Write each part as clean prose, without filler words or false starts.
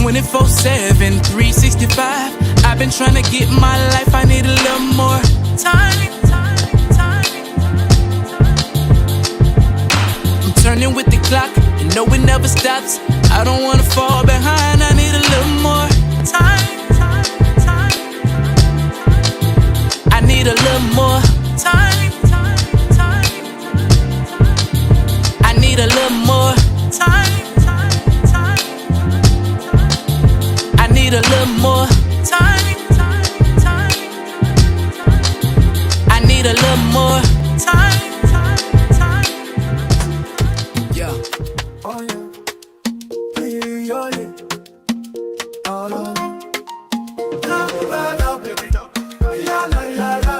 24/7, 365. I've been trying to get my life, I need a little more time. I'm turning with the clock, and no, it never stops. I don't wanna fall behind, I need a little more time. I need a little more time. I need a little more time. I need a little more time. I need a little more time. Yeah. Oh yeah. Yeah, yeah, yeah. Oh, no. La la la, baby. La la la la.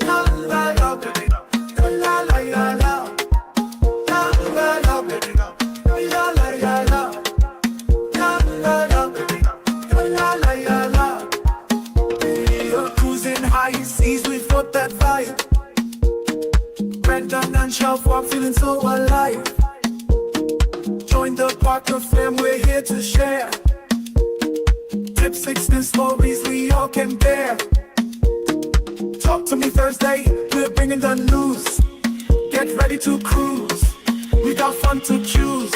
La la la, baby. La la la la. La la la, baby. La la la la. La la la, baby. La la la la. You're cruising high seas, we've got that vibe. Brandon and Shelf walk feeling so alive. Join the Parker fam, we're here to share. Tips, and stories we all can bear. Talk to me Thursday, we're bringing the news. Get ready to cruise, we got fun to choose.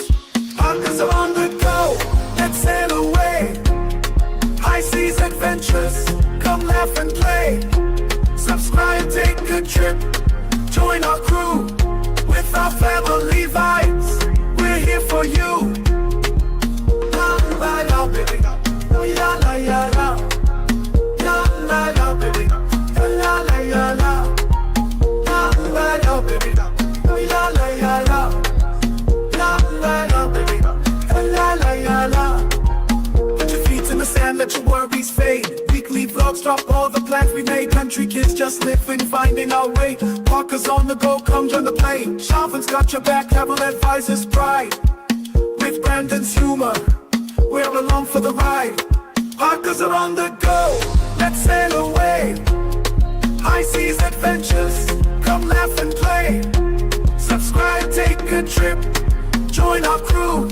Parkers are on the go, let's sail away. High seas adventures, come laugh and play. Subscribe, take a trip, join our crew. With our family vibes, we're here for you. La la la, baby. La la la la. La la la, baby. La la la la. La la la, baby. La la la la. La la la, baby. La la la la. Put your feet in the sand, let your worries fade. Weekly vlogs drop all the plans we made. Country kids just living, finding our way. Parkers on the go, come join the play. Sharpen's got your back, travel advisors pride. With Brandon's humor, we're along for the ride. Parkers are on the go, let's sail away. High seas adventures, come laugh and play. Subscribe, take a trip, join our crew.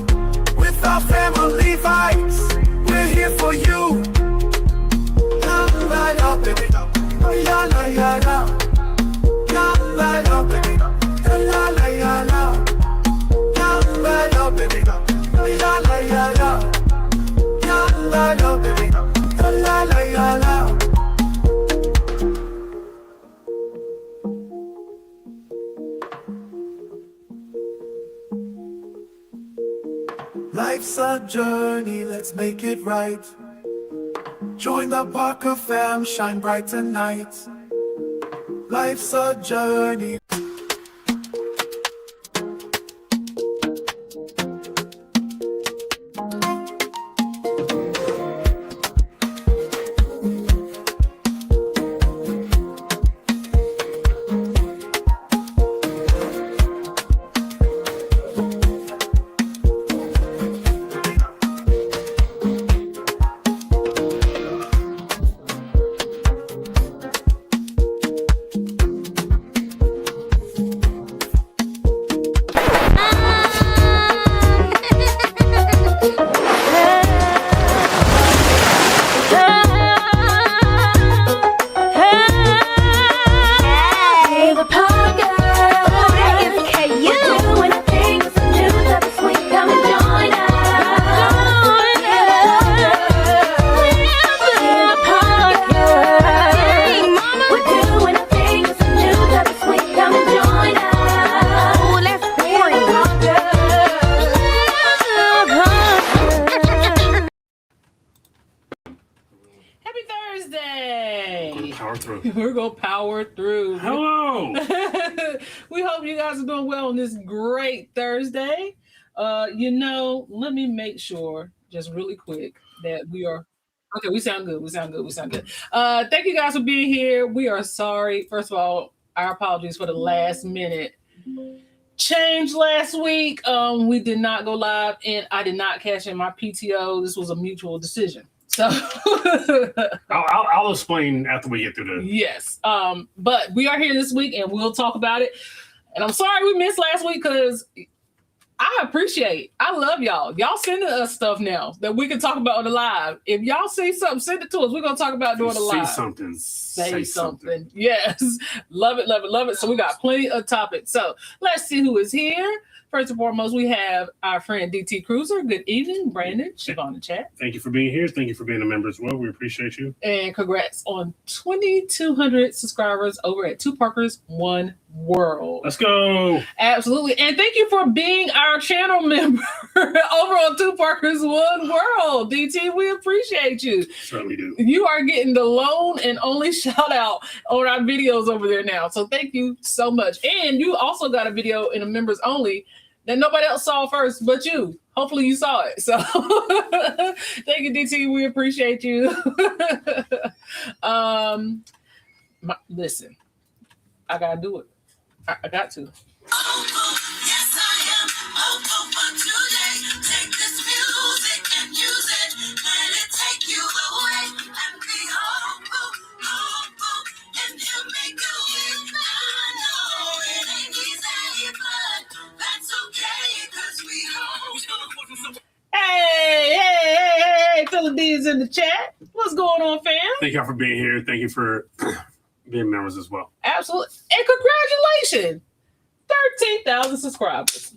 With our family vibes, we're here for you. La la la, baby. La la la la. La la la, baby. La la la la. La la la, baby. La la la la. La la la, baby. La la la la. Life's a journey, let's make it right. Join the Parker fam, shine bright tonight. Life's a journey. We're gonna power through. Hello. We hope you guys are doing well on this great Thursday. Let me make sure just really quick that we are okay. We sound good. Thank you guys for being here. We are sorry. First of all, our apologies for the last minute change last week. We did not go live, and I did not cash in my PTO. This was a mutual decision. So I'll explain after we get through the. Yes. But we are here this week, and we'll talk about it. And I'm sorry we missed last week because I love y'all. Y'all sending us stuff now that we can talk about on the live. If y'all see something, send it to us. We're gonna talk about doing the live. Say something. Yes. Love it, love it, love it. So we got plenty of topics. So let's see who is here. First and foremost, we have our friend DT Cruiser. Good evening, Brandon. Siobhan the chat. Thank you for being here. Thank you for being a member as well. We appreciate you. And congrats on 2,200 subscribers over at Two Parkers One World. Let's go. Absolutely. And thank you for being our channel member over on Two Parkers One World. DT, we appreciate you. Certainly do. You are getting the lone and only shout out on our videos over there now. So thank you so much. And you also got a video in a members only that nobody else saw first but you. Hopefully you saw it. So thank you, DT. We appreciate you. Listen, I got to do it. I got to. Yes, I am. For today. Take this music and use it. Let it take you away and be hopeful, and he'll make a way. I know it ain't easy, but that's okay, 'cause we hope. Hey, Philly D is in the chat. What's going on, fam? Thank y'all for being here. Thank you for being members as well. Absolutely. And congratulations. 13,000 subscribers.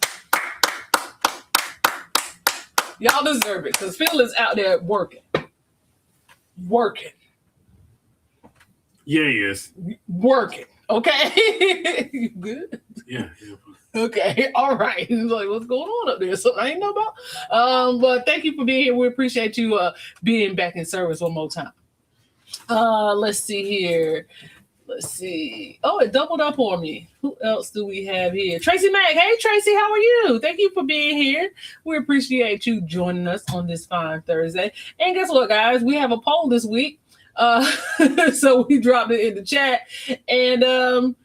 Y'all deserve it because Phil is out there working. Yeah, he is. Working. Okay. You good? Yeah. Okay. All right. He's like, what's going on up there? Something I ain't know about. But thank you for being here. We appreciate you being back in service one more time. Let's see here. Let's see. Oh, it doubled up on me. Who else do we have here? Tracy Mack. Hey, Tracy, how are you? Thank you for being here. We appreciate you joining us on this fine Thursday. And guess what, guys? We have a poll this week. So we dropped it in the chat. And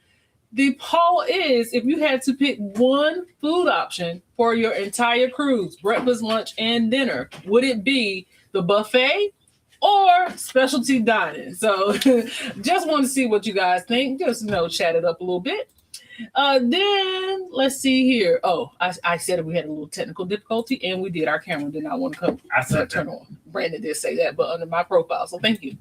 the poll is, if you had to pick one food option for your entire cruise, breakfast, lunch, and dinner, would it be the buffet or specialty dining? So just want to see what you guys think. Just, chat it up a little bit. Then let's see here. Oh, I said we had a little technical difficulty, and we did. Our camera did not want to come. I said turn on. Brandon did say that, but under my profile. So thank you. Give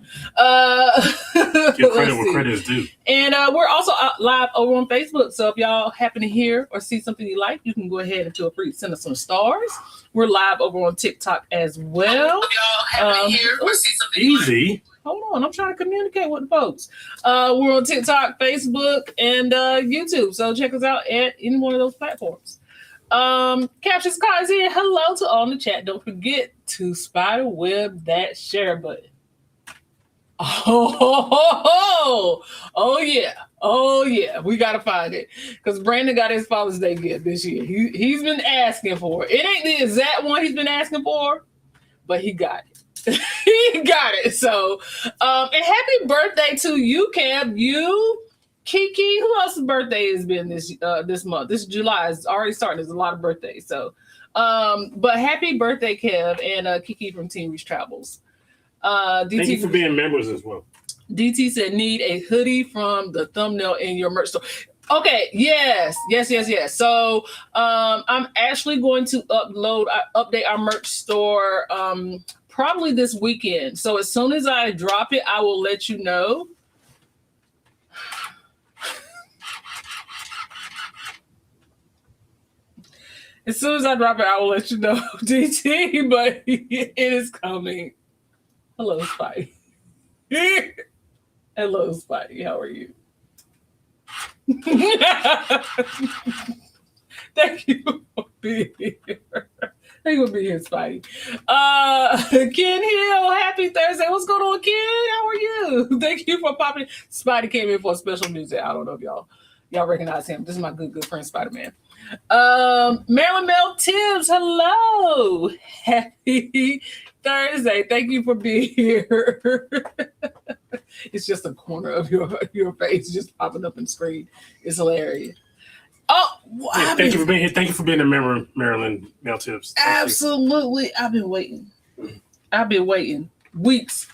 credit where credit is due. And we're also live over on Facebook. So if y'all happen to hear or see something you like, you can go ahead and feel free to send us some stars. We're live over on TikTok as well. If y'all happen to hear or see something Easy. Hold on, I'm trying to communicate with the folks. We're on TikTok, Facebook, and YouTube. So check us out at any one of those platforms. Caption Scott is here. Hello to all in the chat. Don't forget to spider web that share button. Oh yeah. We gotta find it because Brandon got his Father's Day gift this year. He's been asking for it. It ain't the exact one he's been asking for, but he got it. He got it. So, and happy birthday to you, Kev. You, Kiki. Who else's birthday has been this month? This July is already starting. There's a lot of birthdays. So, but happy birthday, Kev, and Kiki from Team Reach Travels. DT, thank you for being members as well. DT said, need a hoodie from the thumbnail in your merch store. Okay, yes. So I'm actually going to update our merch store probably this weekend. So as soon as I drop it, I will let you know. As soon as I drop it, I will let you know, DT, but it is coming. Hello, Spidey. Hello, Spidey. How are you? Thank you for being here. Thank you for being here, Spidey. Ken Hill, happy Thursday. What's going on, Ken? How are you? Thank you for popping. Spidey came in for special music. I don't know if y'all recognize him. This is my good friend, Spider-Man. Marilyn Mel Tibbs, hello. Happy Thursday. Thank you for being here. It's just a corner of your face just popping up in the screen. It's hilarious. Oh, yeah, thank you for being here. Thank you for being a member, Marilyn Mel Tibbs. Absolutely. I've been waiting. Weeks.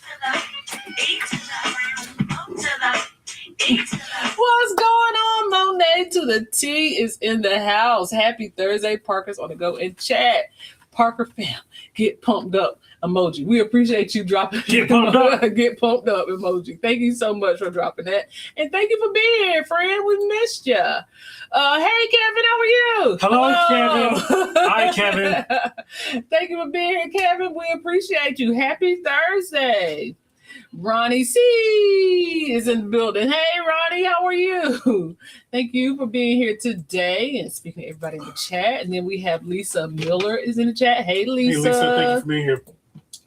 What's going on, Monet to the T is in the house. Happy Thursday, Parker's on the go in chat. Parker fam, get pumped up emoji. We appreciate you dropping Get pumped up. Get pumped up emoji. Thank you so much for dropping that. And thank you for being here, friend. We missed you. Hey, Kevin, how are you? Hello, Kevin. Hi, Kevin. Thank you for being here, Kevin. We appreciate you. Happy Thursday. Ronnie C is in the building. Hey, Ronnie, how are you? Thank you for being here today and speaking to everybody in the chat. And then we have Lisa Miller is in the chat. Hey, Lisa. Hey, Lisa, thank you for being here.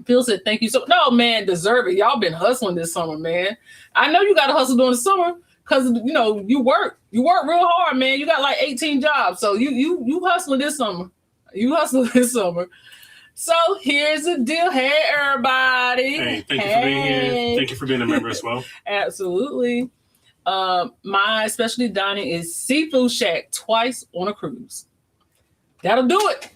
Phil said, thank you so much. No, man, deserve it. Y'all been hustling this summer, man. I know you got to hustle during the summer because, you know, you work real hard, man. You got like 18 jobs. So you hustling this summer. You hustling this summer. So here's the deal. Hey, everybody. Hey, thank you for being here. Thank you for being a member as well. Absolutely. My specialty dining is Seafood Shack twice on a cruise. That'll do it.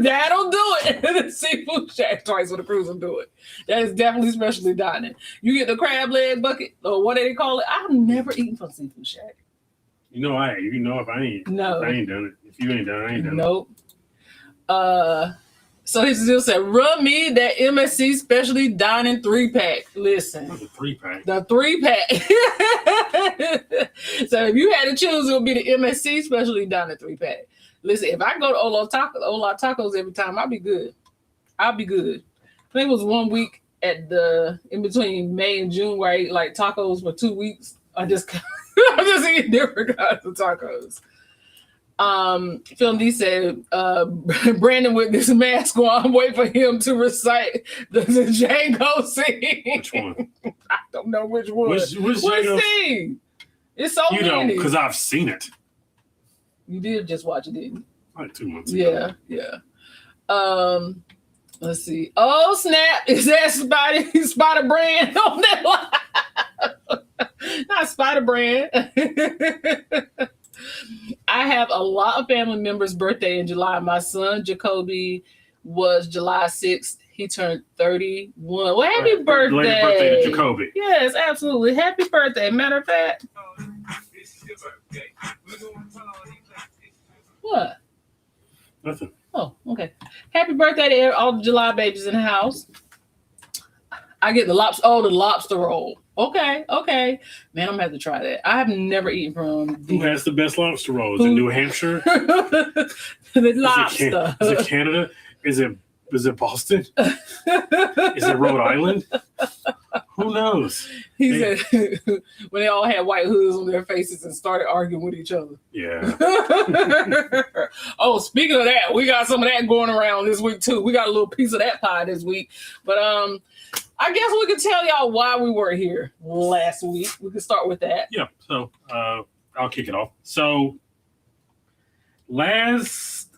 That'll do it. Seafood Shack twice on a cruise will do it. That is definitely specialty dining. You get the crab leg bucket, or what do they call it? I've never eaten from Seafood Shack. If I ain't done it. If you ain't done it, I ain't done it. Nope. So he still said, run me that MSC specialty dining 3-pack. Listen. The 3-pack. The 3-pack. So if you had to choose, it would be the MSC specialty dining 3-pack. Listen, if I go to Ola Tacos every time, I'll be good. I think it was 1 week in between May and June where I ate like tacos for 2 weeks. I'm just eating different kinds of tacos. Phil D said, Brandon with this mask on, I'm waiting for him to recite the Django scene. Which one? I don't know which one. Which scene? It's so many. You know, because I've seen it. You did just watch it, didn't you? Like 2 months ago. Yeah. Let's see. Oh, snap. Is that Spider Brand on that line? Not Spider Brand. I have a lot of family members' birthday in July. My son, Jacoby, was July 6th. He turned 31. Well, happy birthday. Happy birthday to Jacoby. Yes, absolutely. Happy birthday. Matter of fact. What? Nothing. Oh, okay. Happy birthday to all the July babies in the house. I get the lobster. Oh, the lobster roll. Okay. Man, I'm going to have to try that. I have never eaten from... Who has the best lobster roll? Is it New Hampshire? The lobster. Is it Canada? Is it Boston? Is it Rhode Island? Who knows? He said when they all had white hoods on their faces and started arguing with each other. Yeah. Oh, speaking of that, we got some of that going around this week too. We got a little piece of that pie this week. But I guess we could tell y'all why we were here last week. We could start with that. Yeah. So I'll kick it off. So last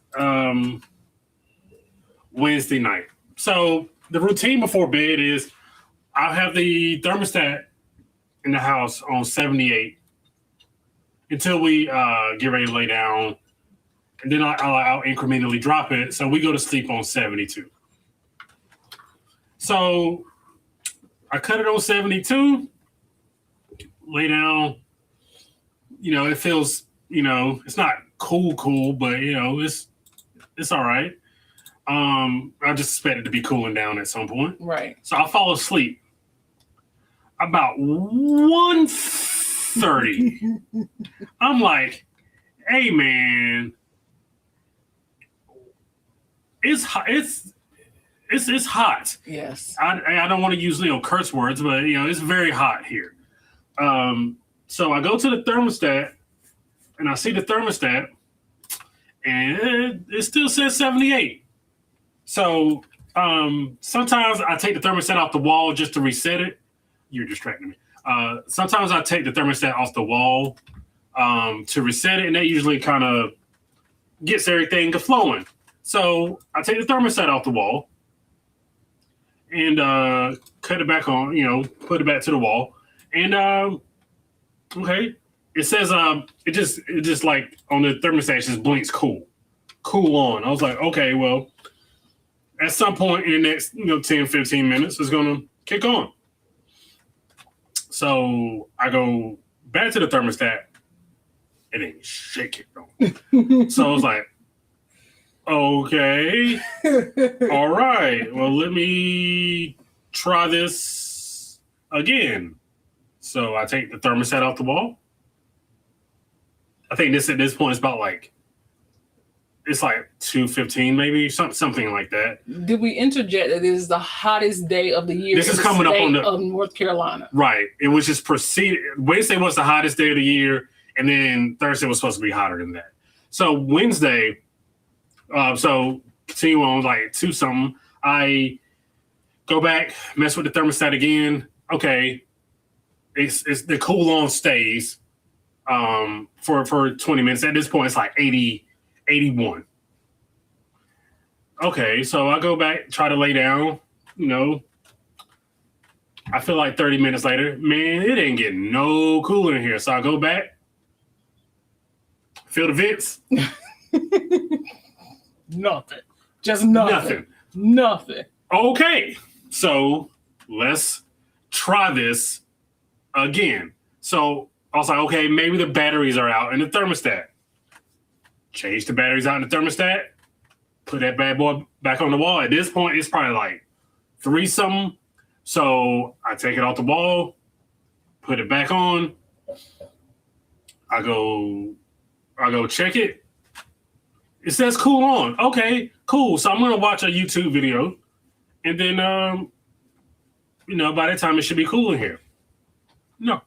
Wednesday night. So the routine before bed is I'll have the thermostat in the house on 78 until we get ready to lay down. And then I'll incrementally drop it. So we go to sleep on 72. So I cut it on 72, lay down. It feels, it's not cool, but, it's all right. I just expect it to be cooling down at some point. Right. So I'll fall asleep. About 1:30. I'm like, hey, man, it's hot. It's hot. Yes. I don't want to use curse words, but it's very hot here. So I go to the thermostat and I see the thermostat and it still says 78. So sometimes I take the thermostat off the wall just to reset it. You're distracting me. Sometimes I take the thermostat off the wall to reset it, and that usually kind of gets everything flowing. So I take the thermostat off the wall and cut it back on, put it back to the wall. And okay, it says it just like on the thermostat, it just blinks cool on. I was like, okay, well, at some point in the next 10, 15 minutes, it's gonna kick on. So I go back to the thermostat It ain't shaking though. So I was like, okay, all right. Well, let me try this again. So I take the thermostat off the wall. I think at this point it's about like it's like 2:15 maybe something like that. Did we interject that it is the hottest day of the year? This is coming up on the of North Carolina. Right. It was just proceeded. Wednesday was the hottest day of the year, and then Thursday was supposed to be hotter than that. So Wednesday, so continue on like 2 something. I go back, mess with the thermostat again. Okay, it's the cool on stays for 20 minutes. At this point, it's like 80, 81. Okay, so I go back, try to lay down, you know. I feel like 30 minutes later, man, it ain't getting no cooler in here. So I go back, feel the vents. Nothing. Just nothing. Nothing. Okay, so let's try this again. So I was like, okay, maybe the batteries are out in the thermostat. Change the batteries out in the thermostat, put that bad boy back on the wall. At this point, it's probably like 3 something. So I take it off the wall, put it back on. I go check it. It says cool on. Okay, cool. So I'm gonna watch a YouTube video, and then by that time it should be cool in here. No,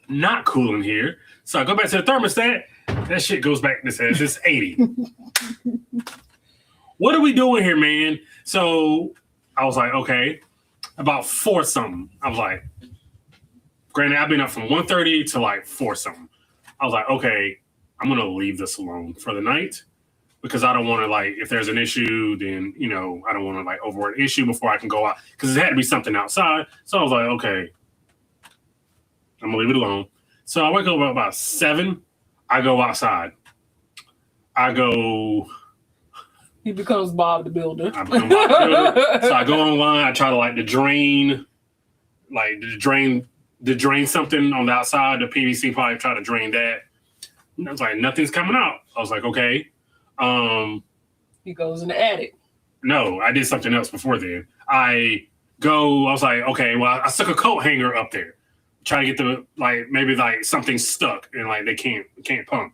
not cool in here. So I go back to the thermostat. That shit goes back and says it's 80. What are we doing here, man? So I was like, okay, about 4 something. I was like, granted, I've been up from 1:30 to like 4 something. I was like, okay, I'm gonna leave this alone for the night because I don't want to like if there's an issue, then I don't want to like override the issue before I can go out because it had to be something outside. So I was like, okay, I'm gonna leave it alone. So I wake up about 7. I go outside. He becomes Bob the Builder. I become Bob the Builder. So I go online. I try to like drain something on the outside, the PVC pipe. Try to drain that. And I was like, nothing's coming out. I was like, okay. He goes in the attic. No, I did something else before then. I was like, okay, well, I stuck a coat hanger up there. Try to get maybe something stuck and like they can't pump.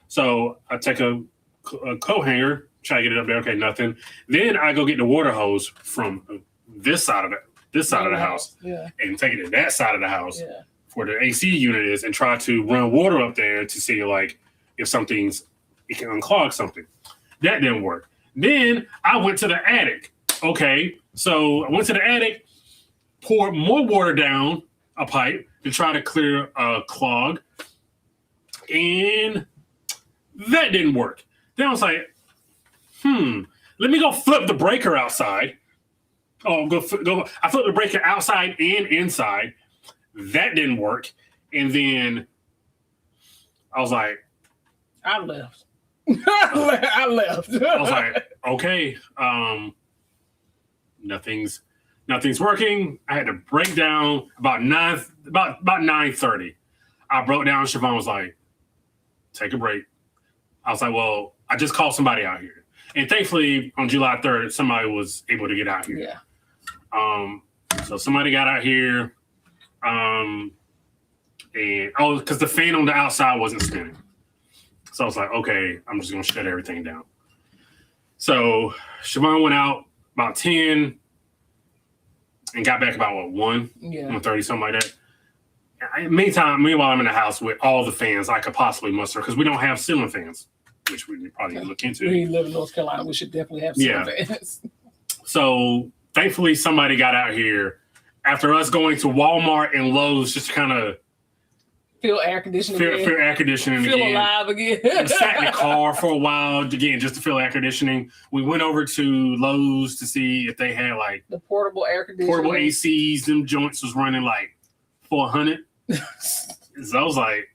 So I take a coat hanger, try to get it up there. Okay, nothing. Then I go get the water hose from this side of the house, and take it to that side of the house where the AC unit is, and try to run water up there to see like if it can unclog something. That didn't work. Then I went to the attic. Okay, so I went to the attic, poured more water down a pipe to try to clear a clog, and that didn't work. Then I was like, let me go flip the breaker outside. Oh, go! I flipped the breaker outside and inside. That didn't work, and then I was like, I left. I left. I was like, okay, nothing's working. I had to break down about 9:30. I broke down. Siobhan was like, take a break. I was like, well, I just called somebody out here. And thankfully, on July 3rd, somebody was able to get out here. Yeah. So somebody got out here. And because the fan on the outside wasn't spinning. So I was like, okay, I'm just going to shut everything down. So Siobhan went out about 10 and got back about 1? Yeah. 1:30, something like that. Meanwhile, I'm in the house with all the fans I could possibly muster because we don't have ceiling fans, which we probably need to look into. We live in North Carolina. We should definitely have ceiling fans. So thankfully, somebody got out here after us going to Walmart and Lowe's just to kind of feel air conditioning again. Feel alive again. We sat in the car for a while again just to feel air conditioning. We went over to Lowe's to see if they had like the portable air conditioning. Portable ACs. Them joints was running like $400. So I was like,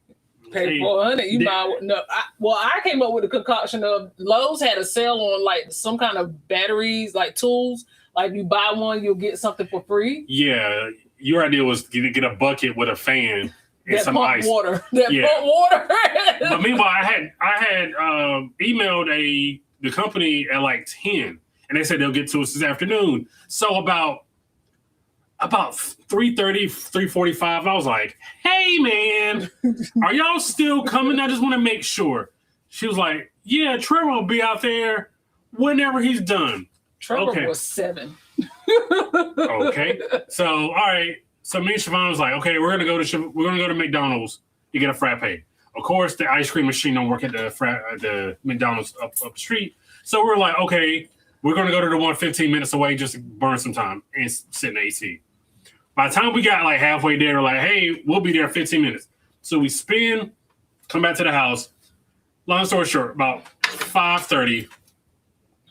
pay $400. You buy no. I came up with a concoction of Lowe's had a sale on like some kind of batteries, like tools. Like you buy one, you'll get something for free. Yeah, your idea was to get a bucket with a fan and that some pump ice. water. That Yeah. pump water. But meanwhile, I had emailed the company at like 10, and they said they'll get to us this afternoon. So about 3:30, 3:45, I was like, "Hey man, are y'all still coming? I just want to make sure." She was like, "Yeah, Trevor will be out there whenever he's done." Trevor was 7. Okay. So all right. So me and Siobhan was like, "Okay, we're gonna go to McDonald's. You get a frappe." Of course, the ice cream machine don't work at the McDonald's up the street. So we're like, "Okay, we're gonna go to the one 15 minutes away just to burn some time and sit in the AC." By the time we got like halfway there, we're like, "Hey, we'll be there in 15 minutes." So we spin, come back to the house. Long story short, about 5:30.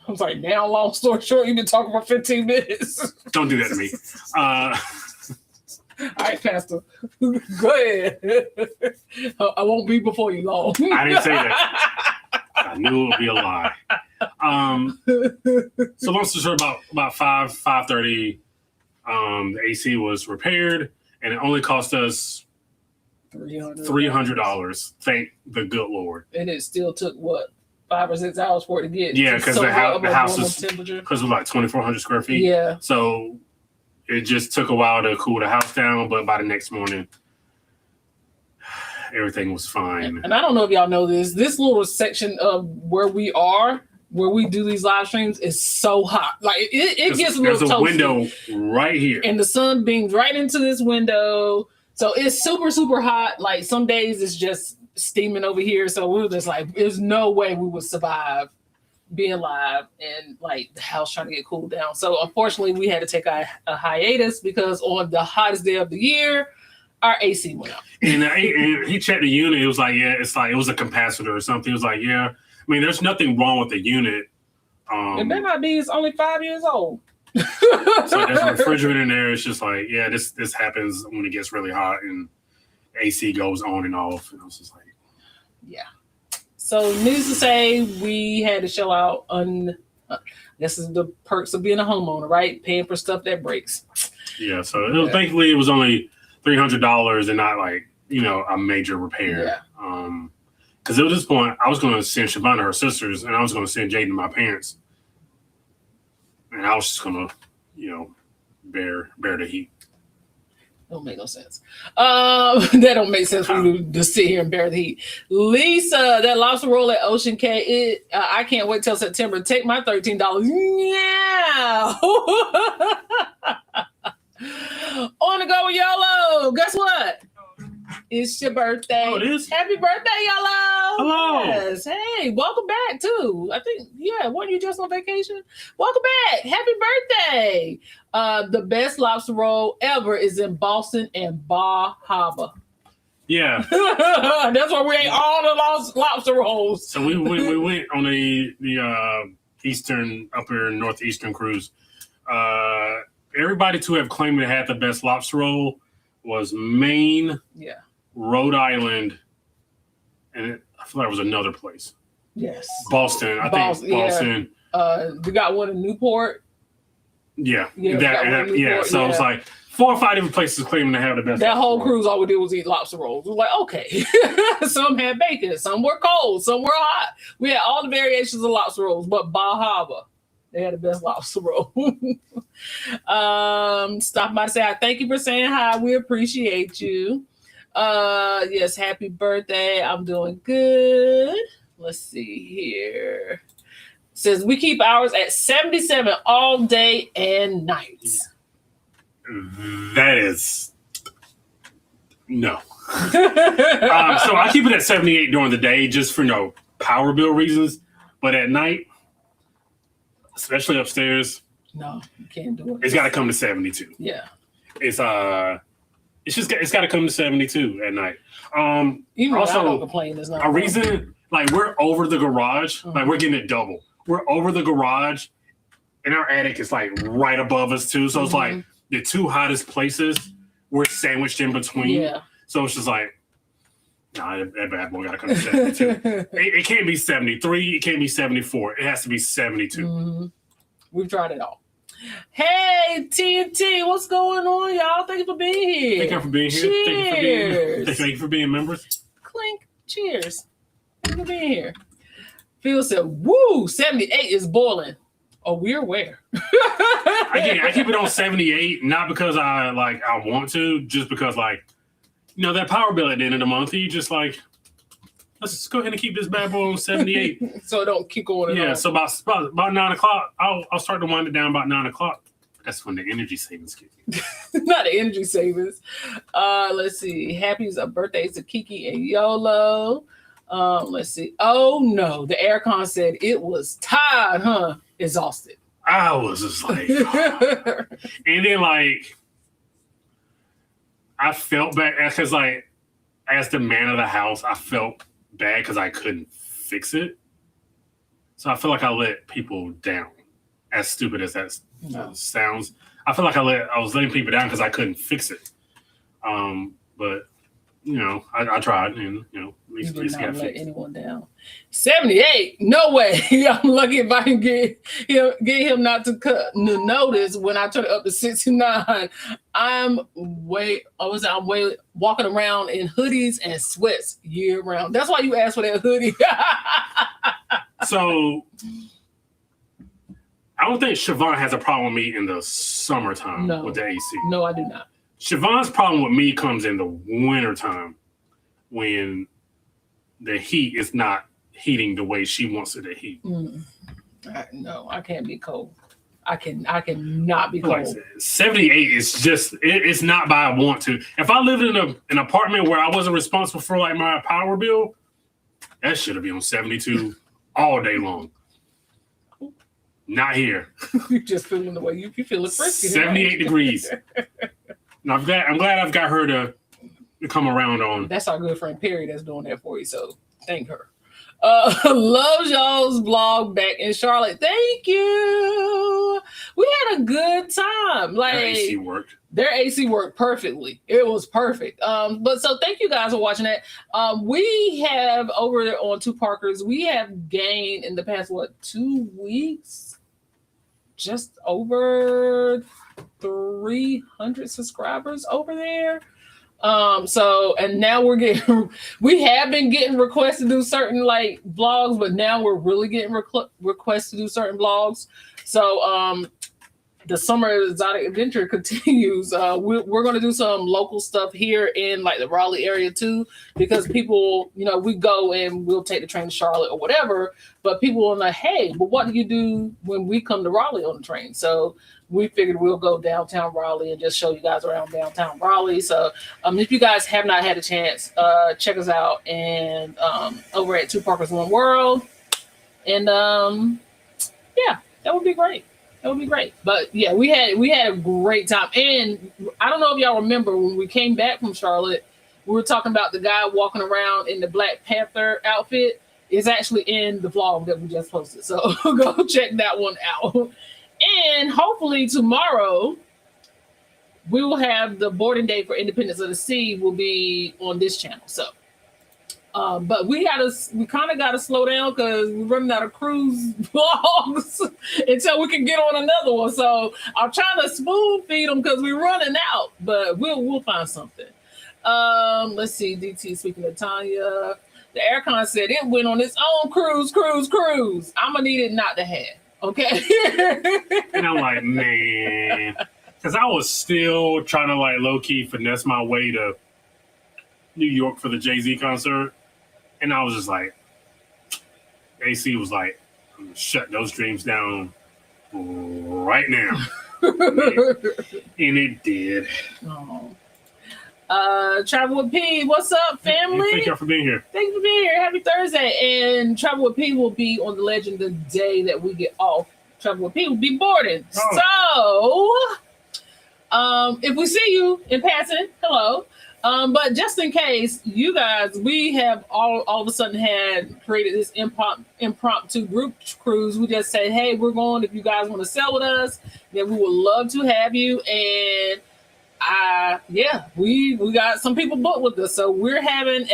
I was like, now, long story short, you've been talking for 15 minutes. Don't do that to me. All right, Pastor. Go ahead. I won't be before you long. I didn't say that. I knew it would be a lie. So long story short, about 5:30, the AC was repaired, and it only cost us $300. Thank the good Lord. And it still took what, 5 or 6 hours for it to get. Yeah, because the house is temperature. because it was like 2,400 square feet. Yeah. So it just took a while to cool the house down, but by the next morning, everything was fine. And I don't know if y'all know this. This little section of where we do these live streams is so hot. Like it gets a little toasty. There's a window right here. And the sun beams right into this window. So it's super, super hot. Like some days it's just steaming over here. So we were just like, there's no way we would survive being live and like the house trying to get cooled down. So unfortunately we had to take a hiatus because on the hottest day of the year, our AC went out. And he checked the unit. It was like, yeah, it's like it was a capacitor or something. It was like, yeah. I mean, there's nothing wrong with the unit. It may not be. It's only 5 years old. So there's a refrigerator in there. It's just like, yeah, this happens when it gets really hot and AC goes on and off. And I was just like, yeah. So needless to say, we had to shell out this is the perks of being a homeowner, right? Paying for stuff that breaks. Yeah. So it was, thankfully it was only $300 and not like, a major repair. Yeah. Because at this point, I was going to send Siobhan to her sisters, and I was going to send Jaden to my parents, and I was just going to, bear the heat. Don't make no sense. That don't make sense for you to sit here and bear the heat. Lisa, that lobster roll at Ocean K, I can't wait till September. Take my $13. Yeah. On the go with YOLO. Guess what? It's your birthday. Oh, it is? Happy birthday, YOLO. Hello. Yes. Hey, welcome back, too. I think, weren't you just on vacation? Welcome back. Happy birthday. The best lobster roll ever is in Boston and Bar Harbor. Yeah. That's where we ate all the lobster rolls. So we went on the upper northeastern cruise. Everybody to have claimed they had the best lobster roll was Maine, Rhode Island, and I feel like it was another place. Yes. Boston. I think Boston. Yeah. We got one in Newport. Yeah. So Yeah. it's like 4 or 5 different places claiming to have the best. That whole cruise, all we did was eat lobster rolls. We were like, okay. Some had bacon, some were cold, some were hot. We had all the variations of lobster rolls, but Bar Harbor, they had the best lobster roll. Stop by to say, thank you for saying hi. We appreciate you. Yes, happy birthday. I'm doing good. Let's see here. Says we keep ours at 77 all day and nights. That is no. So I keep it at 78 during the day just for power bill reasons, but at night, especially upstairs, no, you can't do it. It's got to come to 72. Yeah, it's got to come to 72 at night. Even also, I don't complain. There's not a reason like we're over the garage, like we're getting it double. We're over the garage, and our attic is like right above us too. So it's like the two hottest places we're sandwiched in between. Yeah. So it's just like, nah, that bad boy got to come to 72. It can't be 73. It can't be 74. It has to be 72. Mm-hmm. We've tried it all. Hey, TNT, what's going on, y'all? Thank you for being here. Thank you for being here. Cheers. Thank you for being members. Clink. Cheers. Thank you for being here. Phil said, woo, 78 is boiling. Oh, we're where? I keep it on 78, not because I want to, just because that power bill at the end of the month, you just let's just go ahead and keep this bad boy on 78. So it don't keep going. Yeah, so about 9 o'clock, I'll start to wind it down about 9 o'clock. That's when the energy savings kick in. Not the energy savings. Let's see. Happy birthdays to Kiki and Yolo. Let's see. Oh no, the aircon said it was tired, huh? Exhausted. I was just like, oh. And then I felt bad because as the man of the house, I felt bad because I couldn't fix it. So I feel like I let people down. As stupid as that sounds, I feel like I was letting people down because I couldn't fix it. But I tried, and at least you did not got let fixed. anyone down. 78? No way. I'm lucky if I can get him not to cut the notice when I turn it up to 69. I'm way walking around in hoodies and sweats year round. That's why you asked for that hoodie. So I don't think Siobhan has a problem with me in the summertime with the AC. No, I do not. Siobhan's problem with me comes in the wintertime when the heat is not heating the way she wants it to heat. No, I can't be cold. I cannot be cold. Like 78 is just it's not by I want to. If I lived in an apartment where I wasn't responsible for my power bill, that should have been on 72 all day long. Not here. You just feeling the way you feeling frisky. 78 degrees. And I'm glad I've got her to come around on. That's our good friend Perry that's doing that for you. So thank her. Loves y'all's vlog back in Charlotte. Thank you. We had a good time. Their AC worked. Their AC worked perfectly. It was perfect. But so thank you guys for watching that. We have over on Two Parkers, we have gained in the past 2 weeks, just over 300 subscribers over there. And now we have been getting requests to do certain vlogs, but now we're really getting requests to do certain vlogs. So the summer exotic adventure continues. We're going to do some local stuff here in the Raleigh area too, because people, we go and we'll take the train to Charlotte or whatever, but people are like, hey, but what do you do when we come to Raleigh on the train? So we figured we'll go downtown Raleigh and just show you guys around downtown Raleigh. So if you guys have not had a chance, check us out and over at Two Parkers One World. And yeah, that would be great. That would be great. But yeah, we had a great time. And I don't know if y'all remember when we came back from Charlotte, we were talking about the guy walking around in the Black Panther outfit. It's actually in the vlog that we just posted. So go check that one out. And hopefully tomorrow we will have the boarding day for Independence of the Sea will be on this channel. So but we kind of got to slow down because we're running out of cruise vlogs until we can get on another one. So I'm trying to spoon feed them because we're running out, but we'll find something. Let's see. DT speaking to Tanya. The aircon said it went on its own cruise. I'm gonna need it not to have. Okay. And I'm like, man, because I was still trying to low key finesse my way to New York for the Jay-Z concert. And I was just like, AC was like, I'm gonna shut those dreams down right now. And it did. Oh. Travel with P, what's up, family? Thank y'all for being here. Thank you for being here. Happy Thursday. And Travel with P will be on the legend the day that we get off. Travel with P will be boarding. Oh. So, if we see you in passing, hello. But just in case, you guys, we have all of a sudden had created this impromptu group cruise. We just said, hey, we're going. If you guys want to sail with us, then we would love to have you. And we got some people booked with us. So we're having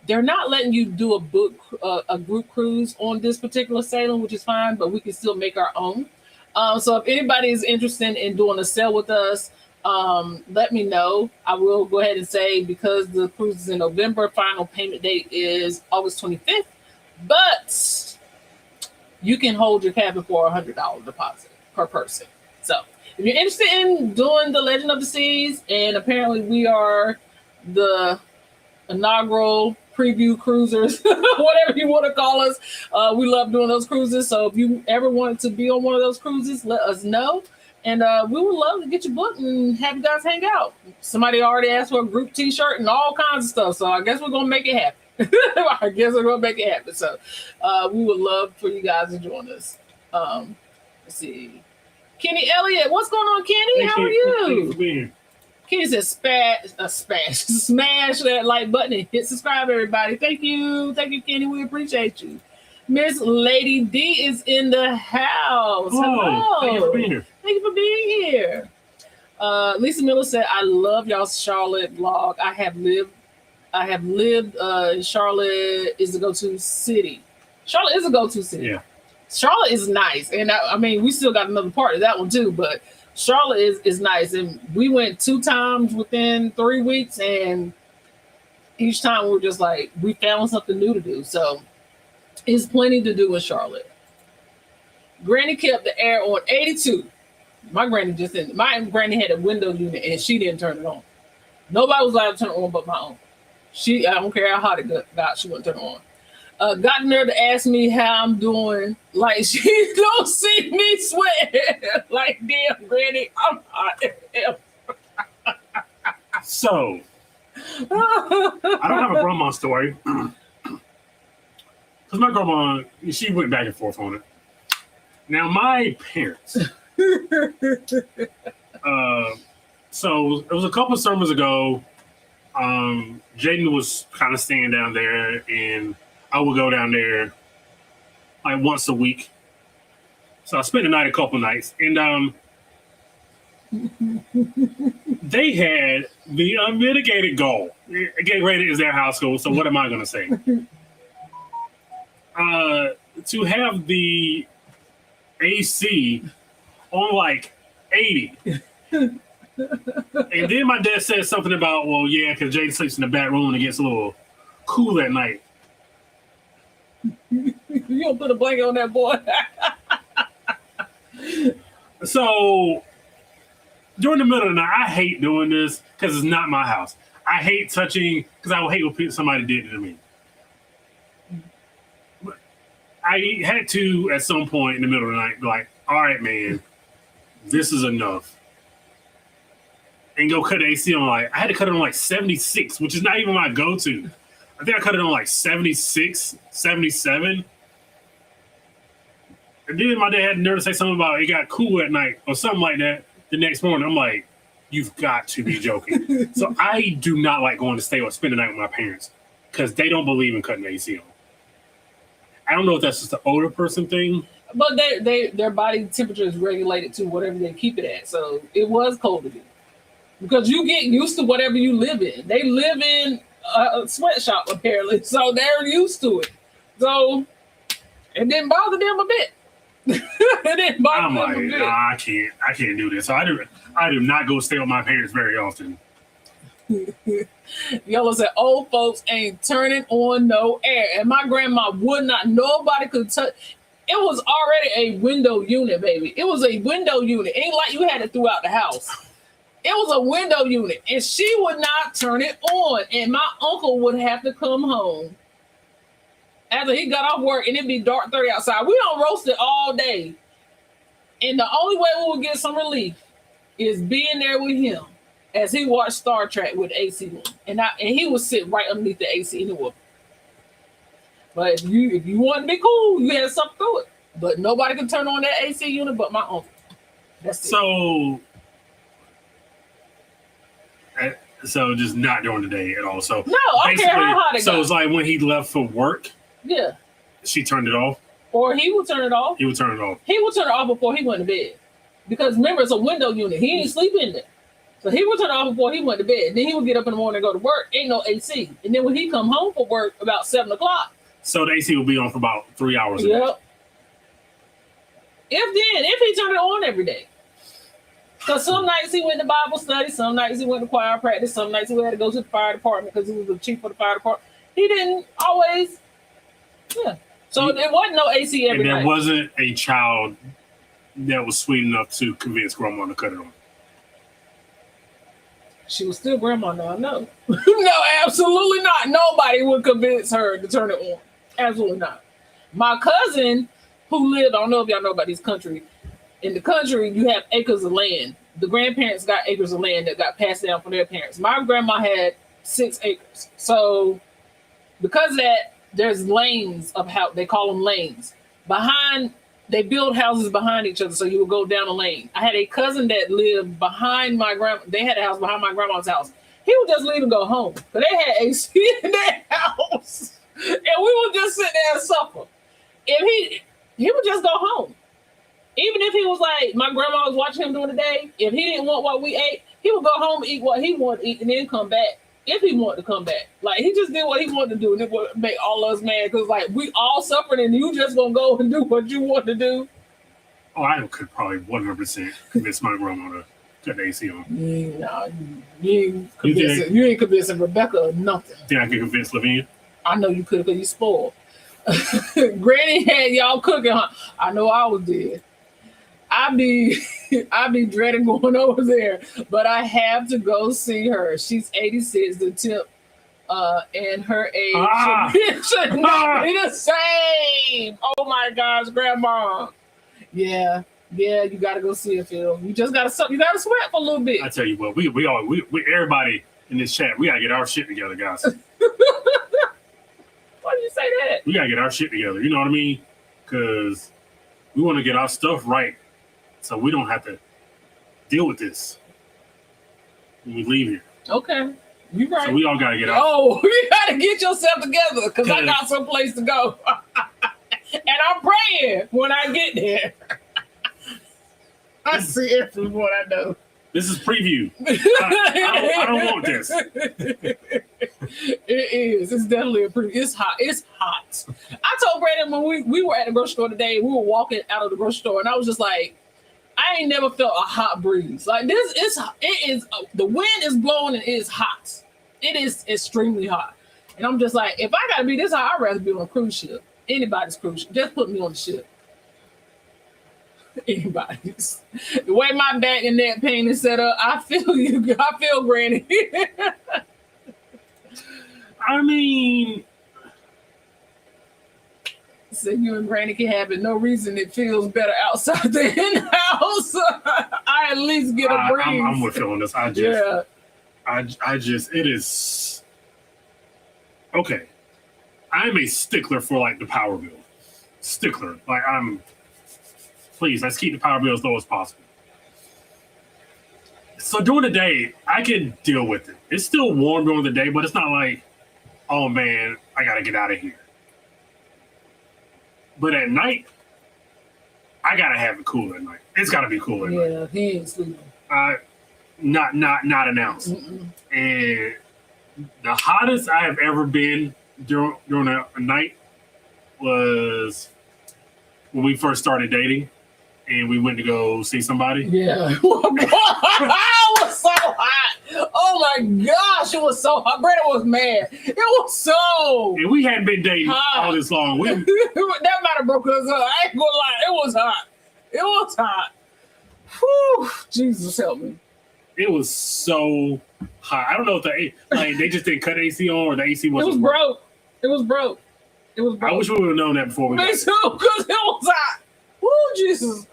they're not letting you do a group cruise on this particular sailing, which is fine, but we can still make our own. So if anybody is interested in doing a sale with us, let me know. I will go ahead and say, because the cruise is in November, final payment date is August 25th, but you can hold your cabin for $100 deposit per person. So if you're interested in doing the Legend of the Seas, and apparently we are the inaugural preview cruisers, whatever you want to call us. We love doing those cruises. So if you ever wanted to be on one of those cruises, let us know. And we would love to get you booked and have you guys hang out. Somebody already asked for a group t-shirt and all kinds of stuff. So I guess we're going to make it happen. I guess we're going to make it happen. So we would love for you guys to join us. Let's see. Kenny Elliott, what's going on, Kenny? How are you? Kenny says, smash that like button and hit subscribe, everybody. Thank you, Kenny. We appreciate you. Miss Lady D is in the house. Hello. Thank you for being here. Thank you for being here. Lisa Miller said, I love y'all's Charlotte vlog. I have lived in Charlotte is a go-to city. Charlotte is a go-to city. Yeah. Charlotte is nice. And I mean, we still got another part of that one too, but Charlotte is nice. And we went 2 times within 3 weeks, and each time we were just like, we found something new to do. So it's plenty to do in Charlotte. Granny kept the air on 82. My granny had a window unit and she didn't turn it on. Nobody was allowed to turn it on but my own. I don't care how hot it got, she wouldn't turn it on. Got in there to ask me how I'm doing. Like, she don't see me sweating. Like, damn, Granny, I'm hot. So, I don't have a grandma story. Because my grandma, she went back and forth on it. Now, my parents. So, it was a couple of summers ago. Jaden was kind of staying down there, and I would go down there like once a week. So I spent the night a couple nights, and they had the unmitigated goal. Getting ready is their household, so what am I going to say? To have the AC on like 80. And then my dad said something about, well, yeah, because Jaden sleeps in the back room and it gets a little cool at night. You don't put a blanket on that boy. So during the middle of the night, I hate doing this because it's not my house. I hate touching, because I would hate what somebody did to me. But I had to, at some point in the middle of the night, be like, all right, man, this is enough. And go cut the AC on I had to cut it on like 76, which is not even my go-to. I think I cut it on like 76, 77. And then my dad had the nerve to say something about it got cool at night or something like that the next morning. I'm like, you've got to be joking. So I do not like going to stay or spend the night with my parents because they don't believe in cutting the AC on. I don't know if that's just an older person thing. But their body temperature is regulated to whatever they keep it at. So it was cold to them. Because you get used to whatever you live in. They live in a sweatshop, apparently. So they're used to it. So it didn't bother them a bit. It didn't bother them a bit. Nah, I can't do this. So I do not go stay with my parents very often. Yellow said, old folks ain't turning on no air. And my grandma would not. Nobody could touch. It was already a window unit, baby. It was a window unit. Ain't like you had it throughout the house. It was a window unit, and she would not turn it on. And my uncle would have to come home after he got off work, and it'd be dark 30 outside. We don't roast it all day. And the only way we would get some relief is being there with him as he watched Star Trek with the AC on. And he would sit right underneath the AC anyway. But if you wanted to be cool, you had to suffer through it. But nobody could turn on that AC unit but my uncle. That's it. So just not during the day at all. So no, I don't care how hot it got. So it's like when he left for work. Yeah. She turned it off. Or he would turn it off. He would turn it off. He would turn it off before he went to bed. Because remember, it's a window unit. He ain't sleep in there. So he would turn it off before he went to bed. Then he would get up in the morning and go to work. Ain't no AC. And then when he come home from work about 7 o'clock. So the AC will be on for about 3 hours. Yep. If he turned it on every day. Because some nights he went to Bible study, some nights he went to choir practice, some nights he had to go to the fire department because he was the chief of the fire department. He didn't always, yeah. So there wasn't no AC every night. And there night. wasn't a child that was sweet enough to convince grandma to cut it on. She was still grandma now, no. No, absolutely not. Nobody would convince her to turn it on. Absolutely not. My cousin who lived, I don't know if y'all know about this country. In the country, you have acres of land. The grandparents got acres of land that got passed down from their parents. My grandma had 6 acres. So because of that, there's lanes of how they call them lanes. They build houses behind each other, so you would go down a lane. I had a cousin that lived behind my grandma. They had a house behind my grandma's house. He would just leave and go home. But they had AC in their house. And we would just sit there and suffer. If he would just go home. Even if he was like, my grandma was watching him during the day, if he didn't want what we ate, he would go home and eat what he wanted to eat and then come back. If he wanted to come back. Like, he just did what he wanted to do, and it would make all of us mad because, like, we all suffered, and you just gonna go and do what you want to do. Oh, I could probably 100% convince my grandma to cut the AC on. You ain't convincing Rebecca or nothing. Think I could convince Lavinia? I know you could because you spoiled. Granny had y'all cooking, huh? I know I was dead. I be dreading going over there, but I have to go see her. She's 86, the tip, and her age should not be the same. Oh my gosh, Grandma. Yeah, you gotta go see her, Phil. You gotta sweat for a little bit. I tell you what, we everybody in this chat, we gotta get our shit together, guys. Why do you say that? We gotta get our shit together. You know what I mean? Because we want to get our stuff right. So we don't have to deal with this when we leave here. Okay, you right. So we all gotta get out. Oh, you gotta get yourself together because I got some place to go, and I'm praying when I get there. I see everyone I know. This is preview. I don't want this. It is. It's definitely a preview. It's hot. It's hot. I told Brandon when we were at the grocery store today, we were walking out of the grocery store, and I was just like, I ain't never felt a hot breeze. Like this is the wind is blowing and it is hot. It is extremely hot. And I'm just like, if I gotta be this hot, I'd rather be on a cruise ship. Anybody's cruise ship. Just put me on the ship. Anybody's. The way my back and neck pain is set up, I feel you. I feel Granny. I mean, so you and Granny can have it. No reason it feels better outside than in the house. I at least get a breeze. I'm with you on this. I just, it is okay. I'm a stickler for like the power bill. Stickler, like please, let's keep the power bill as low as possible. So during the day, I can deal with it. It's still warm during the day, but it's not like, oh man, I gotta get out of here. But at night, I gotta have it cool at night. It's gotta be cool at night. Yeah, he ain't sleeping. Not an ounce. Mm-mm. And the hottest I have ever been during a night was when we first started dating and we went to go see somebody. Yeah. It was so hot. Oh my gosh, it was so hot. Brandon was mad. It was so and we hadn't been dating hot. All this long. That might have broke us up. I ain't gonna lie. It was hot. It was hot. Whew. Jesus help me. It was so hot. I don't know if they just didn't cut AC on or the AC wasn't. It was broke. It was broke. It was broke. I wish we would have known that before we got Me too, because it was hot. Woo, Jesus.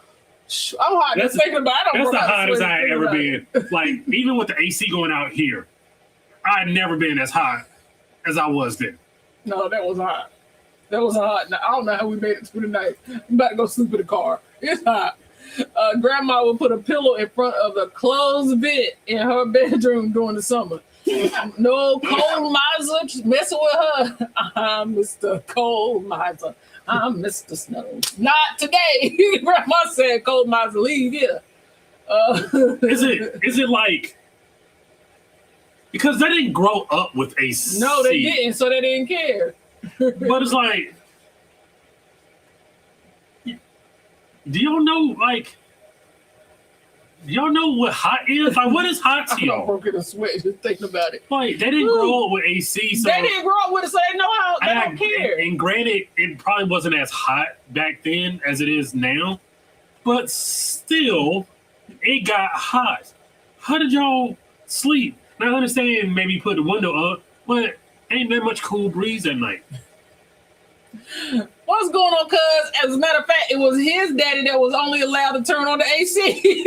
I'm hot just thinking about it. That's the hottest I had ever been. Like, even with the AC going out here, I had never been as hot as I was then. No, that was hot. That was hot. Now, I don't know how we made it through the night. I'm about to go sleep in the car. It's hot. Grandma would put a pillow in front of the closed bed in her bedroom during the summer. No cold miser messing with her. I'm Mr. Cold Miser. I'm Mr. Snow. Not today. Grandma said cold miser leave here. Is it like because they didn't grow up with AC? No, they didn't, so they didn't care. But it's like Do y'all know y'all know what hot is? Like, what is hot to I'm y'all? broke in a sweat just thinking about it. Like, they didn't grow up with AC, so They didn't grow up with it, so they know how. They don't care. And granted, it probably wasn't as hot back then as it is now, but still, it got hot. How did y'all sleep? Now, I understand maybe put the window up, but ain't that much cool breeze at night. What's going on, cuz? As a matter of fact, it was his daddy that was only allowed to turn on the AC.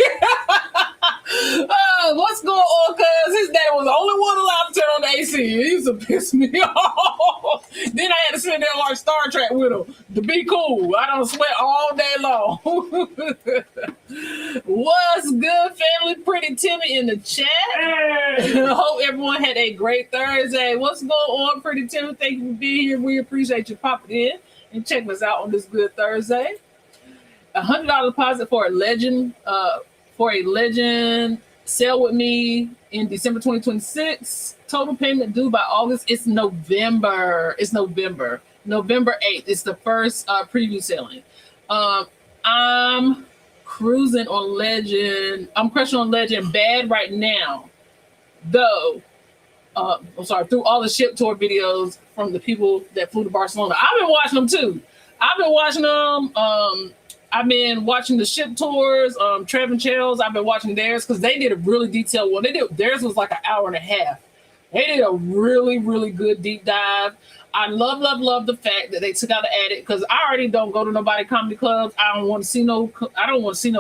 What's going on, cuz? His daddy was the only one allowed to turn on the AC. He used to piss me off. Then I had to sit there and watch Star Trek with him to be cool. I don't sweat all day long. What's good, family? Pretty Timmy in the chat. Hey! Hope everyone had a great Thursday. What's going on, Pretty Timmy? Thank you for being here. We appreciate you popping in and checking us out on this good Thursday. $100 deposit for a legend sale with me in December 2026. Total payment due by August. It's November. November 8th. It's the first preview selling. I'm cruising on Legend. I'm crushing on Legend bad right now, though. I'm sorry, through all the ship tour videos from the people that flew to Barcelona. I've been watching them too. I've been watching the ship tours, Trev and Chels. I've been watching theirs because they did a really detailed one. Theirs was like an hour and a half. They did a really, really good deep dive. I love the fact that they took out the edit because I already don't go to nobody comedy clubs. I don't want to see no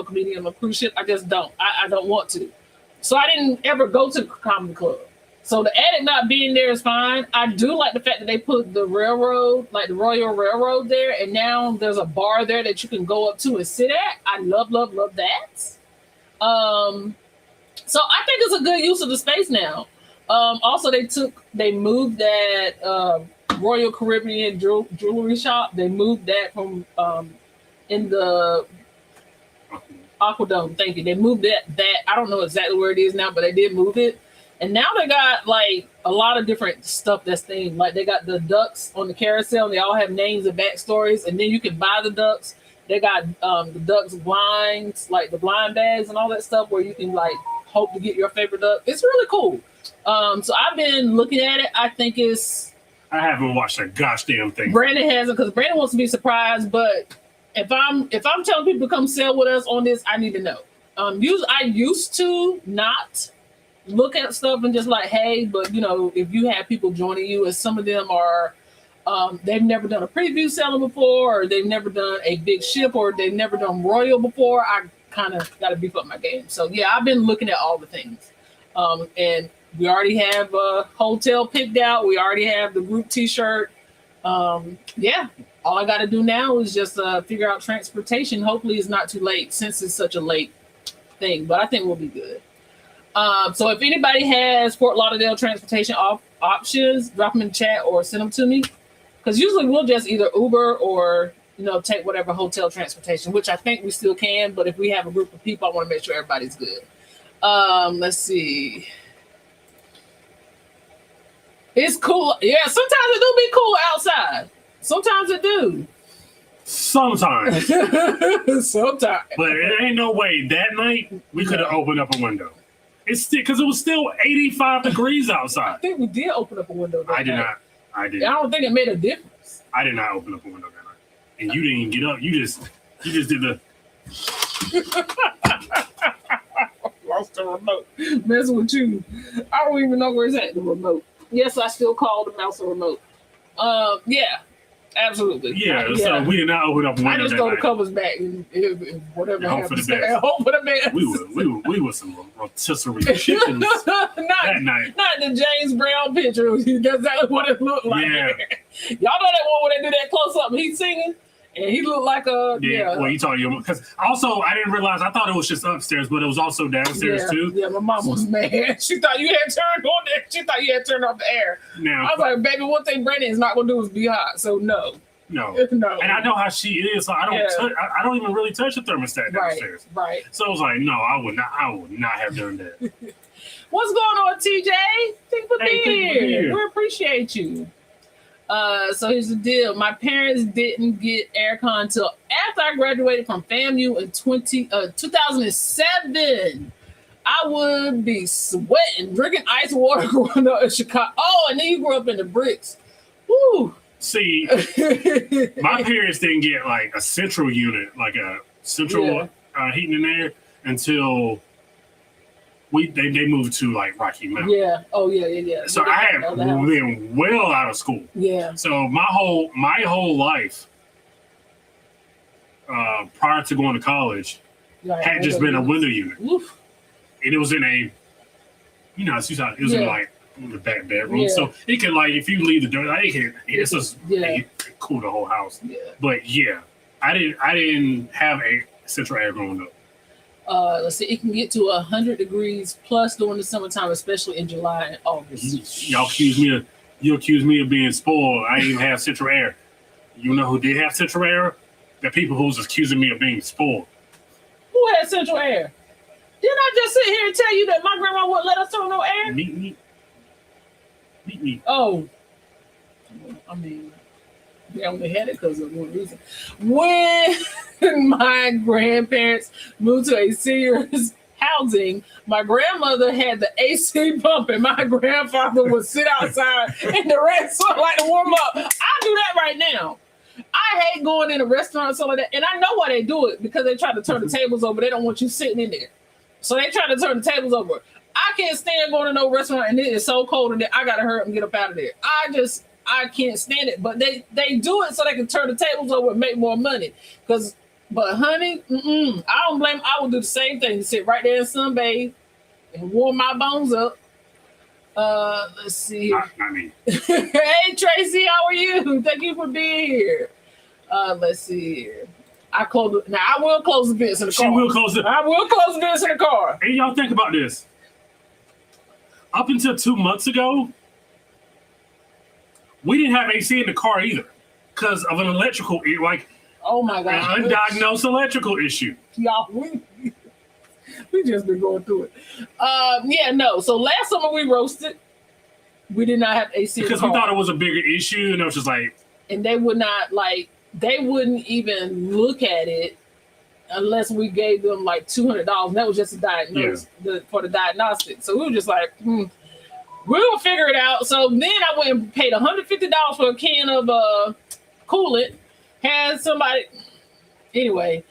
comedian on a cruise ship. I just don't. I don't want to. So I didn't ever go to the comedy club. So the edit not being there is fine. I do like the fact that they put the railroad, like the Royal Railroad there, and now there's a bar there that you can go up to and sit at. I love that. So I think it's a good use of the space now. Also, they moved that Royal Caribbean jewelry shop. They moved that from in the Aquadome. Thank you. They moved that. I don't know exactly where it is now, but they did move it. And now they got like a lot of different stuff that's themed. Like they got the ducks on the carousel. And they all have names and backstories. And then you can buy the ducks. They got the ducks blinds, like the blind bags and all that stuff where you can like hope to get your favorite duck. It's really cool. So I've been looking at it. I think I haven't watched that gosh damn thing. Brandon hasn't because Brandon wants to be surprised. But if I'm telling people to come sail with us on this, I need to know. I used to not look at stuff and just like, hey, but you know, if you have people joining you, and some of them are, they've never done a preview selling before, or they've never done a big ship, or they've never done Royal before, I kind of got to beef up my game. So yeah, I've been looking at all the things, and we already have a hotel picked out. We already have the group T-shirt. Yeah, all I got to do now is just figure out transportation. Hopefully, it's not too late since it's such a late thing, but I think we'll be good. So if anybody has Fort Lauderdale transportation options, drop them in chat or send them to me. Because usually we'll just either Uber or, you know, take whatever hotel transportation, which I think we still can. But if we have a group of people, I want to make sure everybody's good. Let's see. It's cool. Yeah, sometimes it do be cool outside. Sometimes it do. Sometimes. Sometimes. But it ain't no way. That night, we could have opened up a window. It's still because it was still 85 degrees outside. I think we did open up a window. I did not. I did. I don't think it made a difference. I did not open up a window that night, and you didn't even get up. You just did the. Lost the remote. Messing with you. I don't even know where it's at. The remote. Yes, I still call the mouse a remote. Yeah. Absolutely. Yeah, so we did not open up a window. I just throw the covers back and whatever hope for the best. Hope for the best. We were some rotisserie chickens that night. Not the James Brown picture. That's exactly what it looked like. Yeah. Y'all know that one where they do that close up and he's singing? And he looked like a Well, you talking because also I didn't realize I thought it was just upstairs, but it was also downstairs too. Yeah, my mom was mad. She thought you had turned on that. She thought you had turned off the air. Now I was like, baby, one thing Brandon is not gonna do is be hot. So no. And I know how she is, so I don't even really touch the thermostat downstairs. Right. So I was like, no, I would not have done that. What's going on, TJ? Thank you for being here. We appreciate you. So here's the deal. My parents didn't get aircon until after I graduated from FAMU in 2007. I would be sweating, drinking ice water growing up in Chicago. Oh, and then you grew up in the bricks. Woo! See, my parents didn't get like a central unit, like a central heating and air until they moved to like Rocky Mountain. Yeah. Oh yeah. So I had been well out of school. Yeah. So my whole life, prior to going to college, had just been a window unit. Oof. And it was in a, it was in like the back bedroom. Yeah. So it could like, if you leave the door, like, it's just it could cool the whole house. Yeah. But yeah, I didn't have a central air growing up. Let's see, it can get to 100 degrees plus during the summertime, especially in July and August. You accuse me of being spoiled. I didn't even have central air. You know who did have central air? The people who was accusing me of being spoiled. Who had central air? Didn't I just sit here and tell you that my grandma wouldn't let us turn no air? Meet me. Oh. I mean, they only had it because of one reason. When my grandparents moved to a senior's housing, my grandmother had the AC pump and my grandfather would sit outside in the red sunlight to warm up. I do that right now. I hate going in a restaurant or something like that. And I know why they do it, because they try to turn the tables over. They don't want you sitting in there. So they try to turn the tables over. I can't stand going to no restaurant and it is so cold and I gotta hurry up and get up out of there. I can't stand it. But they do it so they can turn the tables over and make more money. But honey, I don't blame. I would do the same thing. Sit right there and sunbathe and warm my bones up. Let's see here. Not me. Hey Tracy, how are you? Thank you for being here. Let's see here. I will close the vents in the car. She will close it. I will close the vents in the car. Hey, y'all think about this. Up until 2 months ago, we didn't have AC in the car either because of an electrical, like, oh my God, an undiagnosed electrical issue. Y'all, we just been going through it. So last summer we roasted. We did not have AC because in the car. We thought it was a bigger issue, and it was just like, and they wouldn't even look at it unless we gave them like $200. And that was just a diagnosis for the diagnostic. So we were just like, we'll figure it out. So then I went and paid $150 for a can of coolant. Had somebody, anyway,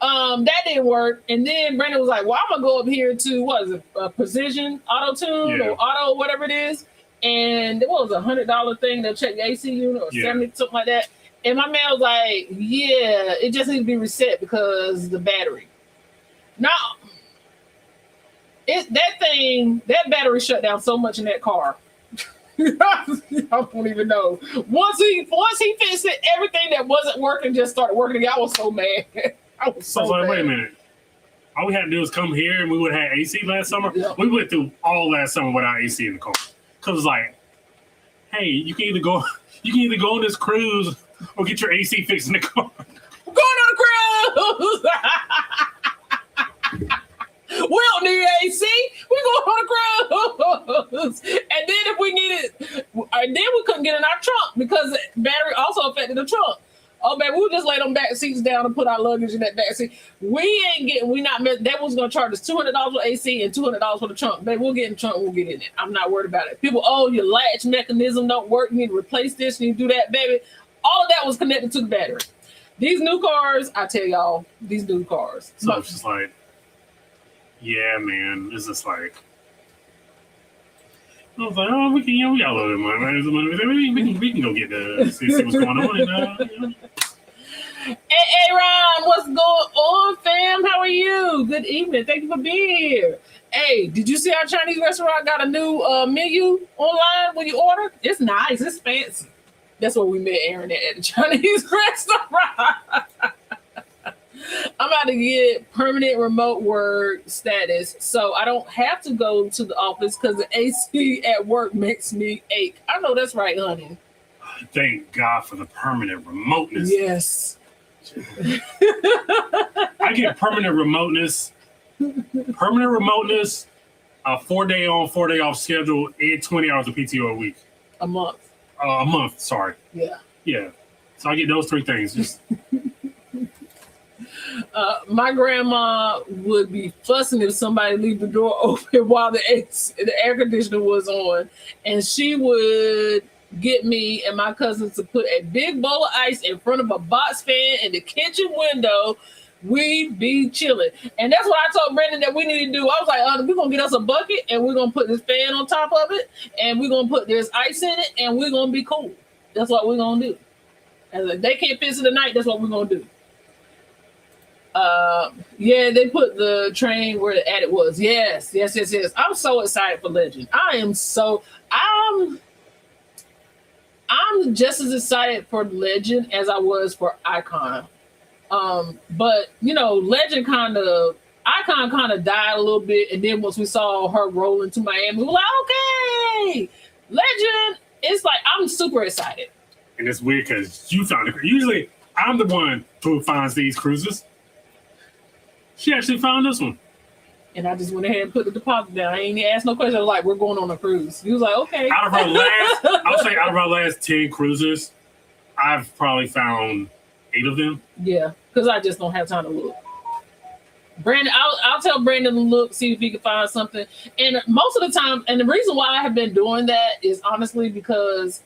that didn't work. And then Brandon was like, well, I'm gonna go up here to Precision Auto Tune or Auto, whatever it is. And it was $100 thing to check the AC unit or 70, something like that. And my man was like, yeah, it just needs to be reset because the battery. Now, that battery shut down so much in that car. I don't even know. Once he fixed it, everything that wasn't working just started working again. I was so mad. I was so like, mad. wait a minute. All we had to do was come here and we would have had AC last summer. Yep. We went through all last summer without AC in the car. Because it's like, hey, you can either go on this cruise or get your AC fixed in the car. We're going on a cruise! We don't need AC. We're going on a cruise. And then if we needed, and then we couldn't get in our trunk because the battery also affected the trunk. Oh, man, we'll just lay them back seats down and put our luggage in that back seat. They was going to charge us $200 for AC and $200 for the trunk. Babe, we'll get in the trunk, we'll get in it. I'm not worried about it. People, your latch mechanism don't work. You need to replace this, you need to do that, baby. All of that was connected to the battery. These new cars, I tell y'all, these new cars. So it's just like, yeah, man, it's just like, I was like, oh, we got a little bit of money. We can go get see what's going on. Hey, Ron, what's going on, fam? How are you? Good evening. Thank you for being here. Hey, did you see our Chinese restaurant got a new menu online when you order? It's nice. It's fancy. That's where we met Aaron at the Chinese restaurant. I'm about to get permanent remote work status, so I don't have to go to the office because the AC at work makes me ache. I know that's right, honey. Thank God for the permanent remoteness. Yes. I get permanent remoteness, a 4-day on, 4-day off schedule, and 20 hours of PTO a week. A month. A month. Sorry. Yeah. Yeah. So I get those 3 things. Just My grandma would be fussing if somebody leave the door open while the air conditioner was on, and she would get me and my cousins to put a big bowl of ice in front of a box fan in the kitchen window. We'd be chilling, and that's what I told Brandon that we need to do. I was like, we're gonna get us a bucket, and we're gonna put this fan on top of it, and we're gonna put this ice in it, and we're gonna be cool. That's what we're gonna do. And if they can't fix it tonight, that's what we're gonna do. Yeah, they put the train where the attic was. Yes. I'm so excited for Legend. I'm just as excited for Legend as I was for Icon. But Legend Icon kind of died a little bit, and then once we saw her roll into Miami, we were like, okay, Legend. It's like I'm super excited. And it's weird because you found it. Usually, I'm the one who finds these cruises. She actually found this one. And I just went ahead and put the deposit down. I ain't even asked no questions. I was like, we're going on a cruise. He was like, okay. Out of our last 10 cruises, I've probably found 8 of them. Yeah, because I just don't have time to look. Brandon, I'll tell Brandon to look, see if he can find something. And most of the time, and the reason why I have been doing that is honestly because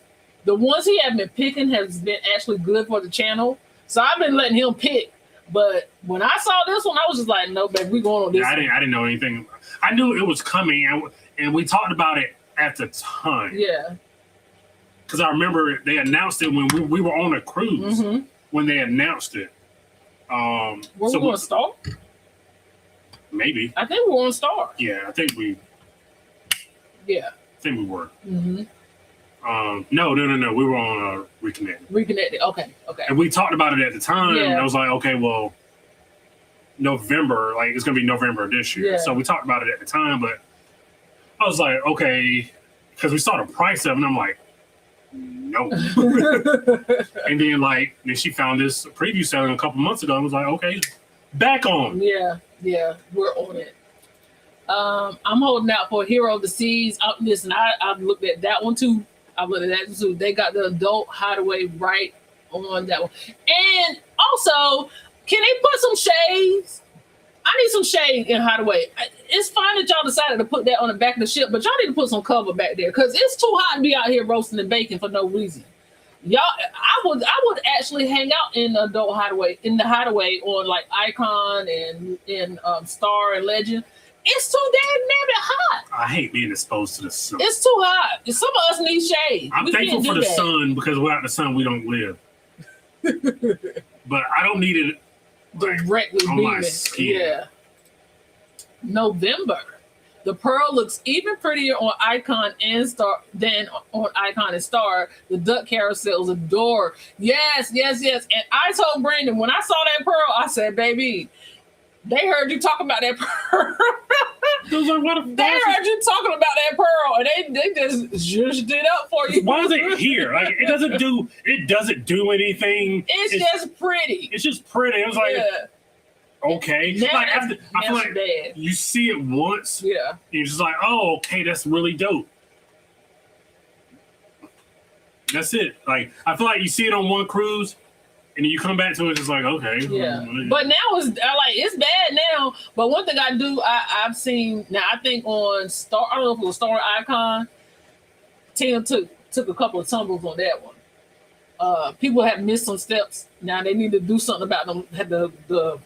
the ones he has been picking has been actually good for the channel. So I've been letting him pick. But when I saw this one, I was just like, no, babe, we going on this. I didn't know anything. I knew it was coming, and we talked about it at the time. Yeah. Because I remember they announced it when we were on a cruise when they announced it. Were we going Star? Maybe. I think we were on Star. Yeah, I think we. Yeah. I think we were. Mm-hmm. No. We were on Reconnected. Reconnected. Okay. And we talked about it at the time. Yeah. And I was like, okay, well, November, like it's gonna be November this year. Yeah. So we talked about it at the time, but I was like, okay, because we saw the price of it, and I'm like, no. And then she found this preview selling a couple months ago. And was like, okay, back on. Yeah, we're on it. I'm holding out for Hero of the Seas. Listen, I've looked at that one too. They got the adult hideaway right on that one. And also, can they put some shades? I need some shade in hideaway. It's fine that y'all decided to put that on the back of the ship, but y'all need to put some cover back there because it's too hot to be out here roasting and baking for no reason. Y'all, I would actually hang out in the adult hideaway, on like Icon and in Star and Legend. It's too damn hot. I hate being exposed to the sun. It's too hot. Some of us need shade. I'm thankful for the sun because without the sun we don't live. But I don't need it directly on beaming. my skin. Yeah. November. The Pearl looks even prettier on Icon and Star than on Icon and Star. The duck carousels adore. Yes. And I told Brandon when I saw that Pearl, I said, baby, they heard you talking about that Pearl. They heard you talking about that Pearl, and they just zhuzhed it up for you. Why is it here? Like it doesn't do anything. It's just pretty. It's just pretty. It was like, okay. Now I feel like you see it once. Yeah. And you're just like, oh, okay, that's really dope. That's it. Like I feel like you see it on one cruise. And then you come back to it, it's like, okay. Yeah. But now it's bad now. But one thing I've seen now, I think on Star, I don't know if it was Star Icon, Tina took a couple of tumbles on that one. People have missed some steps. Now they need to do something about them. Had the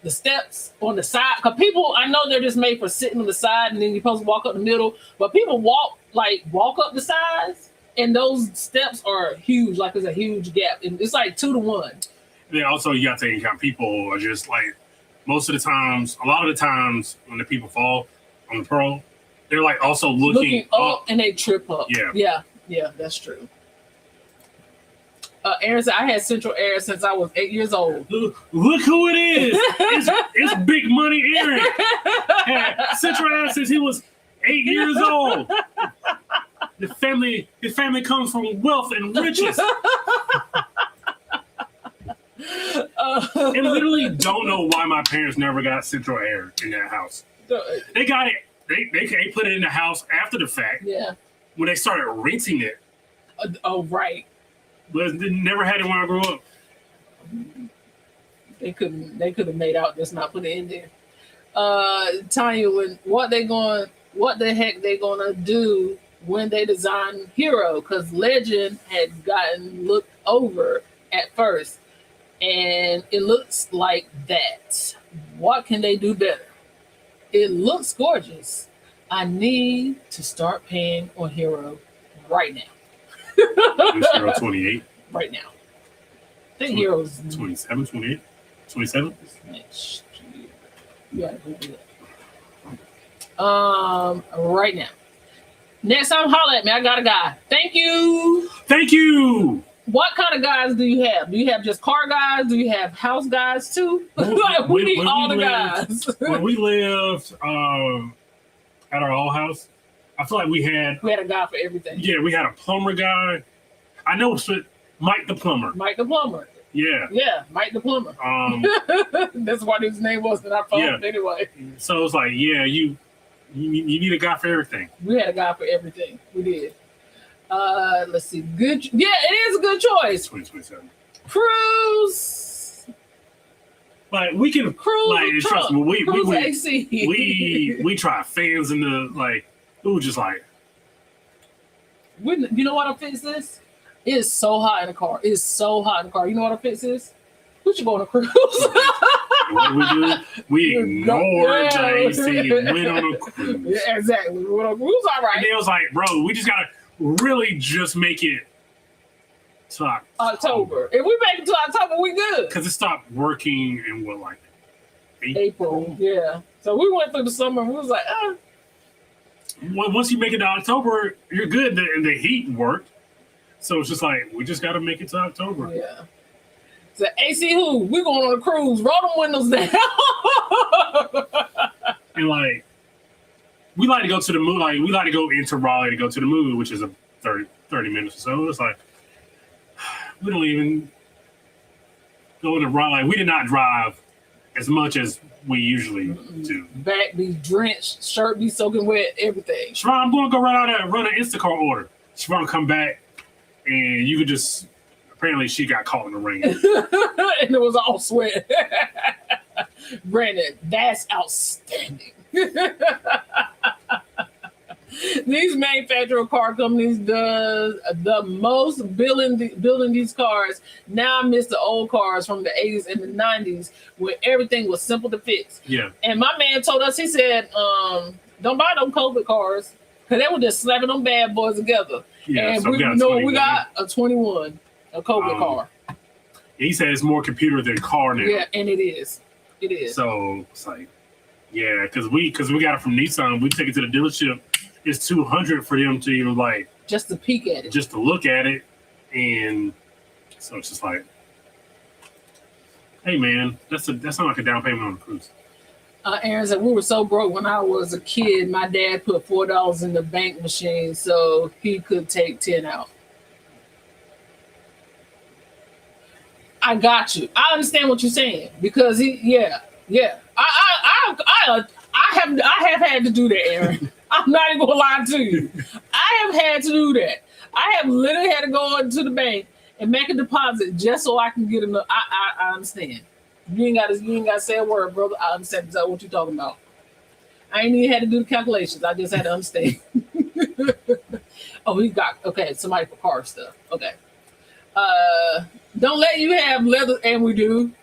steps on the side. Because people, I know they're just made for sitting on the side and then you're supposed to walk up the middle. But people walk up the sides. And those steps are huge, like there's a huge gap. And it's like 2 to 1. Then also you got to think how people are just like, a lot of the times when the people fall on the Pearl, they're like also looking up and they trip up. Yeah, that's true. Aaron said, I had Central Air since I was 8 years old. Look who it is. It's Big Money Aaron. Had Central Air since he was 8 years old. His family comes from wealth and riches. And literally don't know why my parents never got Central Air in that house. They got it. They put it in the house after the fact. Yeah. When they started renting it. Oh, right. But never had it when I grew up. They couldn't. They could have made out just not put it in there. Tanya, what the heck they gonna do when they design Hero? Because Legend had gotten looked over at first, and it looks like that. What can they do better? It looks gorgeous. I need to start paying on Hero right now. It's Hero 28. Right now. I think Hero's 27, 28, 27. next year. You gotta Google it. Right now. Next time, holler at me. I got a guy. Thank you. Thank you. What kind of guys do you have? Do you have just car guys? Do you have house guys too? Like, we need all the guys. When we lived at our old house, I feel like we had a guy for everything. Yeah, we had a plumber guy. I know it's Mike the plumber. Mike the plumber. Yeah. Yeah, Mike the plumber. That's what his name was in our phone anyway. So it's like, yeah, you need a guy for everything. We had a guy for everything. We did. Let's see. Good. Yeah, it is a good choice. 2027. Cruise. Like we can Cruise. like trust me, we AC. we try fans in the like. It was just like. You know what I'll fix this? It is so hot in the car. It is so hot in the car. You know what I'll fix this? We should go on a cruise. What do we do? We ignored the AC and went on a cruise. Yeah, exactly. We went on a cruise, all right. And they was like, bro, we just gotta really just make it to October. If we make it to October, we good. Because it stopped working in what, like April. Yeah. So we went through the summer and we was like, once you make it to October, you're good. And the heat worked. So it's just like, we just got to make it to October. Yeah. So AC who? We're going on a cruise. Roll them windows down. And like, we like to go to the movie. Like, we like to go into Raleigh to go to the movie, which is a 30 minutes or so. It's like, we don't even go into Raleigh. Like, we did not drive as much as we usually do. Back be drenched, shirt be soaking wet, everything. Siobhan, I'm going to go right out there and run an Instacart order. Siobhan come back, and you could just, apparently she got caught in the rain. And it was all sweat. Brandon, that's outstanding. These manufacturer car companies does the most building these cars. Now I miss the old cars from the 80s and the 90s where everything was simple to fix. Yeah. And my man told us, he said, don't buy them COVID cars because they were just slapping them bad boys together. Yeah, and so we got a 21, a COVID car. He said it's more computer than car now. Yeah, and it is. It is. So it's like, yeah, because we got it from Nissan. We take it to the dealership. It's $200 for them to even like just to peek at it, just to look at it, and so it's just like, hey man, that's not like a down payment on a cruise. Aaron said we were so broke when I was a kid. My dad put $4 in the bank machine so he could take 10 out. I got you. I understand what you're saying because I have had to do that, Aaron. I'm not even gonna lie to you. I have had to do that. I have literally had to go into the bank and make a deposit just so I can get enough. I understand. You ain't gotta say a word, brother. I understand exactly what you're talking about. I ain't even had to do the calculations. I just had to understand. Somebody for car stuff. Okay. Don't let you have leather, and we do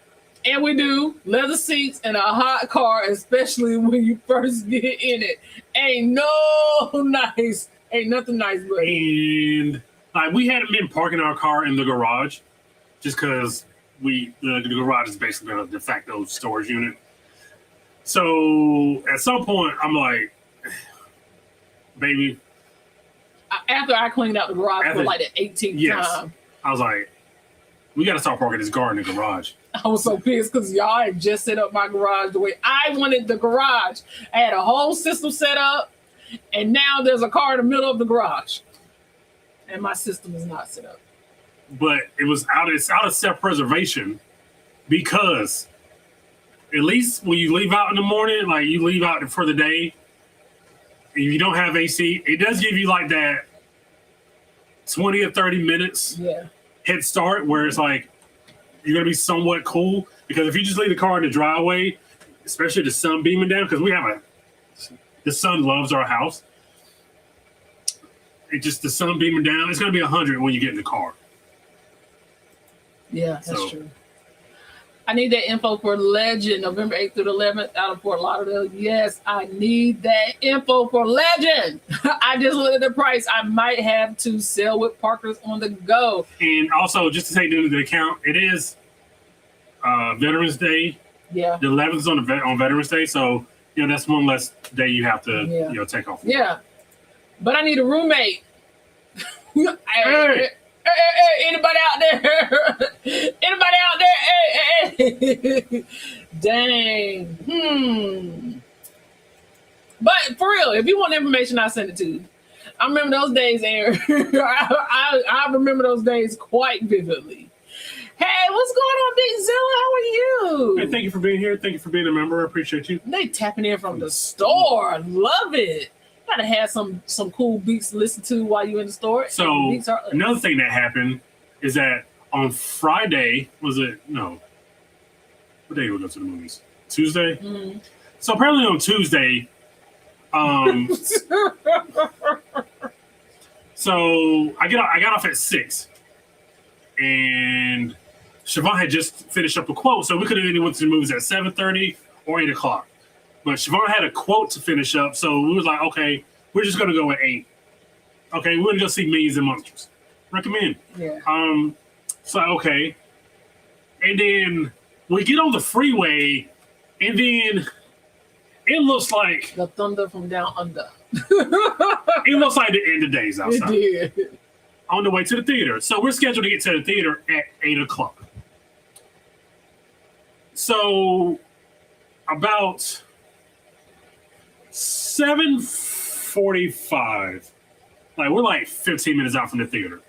leather seats in a hot car, especially when you first get in it. Ain't nothing nice, but And like we hadn't been parking our car in the garage, just because the garage is basically a de facto storage unit. So at some point, I'm like, baby. After I cleaned out the garage for like the 18th time, I was like, we got to start parking this car in the garage. I was so pissed because y'all had just set up my garage the way I wanted the garage. I had a whole system set up, and now there's a car in the middle of the garage, and my system is not set up. But it's out of self-preservation because at least when you leave out in the morning, like you leave out for the day, if you don't have AC, it does give you like that 20 or 30 minutes head start where it's like you're going to be somewhat cool. Because if you just leave the car in the driveway, especially the sun beaming down, because the sun loves our house. The sun beaming down, it's going to be 100 when you get in the car. Yeah, that's true. I need that info for Legend, November 8th through the 11th out of Fort Lauderdale. Yes, I need that info for Legend. I just looked at the price. I might have to sell with Parkers on the go. And also, just to take into account, it is Veterans Day. Yeah. The 11th is on Veterans Day, so that's one less day you have to take off. Yeah. But I need a roommate. Hey, anybody out there? Anybody out there? Hey. Dang. But for real, if you want information, I'll send it to you. I remember those days, Aaron. I remember those days quite vividly. Hey, what's going on, Big Zilla? How are you? Hey, thank you for being here. Thank you for being a member. I appreciate you. They tapping in from the store. Love it. Gotta have some cool beats to listen to while you're in the store. So another thing that happened is that on Friday, what day did we go to the movies? Tuesday? Mm-hmm. So apparently on Tuesday, so I got off at 6, and Siobhan had just finished up a quote, so we could have either went to the movies at 7:30 or 8 o'clock. But Siobhan had a quote to finish up, so we was like, okay, we're just gonna go at 8. Okay, we're gonna go see Millions and Monsters. Recommend. Yeah. So okay, and then we get on the freeway, and then it looks like the thunder from down under. It looks like the end of days outside. It did. On the way to the theater, so we're scheduled to get to the theater at 8 o'clock. So about 7:45, we're like 15 minutes out from the theater.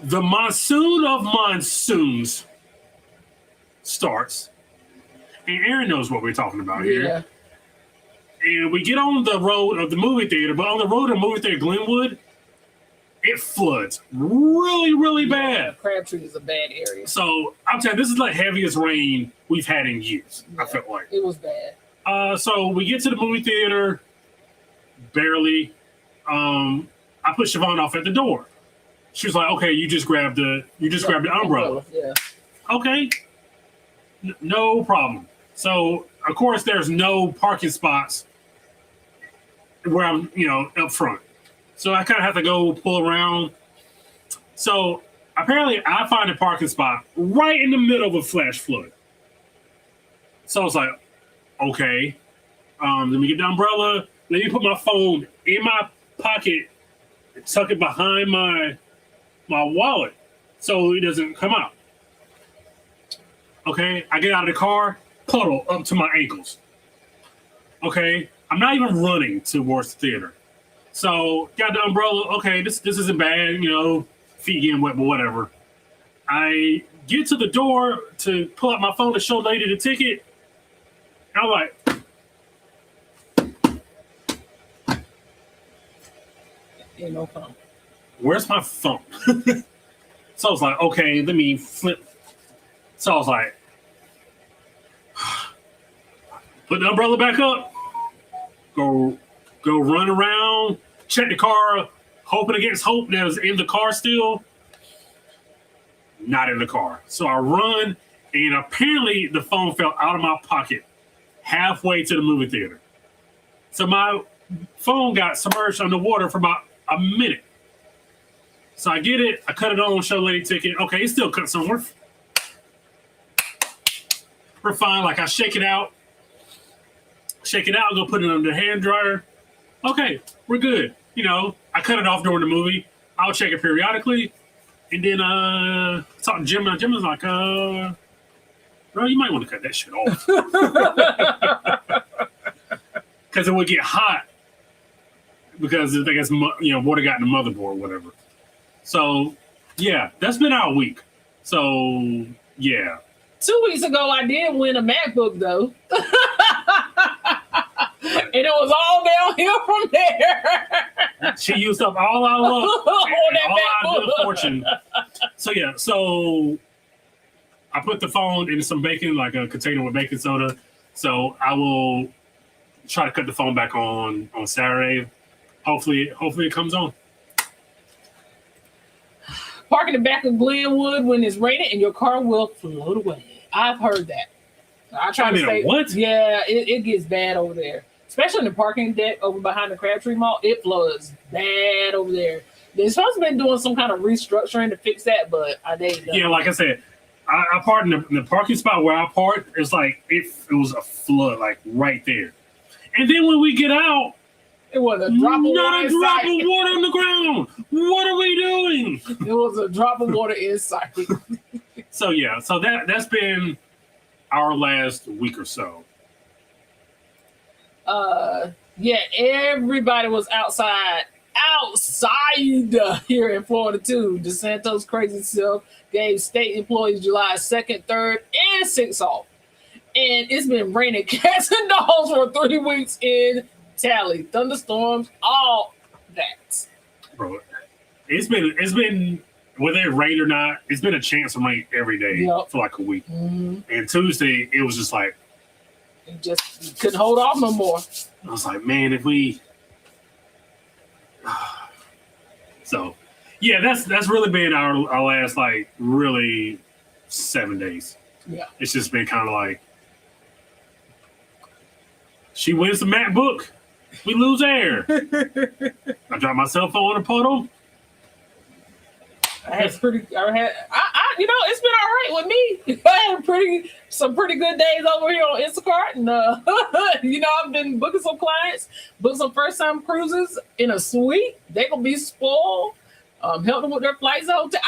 The monsoon of monsoons starts, and Aaron knows what we're talking about here. And we get on the road of the movie theater, but on the road of the movie theater, Glenwood, it floods really, really bad. Crabtree is a bad area. So I'm telling you, this is like heaviest rain we've had in years. Yeah, I felt like it was bad. So we get to the movie theater, barely. I put Siobhan off at the door. She was like, "Okay, you just grab the umbrella." Yeah. Okay, no problem. So of course, there's no parking spots where I'm, up front. So I kind of have to go pull around. So apparently, I find a parking spot right in the middle of a flash flood. So I was like, okay, let me get the umbrella. Let me put my phone in my pocket, tuck it behind my wallet so it doesn't come out. Okay, I get out of the car, puddle up to my ankles. Okay, I'm not even running towards the theater. So got the umbrella. Okay, this isn't bad, feet getting wet, but whatever. I get to the door to pull out my phone to show lady the ticket. And I'm like, ain't no phone. Where's my phone? So I was like, okay, let me flip. So I was like, put the umbrella back up, go run around, check the car, hoping against hope that it was in the car still. Not in the car. So I run, and apparently the phone fell out of my pocket halfway to the movie theater. So my phone got submerged underwater for about a minute. So I get it, I cut it on, show lady ticket. Okay, it's still cut somewhere. We're fine. Like I shake it out, go put it under the hand dryer. Okay, we're good. I cut it off during the movie. I'll check it periodically. And then talk to Jim. Jim was like, bro, you might want to cut that shit off. Because it would get hot. Because I guess, water got in the motherboard or whatever. So, yeah, that's been our week. So, yeah. 2 weeks ago, I did win a MacBook, though. And it was all downhill from there. She used up all our luck, and all our good fortune. So yeah, so I put the phone in some baking, like a container with baking soda. So I will try to cut the phone back on Saturday. Hopefully it comes on. Park in the back of Glenwood when it's raining, and your car will float away. I've heard that. I try to say what? Yeah, it gets bad over there. Especially in the parking deck over behind the Crabtree Mall, it floods bad over there. They're supposed to be doing some kind of restructuring to fix that, but yeah, like I said, I parked in the parking spot where I parked. It's like it was a flood, like right there. And then when we get out, it was a drop of water. Not a drop of water on the ground. What are we doing? It was a drop of water in sight. So yeah, so that's been our last week or so. Yeah, everybody was outside here in Florida too. DeSanto's crazy self gave state employees July 2nd, 3rd, and 6th off. And it's been raining cats and dogs for 3 weeks in Tally. Thunderstorms, all that. Bro, it's been whether it rained or not, it's been a chance of rain every day for like a week. Mm-hmm. And Tuesday, it was just like you couldn't hold off no more. I was like, man, if we so yeah, that's really been our last like really 7 days. Yeah. It's just been kind of like she wins the MacBook, we lose air. I dropped my cell phone in a puddle. It's been all right with me. I had some pretty good days over here on Instacart, and I've been booking some clients, booked some first time cruises in a suite. They gonna be spoiled. Helped them with their flights out. I've been,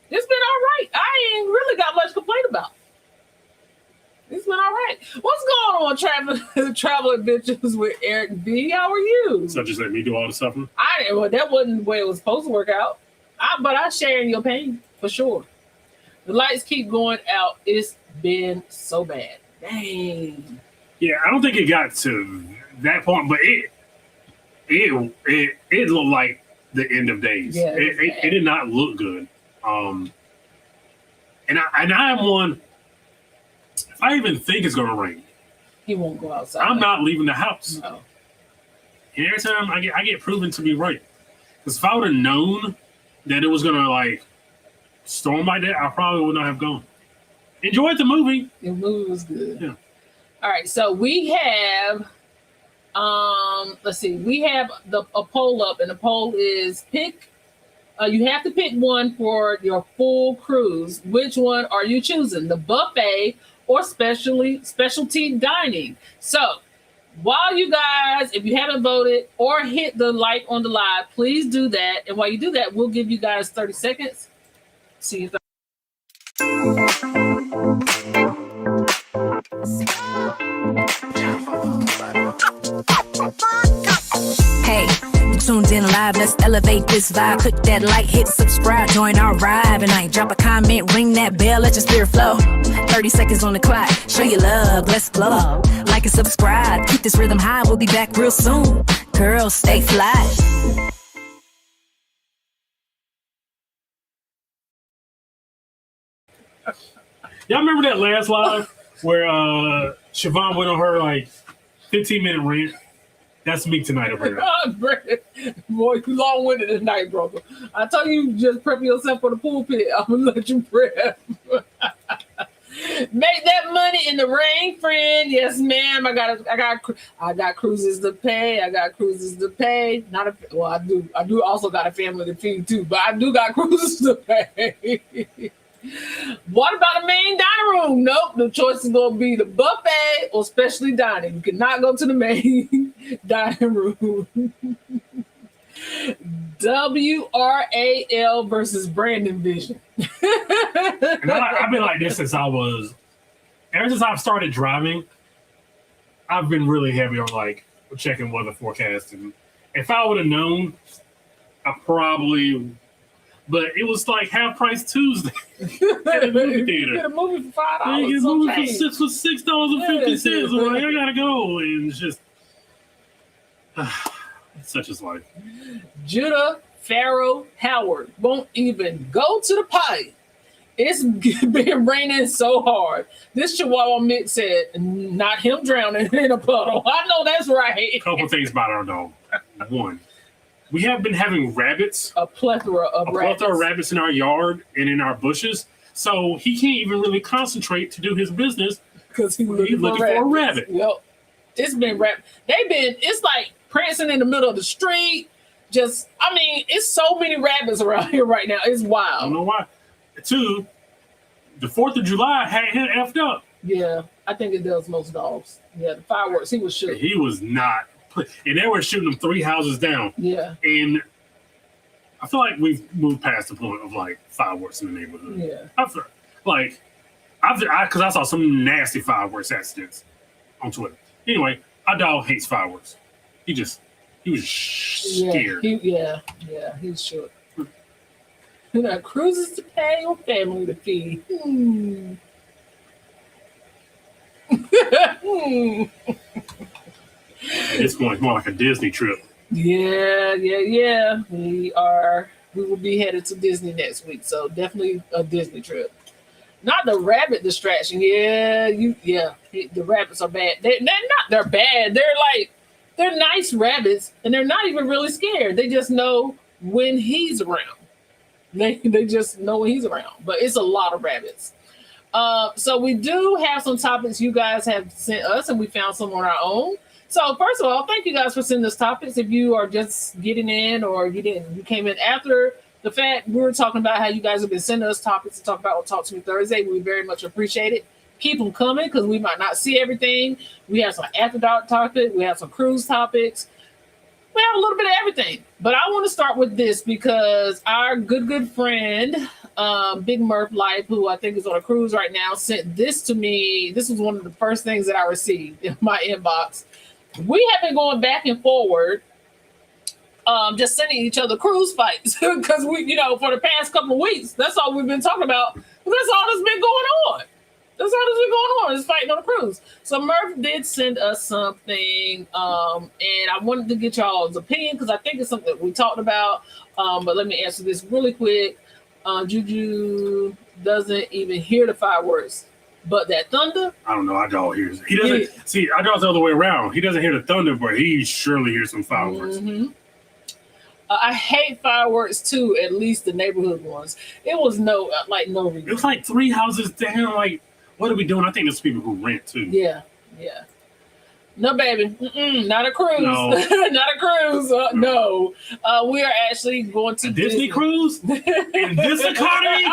it's been all right. I ain't really got much to complain about. It's been all right. What's going on, travel adventures with Eric B? How are you? So just let me do all the suffering. That wasn't the way it was supposed to work out. But I share in your pain for sure. The lights keep going out. It's been so bad. Dang. Yeah, I don't think it got to that point, but it looked like the end of days. Yeah, it did not look good. And I am one. If I even think it's gonna rain, he won't go outside. I'm not leaving the house. No. And every time I get proven to be right. Because if I would have known that it was gonna like storm like that, I probably would not have gone. Enjoyed the movie. The movie was good. Yeah. All right, so we have let's see, we have a poll up, and the poll is you have to pick one for your full cruise. Which one are you choosing? The buffet or specialty dining? So while you guys, if you haven't voted or hit the like on the live, please do that. And while you do that, we'll give you guys 30 seconds. See if Hey, you tuned in live, let's elevate this vibe. Click that like, hit subscribe, join our ride. And I drop a comment, ring that bell, let your spirit flow. 30 seconds on the clock, show your love, let's glow. Like and subscribe, keep this rhythm high, we'll be back real soon. Girls, stay fly. Y'all remember that last live where Siobhan went on her like 15-minute rant? That's me tonight over here. Boy, you long-winded tonight, brother. I tell you, just prep yourself for the pulpit. I'm gonna let you prep. Make that money in the rain, friend. Yes, ma'am. I got cruises to pay. I do also got a family to feed too, but I do got cruises to pay. What about the main dining room? Nope. The choice is going to be the buffet or specialty dining. You cannot go to the main dining room. WRAL versus Brandon Vision. And I've been like this ever since I've started driving. I've been really heavy on like checking weather forecasts. And if I would have known, I probably. But it was like half price Tuesday at the movie theater. Get a movie for $5. You get a movie for $6.50. I'm like, I gotta go, and it's just Such is life. Judah Pharaoh Howard won't even go to the potty. It's been raining so hard. This Chihuahua mix said, not him drowning in a puddle. I know that's right. A couple things about our dog. One, we have been having rabbits. A plethora of rabbits in our yard and in our bushes. So he can't even really concentrate to do his business because he's looking for a rabbit. Yep. It's been it's like prancing in the middle of the street. It's so many rabbits around here right now. It's wild. I don't know why. Two, the 4th of July had him effed up. Yeah, I think it does most dogs. Yeah, the fireworks, he was shooting. He was not. And they were shooting them 3 houses down. Yeah. And I feel like we've moved past the point of like fireworks in the neighborhood. Yeah. Because I saw some nasty fireworks accidents on Twitter. Anyway, our dog hates fireworks. He was scared. He was shook. You got cruises to pay or family to feed. It's going more like a Disney trip. Yeah. We will be headed to Disney next week, so definitely a Disney trip. Not the rabbit distraction. The rabbits are bad. They're bad. They're nice rabbits, and they're not even really scared. They just know when he's around. They just know when he's around. But it's a lot of rabbits. So we do have some topics you guys have sent us, and we found some on our own. So first of all, thank you guys for sending us topics. If you are just getting in or you came in after the fact, we were talking about how you guys have been sending us topics to talk about on Talk to Me Thursday. We very much appreciate it. Keep them coming because we might not see everything. We have some after dark topics. We have some cruise topics. We have a little bit of everything. But I want to start with this because our good friend, Big Murph Life, who I think is on a cruise right now, sent this to me. This was one of the first things that I received in my inbox. We have been going back and forward, just sending each other cruise fights because for the past couple of weeks, that's all we've been talking about. That's all that's been going on. Is fighting on a cruise. So Murph did send us something, and I wanted to get y'all's opinion because I think it's something that we talked about. But let me answer this really quick. Juju doesn't even hear the fireworks, but that thunder. I don't know. Our dog hears it. He doesn't see. Our dog's the other way around. He doesn't hear the thunder, but he surely hears some fireworks. Mm-hmm. I hate fireworks too. At least the neighborhood ones. It was no reason. It was like 3 houses down. Like, what are we doing? I think there's people who rent too. Yeah. No, baby. Not a cruise. No. Not a cruise. No. We are actually going to a Disney cruise in this economy.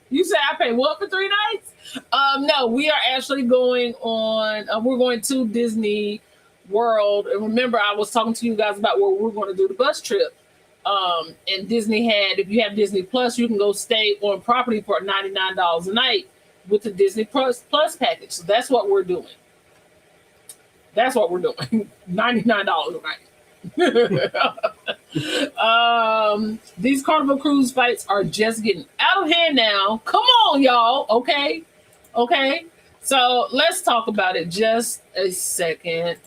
You say I pay what for 3 nights? No, we are actually going on. We're going to Disney World, and remember, I was talking to you guys about where we're going to do the bus trip. And Disney if you have Disney Plus, you can go stay on property for $99 a night with the Disney Plus package. So that's what we're doing. $99 a night. These Carnival Cruise fights are just getting out of hand now. Come on, y'all. Okay. So let's talk about it just a second.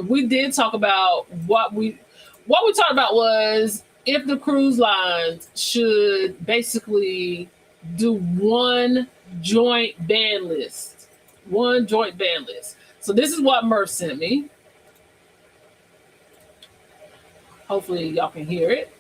We did talk about what we talked about was if the cruise lines should basically do one joint ban list. So this is what Murph sent me. Hopefully y'all can hear it.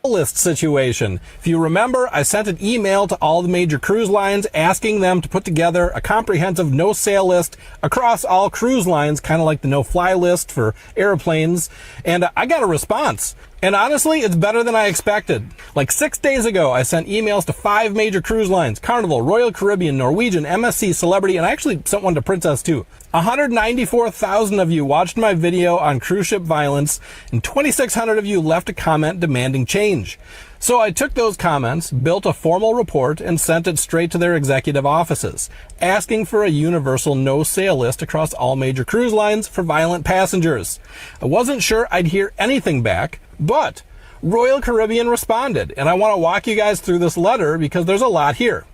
List situation. If you remember, I sent an email to all the major cruise lines asking them to put together a comprehensive no-sail list across all cruise lines, kind of like the no-fly list for airplanes, and I got a response. And honestly, it's better than I expected. Like 6 days ago, I sent emails to 5 major cruise lines: Carnival, Royal Caribbean, Norwegian, MSC, Celebrity, and I actually sent one to Princess too. 194,000 of you watched my video on cruise ship violence, and 2,600 of you left a comment demanding change. So I took those comments, built a formal report, and sent it straight to their executive offices, asking for a universal no-sail list across all major cruise lines for violent passengers. I wasn't sure I'd hear anything back, but Royal Caribbean responded, and I want to walk you guys through this letter because there's a lot here.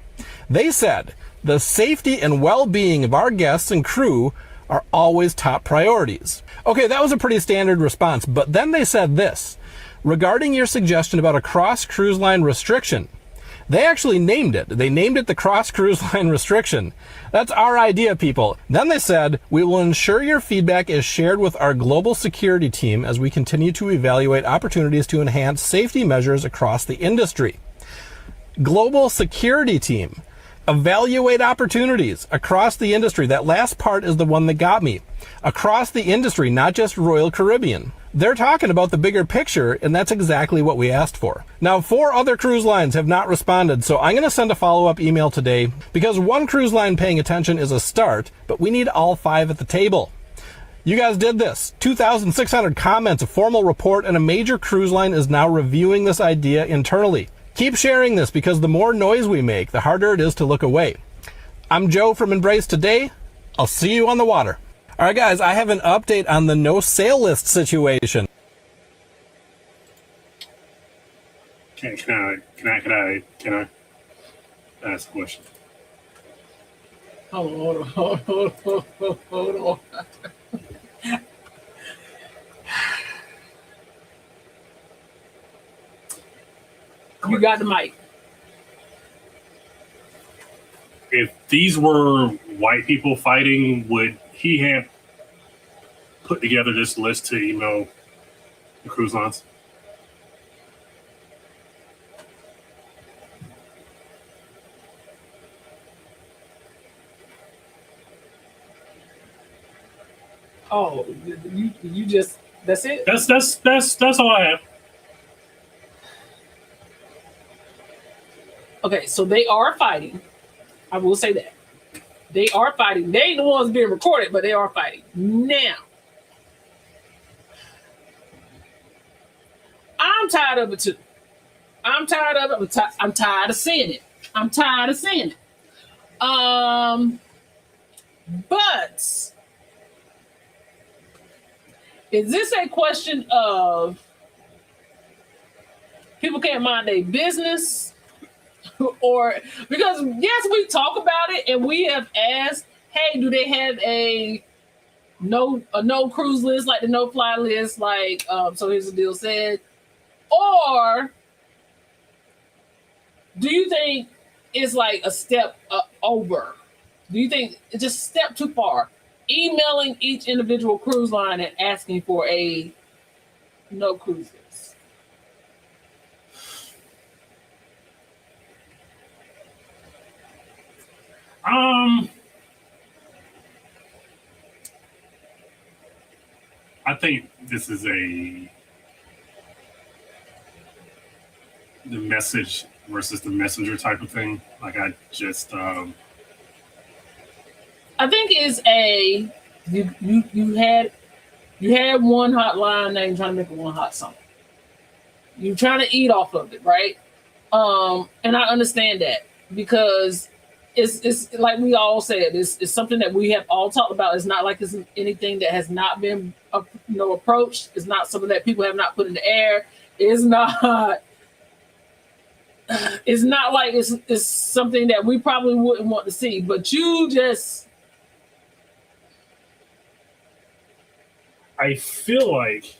They said, The safety and well-being of our guests and crew are always top priorities. Okay, that was a pretty standard response, but then they said this. Regarding your suggestion about a cross-cruise line restriction, they actually named it. They named it the cross-cruise line restriction. That's our idea, people. Then they said, we will ensure your feedback is shared with our global security team as we continue to evaluate opportunities to enhance safety measures across the industry. Global security team. Evaluate opportunities across the industry. That last part is the one that got me. Across the industry, not just Royal Caribbean. They're talking about the bigger picture, and that's exactly what we asked for. Now, 4 other cruise lines have not responded, so I'm going to send a follow-up email today because one cruise line paying attention is a start, but we need all 5 at the table. You guys did this. 2,600 comments, a formal report, and a major cruise line is now reviewing this idea internally. Keep sharing this because the more noise we make, the harder it is to look away. I'm Joe from Embrace Today. I'll see you on the water. All right, guys, I have an update on the no sale list situation. Can I ask a question? Hold on. You got the mic. If these were white people fighting, would he have put together this list to email the cruise lines? Oh, you just that's it? That's all I have. Okay, so they are fighting. I will say that. They are fighting. They ain't the ones being recorded, but they are fighting. Now, I'm tired of it too. I'm tired of it. I'm tired of seeing it. I'm tired of seeing it. But is this a question of people can't mind their business? Or because yes, we talk about it and we have asked, hey, do they have a no cruise list like the no fly list, like so here's the deal said, or do you think it's like a step over? Do you think it's just a step too far? Emailing each individual cruise line and asking for a no cruise list. I think this is the message versus the messenger type of thing. Like I just I think it's a you had one hotline, now you're trying to make it one hot something. You're trying to eat off of it, right? And I understand that because it's like we all said, it's something that we have all talked about. It's not like it's anything that has not been approached. It's not something that people have not put in the air. It's not like it's something that we probably wouldn't want to see. But you just, I feel like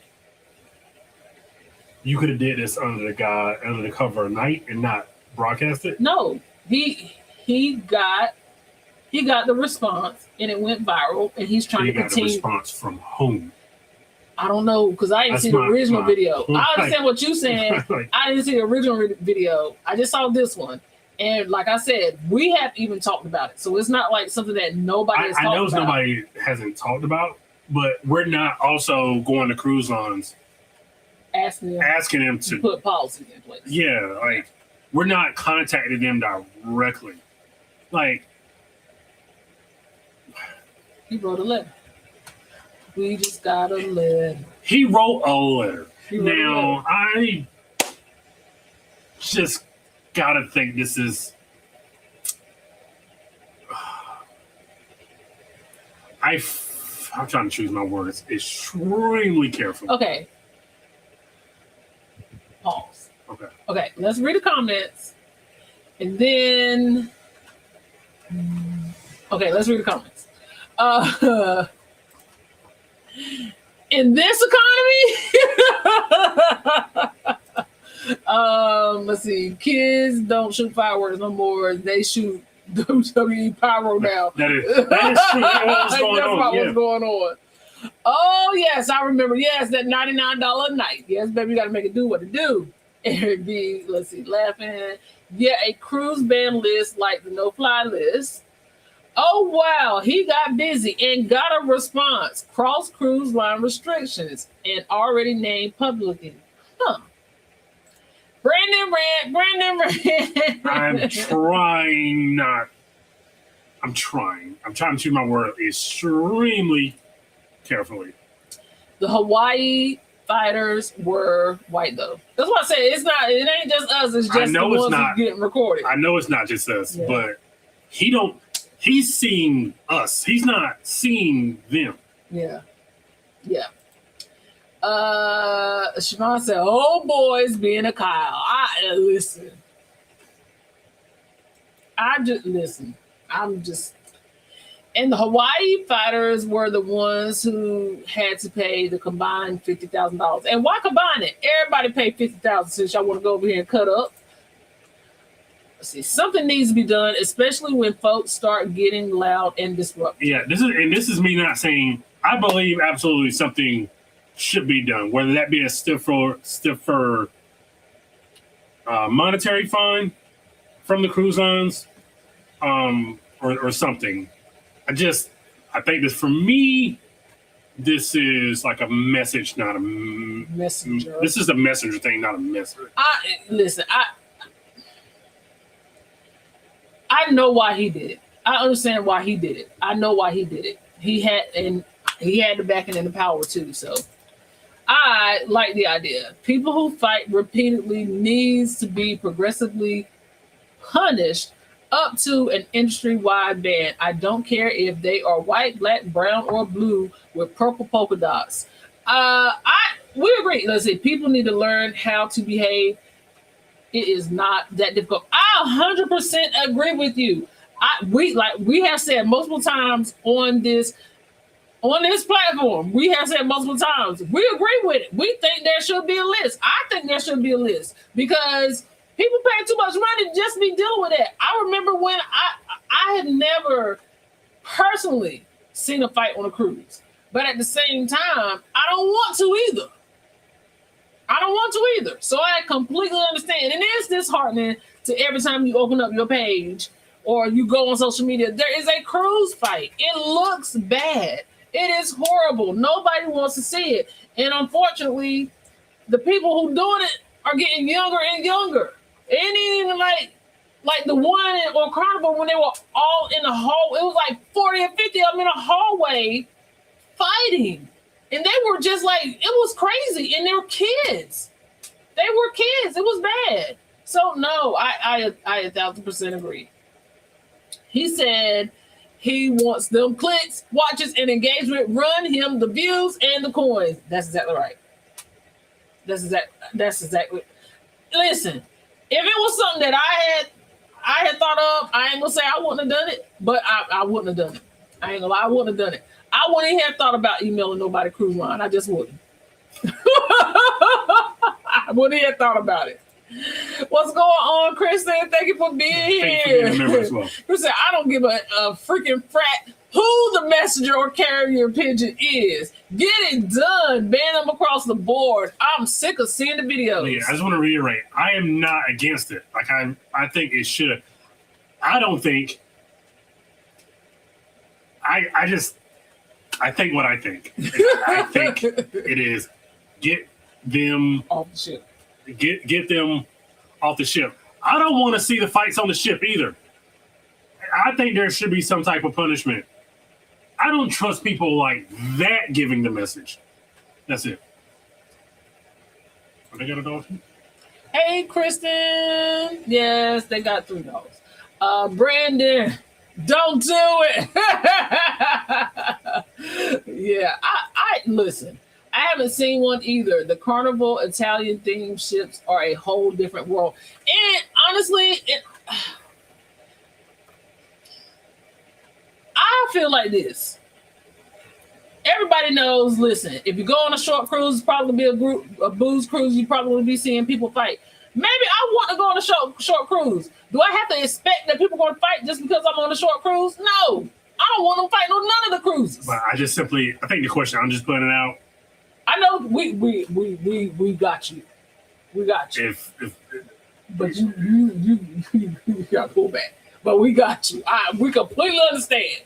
you could have did this under the cover of night and not broadcast it. no, he got the response and it went viral, and he's trying He to got a continue. response from home. I don't know because I didn't That's see the my- original my video. point. I understand what you're saying. Like- I didn't see the original video. I just saw this one, and like I said, we have even talked about it. So it's not like something that nobody has I talked know about. nobody hasn't talked about, but we're not also going to cruise lines asking them to to put policies in place. yeah, like we're not contacting them directly. Like He wrote a letter. We just got a letter. he wrote a letter. He wrote a Now I just gotta think this is. I'm trying to choose my words extremely carefully. Okay. Pause. Okay. Okay, let's read the comments. And then Okay, let's read the comments. In this economy, let's see. Kids don't shoot fireworks no more. They shoot WWE pyro now. That is true. That's what's going That's on. about Yeah. what's going on. Oh yes, I remember. Yes, that $99 a night. Yes, baby, you got to make it do what it do. And be, let's see, laughing. Yeah, a cruise ban list like the no-fly list. Oh wow, he got busy and got a response. Cross cruise line restrictions and already named publicly. Huh. Brandon Rand. I'm trying not. I'm trying to choose my word extremely carefully. The Hawaii fighters were white though. That's why I say it's not. It ain't just us. It's just the ones who getting recorded. I know it's not just us, but he don't. He's seeing us. He's not seeing them. Yeah. Yeah. Siobhan said, "Oh, boys, being a Kyle." Listen. I'm just. And the Hawaii fighters were the ones who had to pay the combined $50,000. And why combine it? Everybody paid $50,000 since y'all want to go over here and cut up. Let's see, something needs to be done, especially when folks start getting loud and disruptive. Yeah, this is me not saying. I believe absolutely something should be done, whether that be a stiffer monetary fine from the cruise lines, or something. I think this, for me, this is like a message, not a messenger. This is a messenger thing, not a message. I know why he did it. I understand why he did it. I know why he did it. He had the backing and the power too. So I like the idea. People who fight repeatedly needs to be progressively punished up to an industry-wide ban. I don't care if they are white, black, brown, or blue with purple polka dots. We agree. Let's see. People need to learn how to behave. It is not that difficult. I 100% agree with you. We have said multiple times on this platform. We have said multiple times. We agree with it. We think there should be a list. I think there should be a list because people pay too much money to just be dealing with that. I remember when I had never personally seen a fight on a cruise, but at the same time, I don't want to either. So I completely understand. And it is disheartening to every time you open up your page or you go on social media, there is a cruise fight. It looks bad. It is horrible. Nobody wants to see it. And unfortunately, the people who doing it are getting younger and younger. It ain't even like the one on Carnival when they were all in the hall. It was like 40 or 50 of them in a hallway fighting. And they were just like, it was crazy. And they were kids. It was bad. So no, I 1,000% agree. He said he wants them clicks, watches, and engagement. Run him the views and the coins. That's exactly right. That's exactly. Listen, if it was something that I had thought of, I ain't gonna say I wouldn't have done it, but I wouldn't have done it. I ain't gonna lie, I wouldn't have done it. I wouldn't even have thought about emailing nobody cruise line. I just wouldn't. I wouldn't have thought about it. What's going on, Kristen? Thank you for being here. Kristen, I don't give a freaking frat who the messenger or carrier pigeon is. Get it done. Ban them across the board. I'm sick of seeing the videos. Yeah, I just want to reiterate. I am not against it. Like I think it should. I don't think. I think what I think. I think it is get them off the ship. Get them off the ship. I don't want to see the fights on the ship either. I think there should be some type of punishment. I don't trust people like that giving the message. That's it. They got a dog? Hey, Kristen. Yes, they got 3 dogs. Brandon, don't do it. Yeah, I listen. I haven't seen one either. The Carnival Italian themed ships are a whole different world. And honestly, I feel like this. Everybody knows, listen, if you go on a short cruise, it's probably be a booze cruise, you probably be seeing people fight. Maybe I want to go on a short cruise. Do I have to expect that people are going to fight just because I'm on a short cruise? No. I don't want them fighting on none of the cruises. But I think the question, I'm just putting it out. I know we got you. We got you. But you got to pull back. But we got you. We completely understand.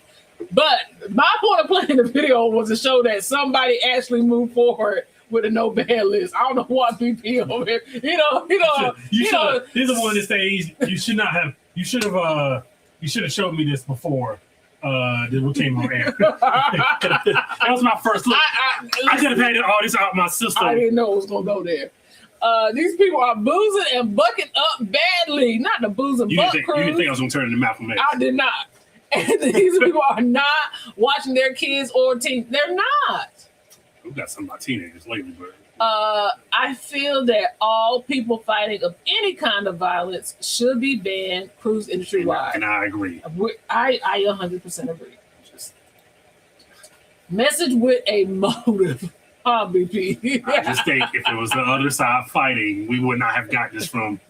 But my point of playing the video was to show that somebody actually moved forward with a no ban list. I don't know what BP over here. He's the one that says you should have showed me this before. We came on air. That was my first look. I could have had all this out my system. I didn't know it was gonna go there. These people are boozing and bucking up badly. Not the booze and buck cruise. You didn't think I was gonna turn into Malcolm X? I did not. And these people are not watching their kids or teens. They're not. We've got some of my teenagers lately, but I feel that all people fighting of any kind of violence should be banned cruise industry wide. And I agree. I 100% agree. Just message with a motive. BP. I just think if it was the other side fighting, we would not have got this from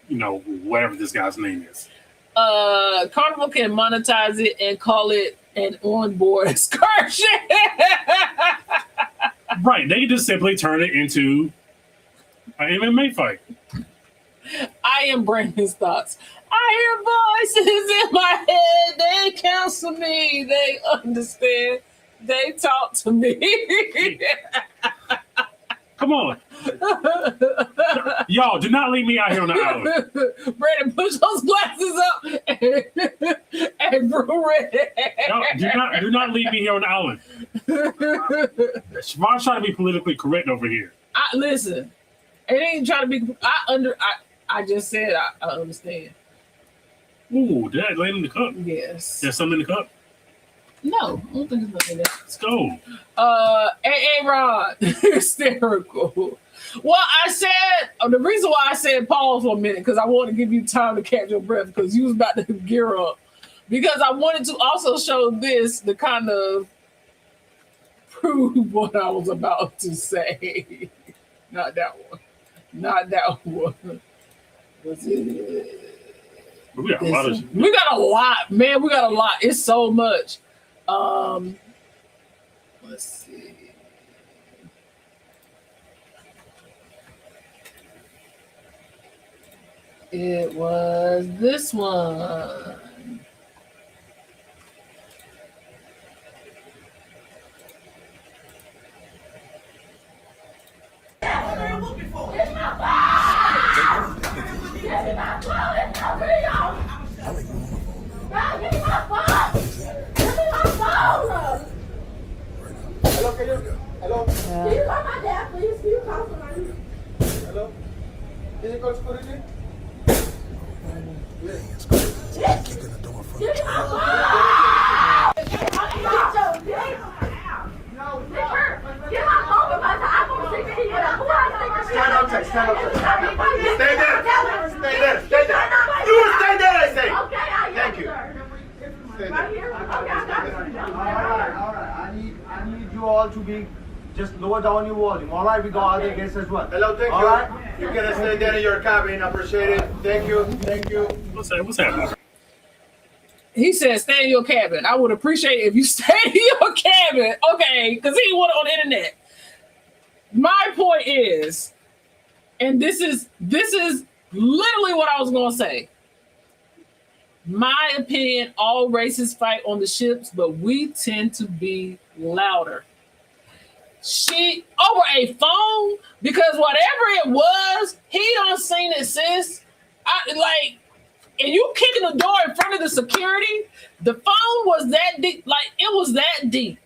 whatever this guy's name is. Carnival can monetize it and call it an onboard excursion. Right. They can just simply turn it into an MMA fight. I am Brandon's thoughts. I hear voices in my head. They counsel me. They understand. They talk to me. Come on. Y'all, do not leave me out here on the island. Brandon, push those glasses up and brew red. Do not leave me here on the island. Siobhan's trying to be politically correct over here. Listen, it ain't trying to be. I just said I understand. Ooh, did that land in the cup? Yes. There's something in the cup? No, I don't think it's nothing there. Let's go. Ron, hysterical. Well, I said the reason why I said pause for a minute because I want to give you time to catch your breath because you was about to gear up. Because I wanted to also show this to kind of prove what I was about to say. Not that one. Not that one. Was it? We got a lot of. We got a lot, man. We got a lot. It's so much. Let's see. It was this one. Hello? Can you call my dad, please? Can you call somebody? Hello? Can you call security? Keeping the door from the Stand outside. Stay there. You will stay there, I say. Okay, thank you. Right here? Okay, all right. I need you all to be just lower down your volume. All right, we got other guests as well. Hello, thank you. Right? You can stay there in your cabin. Appreciate it. Thank you. What's happening? He said, stay in your cabin. I would appreciate it if you stay in your cabin. Okay, because he went on the internet. My point is, and this is literally what I was going to say. My opinion, all races fight on the ships, but we tend to be louder. She over a phone because whatever it was, he done seen it, sis. And you kicking the door in front of the security. The phone was that deep, like it was that deep.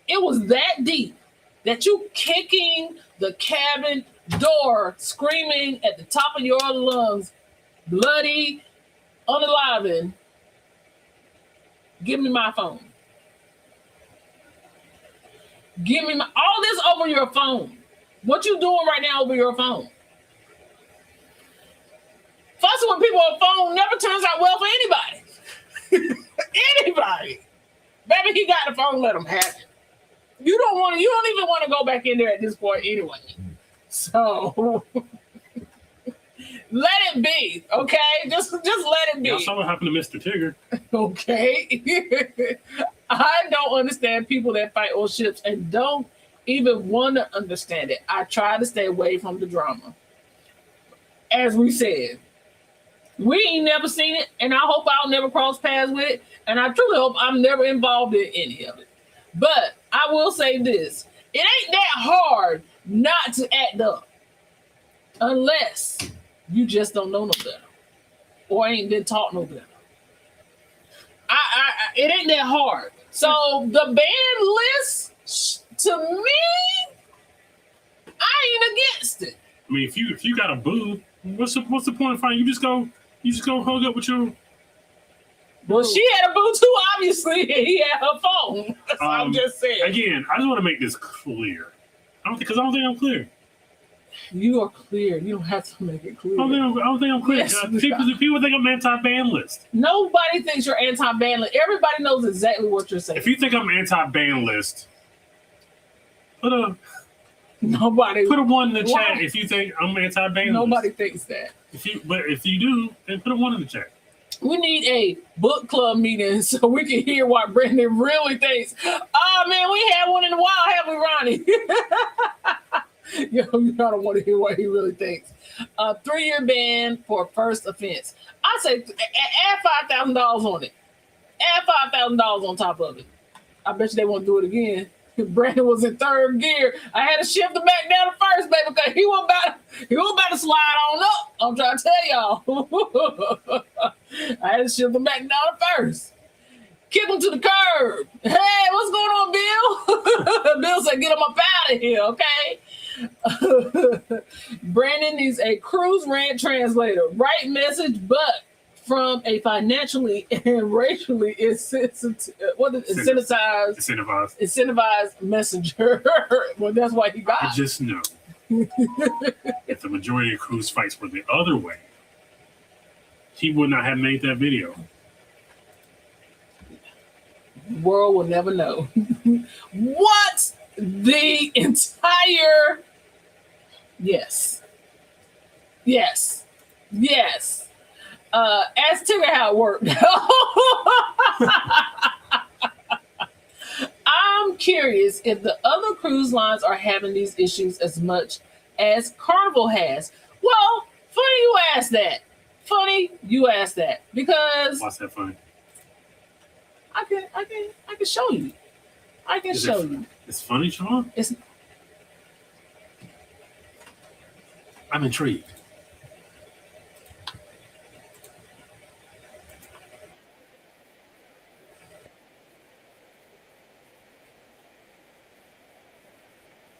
It was that deep that you kicking the cabin door, screaming at the top of your lungs, bloody, unaliving. Give me my phone. Give me all this over your phone. What you doing right now over your phone? Fussing with people on phone never turns out well for anybody. Anybody. Baby, he got the phone, let him have it. You don't even want to go back in there at this point anyway. So let it be, okay? Just let it be. Y'all saw what happened to Mr. Tigger. Okay. I don't understand people that fight on ships and don't even want to understand it. I try to stay away from the drama. As we said, we ain't never seen it, and I hope I'll never cross paths with it, and I truly hope I'm never involved in any of it. But I will say this. It ain't that hard not to act up unless you just don't know no better or ain't been taught no better. It ain't that hard. So the ban list, to me, I ain't against it. I mean, if you got a boo, what's the point of fighting? You just go hug up with your. Well, she had a boo too, obviously. He had her phone. I'm just saying. Again, I just want to make this clear. I don't think I'm clear. You are clear. You don't have to make it clear. I don't think I'm clear. Yes, people think I'm anti-ban list. Nobody thinks you're anti-ban list. Everybody knows exactly what you're saying. If you think I'm anti-ban list, put a one in the chat if you think I'm anti-ban list. Nobody thinks that. If you do, then put a one in the chat. We need a book club meeting so we can hear what Brandon really thinks. Oh man, we had one in a while, haven't we, Ronnie? You don't want to hear what he really thinks. 3-year ban for first offense. I say add $5,000 on it. Add $5,000 on top of it. I bet you they won't do it again. Brandon was in third gear. I had to shift him back down to first, baby, because he was about to slide on up. I'm trying to tell y'all. I had to shift him back down to first. Kick him to the curb. Hey, what's going on, Bill? Bill said, get him up out of here, okay? Brandon needs a cruise rant translator. Right message, but from a financially and racially incentivized messenger. Well, that's why he got. I just know if the majority of cruise fights were the other way, he would not have made that video. The world will never know. What the entire yes. Ask Tigger how it worked. I'm curious if the other cruise lines are having these issues as much as Carnival has. Well, funny you ask that. Because why's that funny? I can show you. It's funny, Sean? I'm intrigued.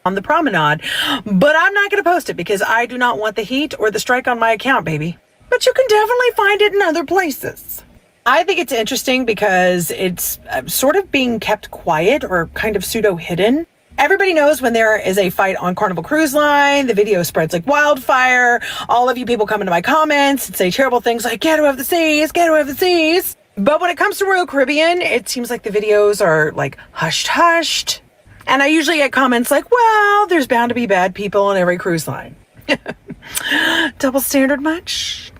On the promenade, but I'm not going to post it because I do not want the heat or the strike on my account, baby. But you can definitely find it in other places. I think it's interesting because it's sort of being kept quiet or kind of pseudo hidden. Everybody knows when there is a fight on Carnival Cruise Line, the video spreads like wildfire. All of you people come into my comments and say terrible things like, get away of the seas, get away of the seas. But when it comes to Royal Caribbean, it seems like the videos are like hushed. And I usually get comments like, well, there's bound to be bad people on every cruise line. Double standard much?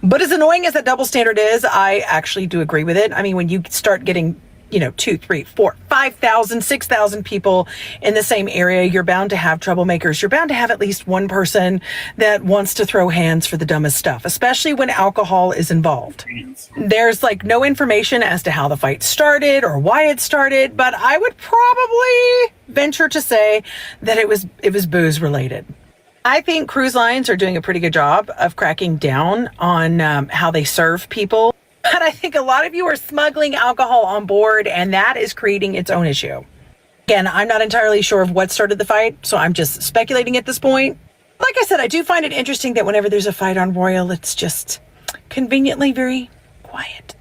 But as annoying as that double standard is, I actually do agree with it. I mean, when you start getting, 2, 3, 4, 5,000, 6,000 people in the same area, you're bound to have troublemakers. You're bound to have at least one person that wants to throw hands for the dumbest stuff, especially when alcohol is involved. There's no information as to how the fight started or why it started, but I would probably venture to say that it was booze related. I think cruise lines are doing a pretty good job of cracking down on how they serve people. But I think a lot of you are smuggling alcohol on board, and that is creating its own issue. Again, I'm not entirely sure of what started the fight, so I'm just speculating at this point. Like I said, I do find it interesting that whenever there's a fight on Royal, it's just conveniently very quiet.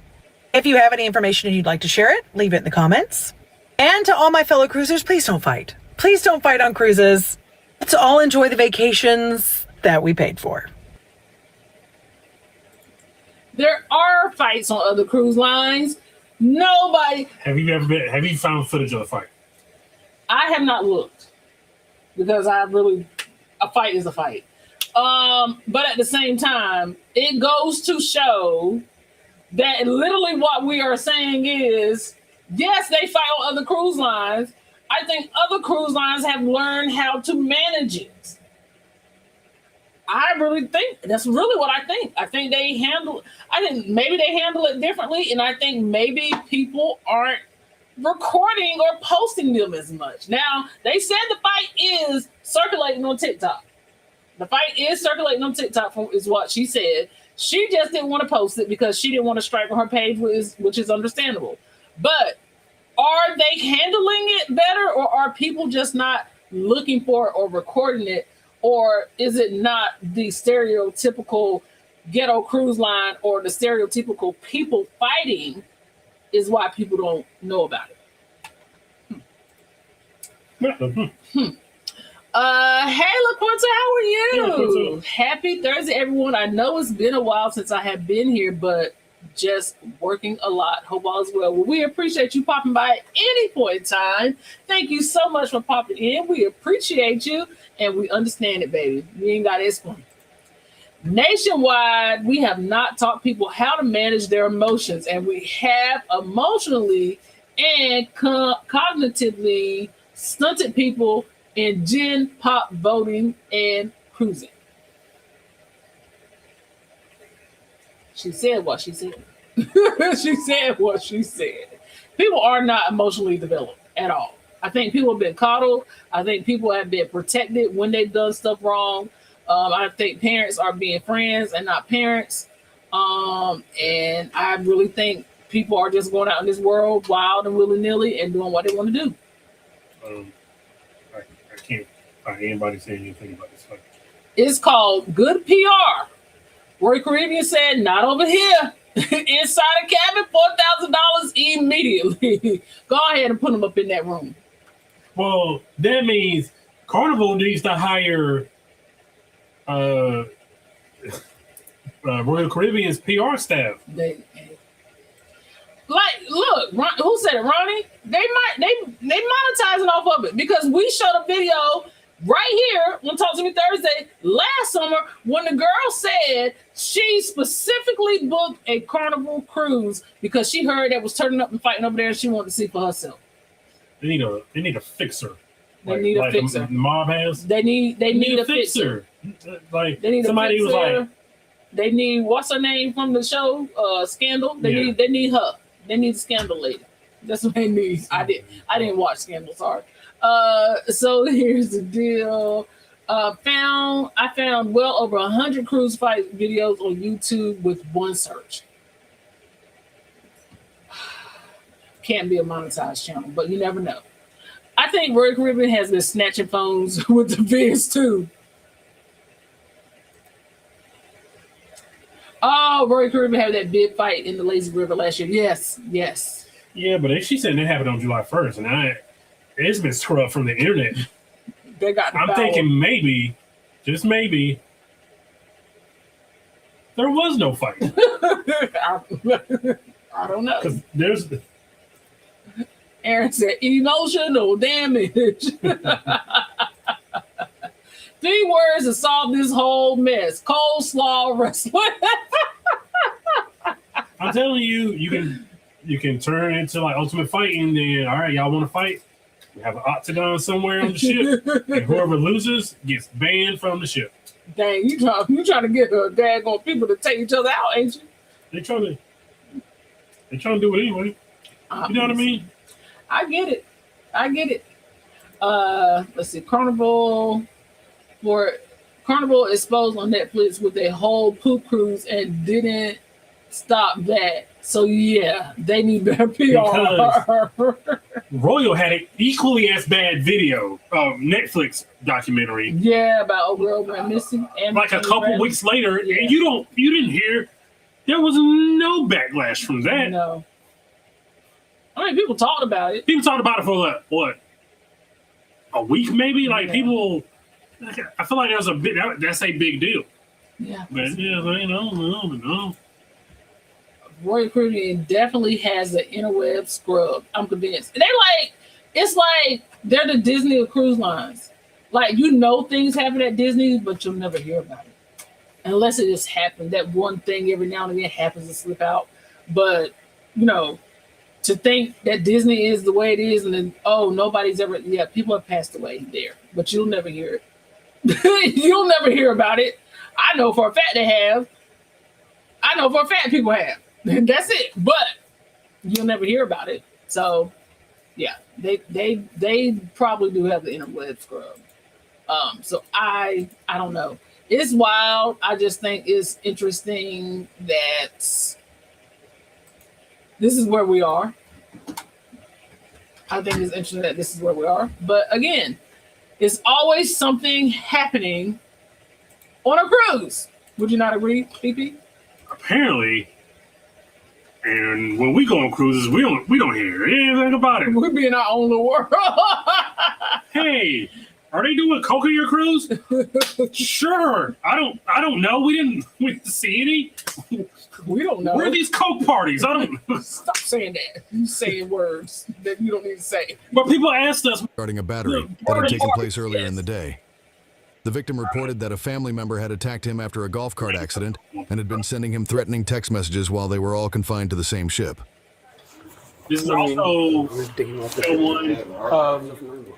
If you have any information and you'd like to share it, leave it in the comments. And to all my fellow cruisers, please don't fight. Please don't fight on cruises. Let's all enjoy the vacations that we paid for. There are fights on other cruise lines. Nobody. Have you found footage of the fight? I have not looked because a fight is a fight. But at the same time, it goes to show that literally what we are saying is, yes, they fight on other cruise lines. I think other cruise lines have learned how to manage it. I really think that's really what I think. I think maybe they handle it differently, and I think maybe people aren't recording or posting them as much. Now, they said the fight is circulating on TikTok. The fight is circulating on TikTok, is what she said. She just didn't want to post it because she didn't want to strike on her page, which is understandable. But are they handling it better, or are people just not looking for it or recording it? Or is it not the stereotypical ghetto cruise line or the stereotypical people fighting is why people don't know about it? Hey, LaQuinta, how are you? Happy Thursday, everyone. I know it's been a while since I have been here, but just working a lot. Hope all is well. Well, we appreciate you popping by at any point in time. Thank you so much for popping in. We appreciate you, and we understand it, baby. We ain't got to explain. Nationwide, we have not taught people how to manage their emotions, and we have emotionally and cognitively stunted people in Gen Pop voting and cruising. She said what she said. She said what she said. People are not emotionally developed at all. I think people have been coddled. I think people have been protected when they've done stuff wrong. I think parents are being friends and not parents. And I really think people are just going out in this world wild and willy-nilly and doing what they want to do. I can't find anybody saying anything about this fight. It's called good PR. Roy Caribbean said, not over here. Inside the cabin, $4,000 immediately. Go ahead and put them up in that room. Well, that means Carnival needs to hire Royal Caribbean's PR staff. Look, who said it? Ronnie? They monetizing off of it because we showed a video right here on Talk to Me Thursday last summer when the girl said she specifically booked a Carnival cruise because she heard that was turning up and fighting over there and she wanted to see for herself. They need a fixer. They need a fixer. The mob has. They need a fixer. Like they need somebody a fixer. Was like, they need what's her name from the show? Scandal. They need her. They need the Scandal lady. That's what they need. I didn't watch Scandal. Sorry. So here's the deal. I found well over 100 cruise fight videos on YouTube with one search. Can't be a monetized channel, but you never know. I think Royal Caribbean has been snatching phones with the vids too. Oh, Royal Caribbean had that big fight in the Lazy River last year. Yes. Yeah, but she said it happened on July 1st, and it's been scrubbed from the internet. They got the I'm power. thinking maybe, just maybe, there was no fight. I don't know. Because there's. Aaron said emotional damage. 3 words to solve this whole mess: coleslaw wrestling. I'm telling you, you can turn into like Ultimate Fighting. Then all right, y'all want to fight? We have an octagon somewhere on the ship, and whoever loses gets banned from the ship. Dang, you trying to get the daggone people to take each other out, ain't you? They trying to do it anyway. You know what I mean? I get it. Let's see. Carnival exposed on Netflix with a whole poop cruise and didn't stop that. So yeah, they need better PR. Royal had an equally as bad video, Netflix documentary. Yeah, about old girl went missing. Like a couple weeks later, and you didn't hear. There was no backlash from that. No. I mean, people talked about it. People talked about it for what? A week maybe? Like people, I feel like that's a big deal. Yeah. But yeah, no. Royal Caribbean definitely has the interweb scrub. I'm convinced. It's like they're the Disney of cruise lines. Like, you know, things happen at Disney, but you'll never hear about it unless it just happened. That one thing every now and again happens to slip out. But you know, to think that Disney is the way it is, and then nobody's ever people have passed away there, but you'll never hear it. You'll never hear about it. I know for a fact they have. I know for a fact people have. That's it. But you'll never hear about it. So yeah, they probably do have the interweb scrub. So I don't know. It's wild. I just think it's interesting that this is where we are. I think it's interesting that this is where we are. But again, it's always something happening on a cruise. Would you not agree, PP? Apparently, and when we go on cruises, we don't hear anything about it. We're being our own little world. Hey, are they doing coke on your cruise? Sure. I don't know. We didn't see any. We don't know. Where are these coke parties? I don't. Stop saying that. You saying words that you don't need to say. But people asked us regarding a battery that had taken place earlier in the day. The victim reported that a family member had attacked him after a golf cart accident and had been sending him threatening text messages while they were all confined to the same ship. This is also one.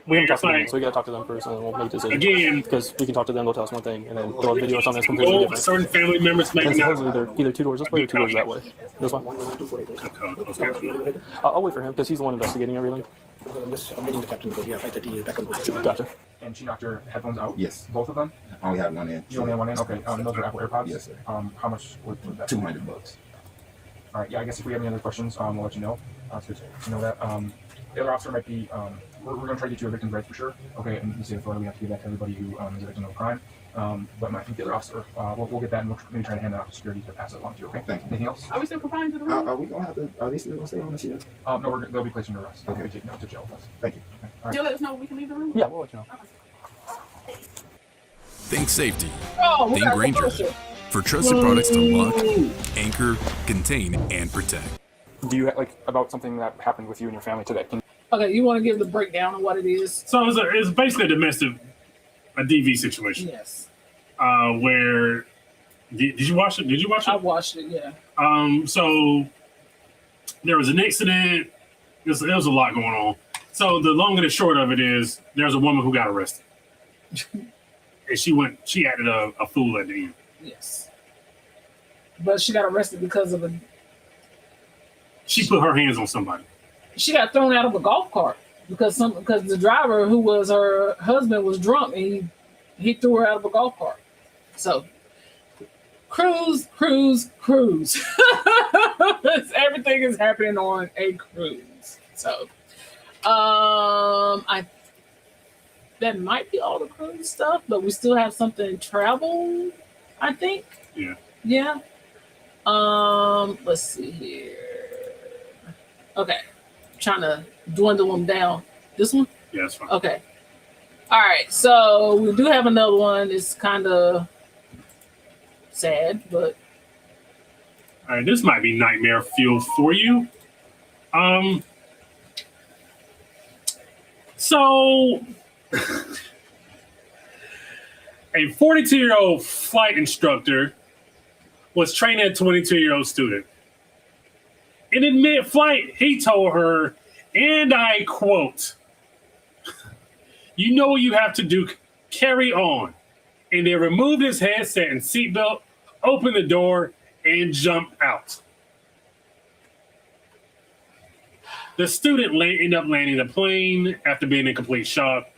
We haven't talked to them, so we got to talk to them first, and then we'll make a decision. Again, because we can talk to them, they'll tell us one thing, and then they'll have video or something that's completely well, different. certain family members And maybe not. supposedly they're either 2 doors this way or 2 doors that way. This one. I'll wait for him because he's the one investigating everything. I'm waiting the captain because I think he back on the Gotcha. And she knocked your headphones out? Yes. Both of them? I only have one in. You only have one in? Okay. Those are Apple AirPods? Yes, sir. How much was that? $200. All right. Yeah, I guess if we have any other questions, we'll let you know. It's good to know that. The other officer might be, we're going to try to get you a victim's rights for sure. Okay, and you see the photo, we have to give that to everybody who is a victim of a crime. But I think the other officer, we'll get that and we'll maybe try to hand that off to security to pass it along to you, okay? Thank you. Anything else? Are we still confined to the room? Are we going to have to, are they still going to stay on the ship? No, they'll be placed under arrest. Okay. They'll be taken out to jail with us. Thank you. Okay. All right. You'll let us know when we can leave the room? Yeah, we'll let you know. Think safety. Oh, Think Granger. For trusted products to lock, anchor, contain, and protect. Do you like about something that happened with you and your family today? Okay, you want to give the breakdown of what it is? So it's basically a DV situation. Yes. Where did you watch it? Did you watch it? I watched it, yeah. So there was an incident. There was a lot going on. So the long and the short of it is there's a woman who got arrested. And she acted a fool at the end. Yes. But she got arrested because of she put her hands on somebody. She got thrown out of a golf cart because the driver who was her husband was drunk and he threw her out of a golf cart. So cruise. Everything is happening on a cruise. So that might be all the cruise stuff, but we still have something travel, I think. Yeah. Yeah. Let's see here. Okay. Trying to dwindle them down. This one? Yeah, that's fine. Okay. All right. So we do have another one. It's kind of sad, but. All right, this might be nightmare fuel for you. So a 42-year-old flight instructor was training a 22-year-old student. In mid-flight, he told her, and I quote, "You know what you have to do, carry on." And they removed his headset and seatbelt, opened the door, and jumped out. The student ended up landing the plane after being in complete shock.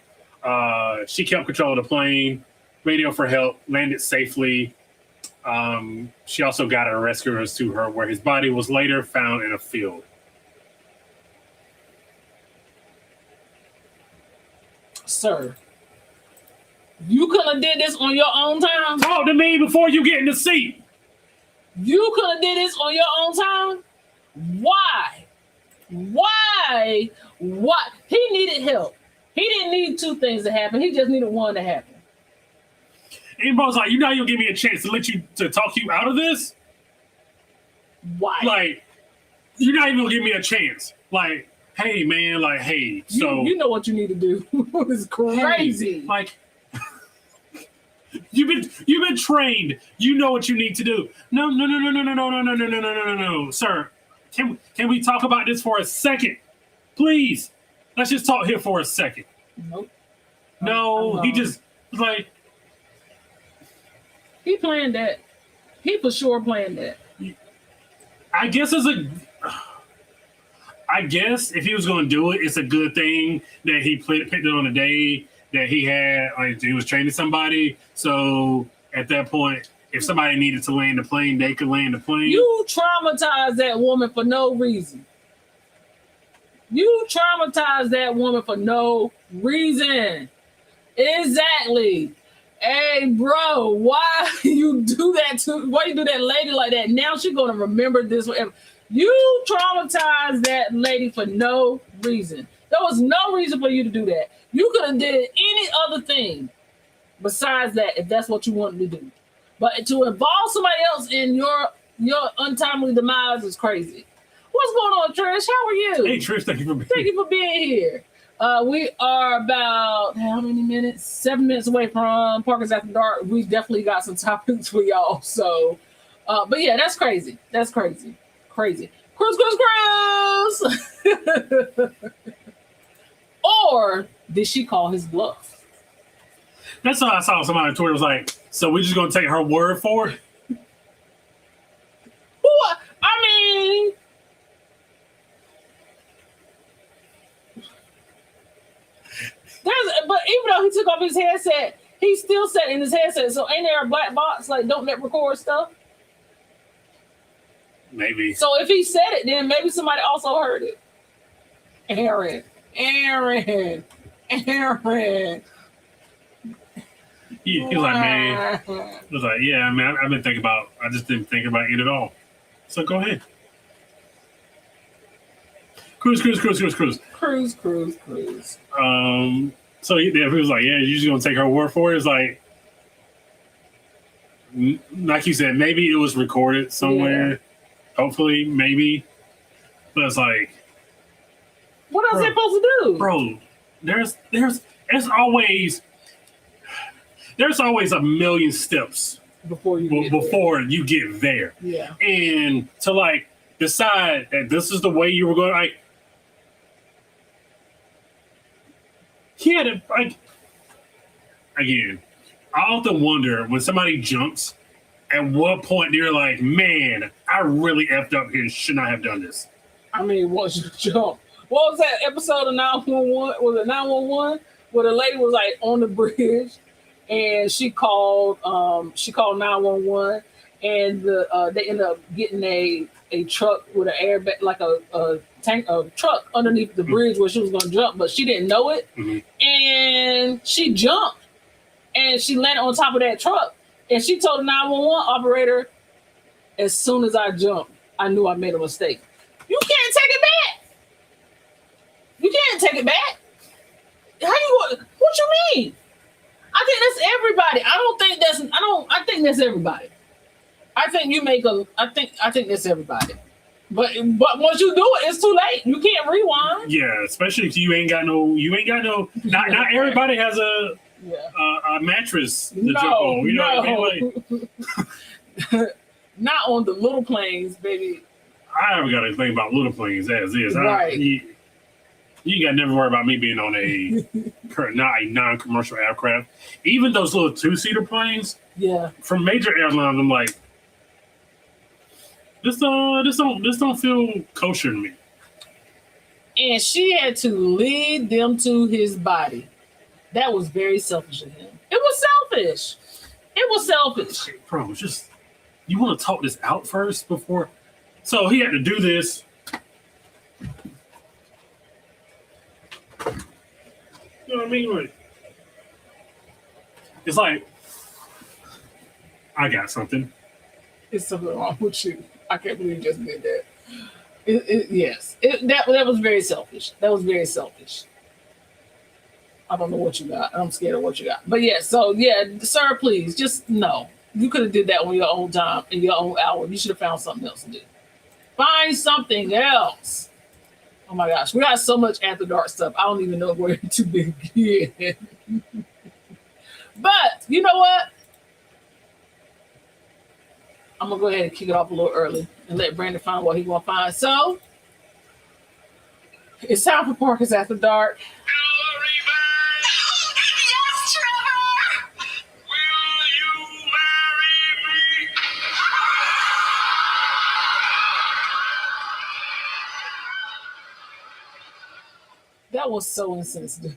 She kept control of the plane, radio for help, landed safely. She also got her rescuers to her, where his body was later found in a field. Sir, you could have did this on your own time. Talk to me before you get in the seat. You could have did this on your own time. Why? He needed help. He didn't need two things to happen. He just needed one to happen. And bro's like, you'll give me a chance to talk you out of this? Why? Like, you're not even gonna give me a chance. Like, hey man, like, hey, so you know what you need to do. It's crazy. Hey, like, you've been trained. You know what you need to do. No, sir. Can we talk about this for a second, please? Let's just talk here for a second. Nope. No, he just like he planned that. He for sure planned that. I guess if he was going to do it, it's a good thing that he picked it on a day that he had, like, he was training somebody. So at that point, if somebody needed to land the plane, they could land the plane. You traumatized that woman for no reason. You traumatized that woman for no reason. Exactly. Hey, bro, why you do that lady like that? Now she's going to remember this forever. You traumatized that lady for no reason. There was no reason for you to do that. You could have did any other thing besides that if that's what you wanted to do. But to involve somebody else in your untimely demise is crazy. What's going on, Trish? How are you? Hey, Trish, thank you for being here. We are about, how many minutes? 7 minutes away from Parkers After Dark. We definitely got some topics for y'all. So, but yeah, that's crazy. That's crazy. Crazy. Cruise. Or did she call his bluff? That's how I saw somebody on Twitter was like, so we're just going to take her word for it? What? I mean, but even though he took off his headset, he still sat in his headset. So ain't there a black box like don't let record stuff? Maybe. So if he said it, then maybe somebody also heard it. Aaron. He's like, man. I was like, yeah, man, I've been thinking about. I just didn't think about it at all. So go ahead. Cruise. So he was like, yeah, you're just gonna take her word for it. It's like you said, maybe it was recorded somewhere. Yeah. Hopefully, maybe. But it's like, what else are they supposed to do, bro? There's always a million steps before you get there. Yeah. And to like decide that this is the way you were going, like, he had to, like, again, I often wonder when somebody jumps, at what point they're like, man, I really effed up here and should not have done this. I mean, once you jump. What was that episode of 911? Was it 911? Where the lady was like on the bridge and she called 911 and they ended up getting a truck with an airbag, like a truck underneath the bridge where she was going to jump, but she didn't know it. Mm-hmm. And she jumped and she landed on top of that truck. And she told the 911 operator, as soon as I jumped, I knew I made a mistake. You can't take it back. You can't take it back. What you mean? I think that's everybody. I think that's everybody. I think that's everybody. But once you do it, it's too late. You can't rewind. Yeah, especially if you ain't got no. Not everybody has a mattress to jump on. You know what I mean? Like, not on the little planes, baby. I haven't got to think about little planes as is. Right. You got to never worry about me being on not a non-commercial aircraft. Even those little 2-seater planes. Yeah. From major airlines, I'm like, this don't feel kosher to me. And she had to lead them to his body. That was very selfish of him. It was selfish. Bro, just, you want to talk this out first before? So he had to do this. You know what I mean? Like, it's like, I got something. It's something wrong with you. I can't believe you just did that. Yes. That was very selfish. That was very selfish. I don't know what you got. I'm scared of what you got. But yeah, so yeah, sir, please, just no. You could have did that on your own time, in your own hour. You should have found something else to do. Find something else. Oh my gosh, we got so much after dark stuff. I don't even know where to begin. But you know what? I'm gonna go ahead and kick it off a little early and let Brandon find what he gonna find. So it's time for Parkers After Dark. Yes, Trevor! Will you marry me? That was so insensitive.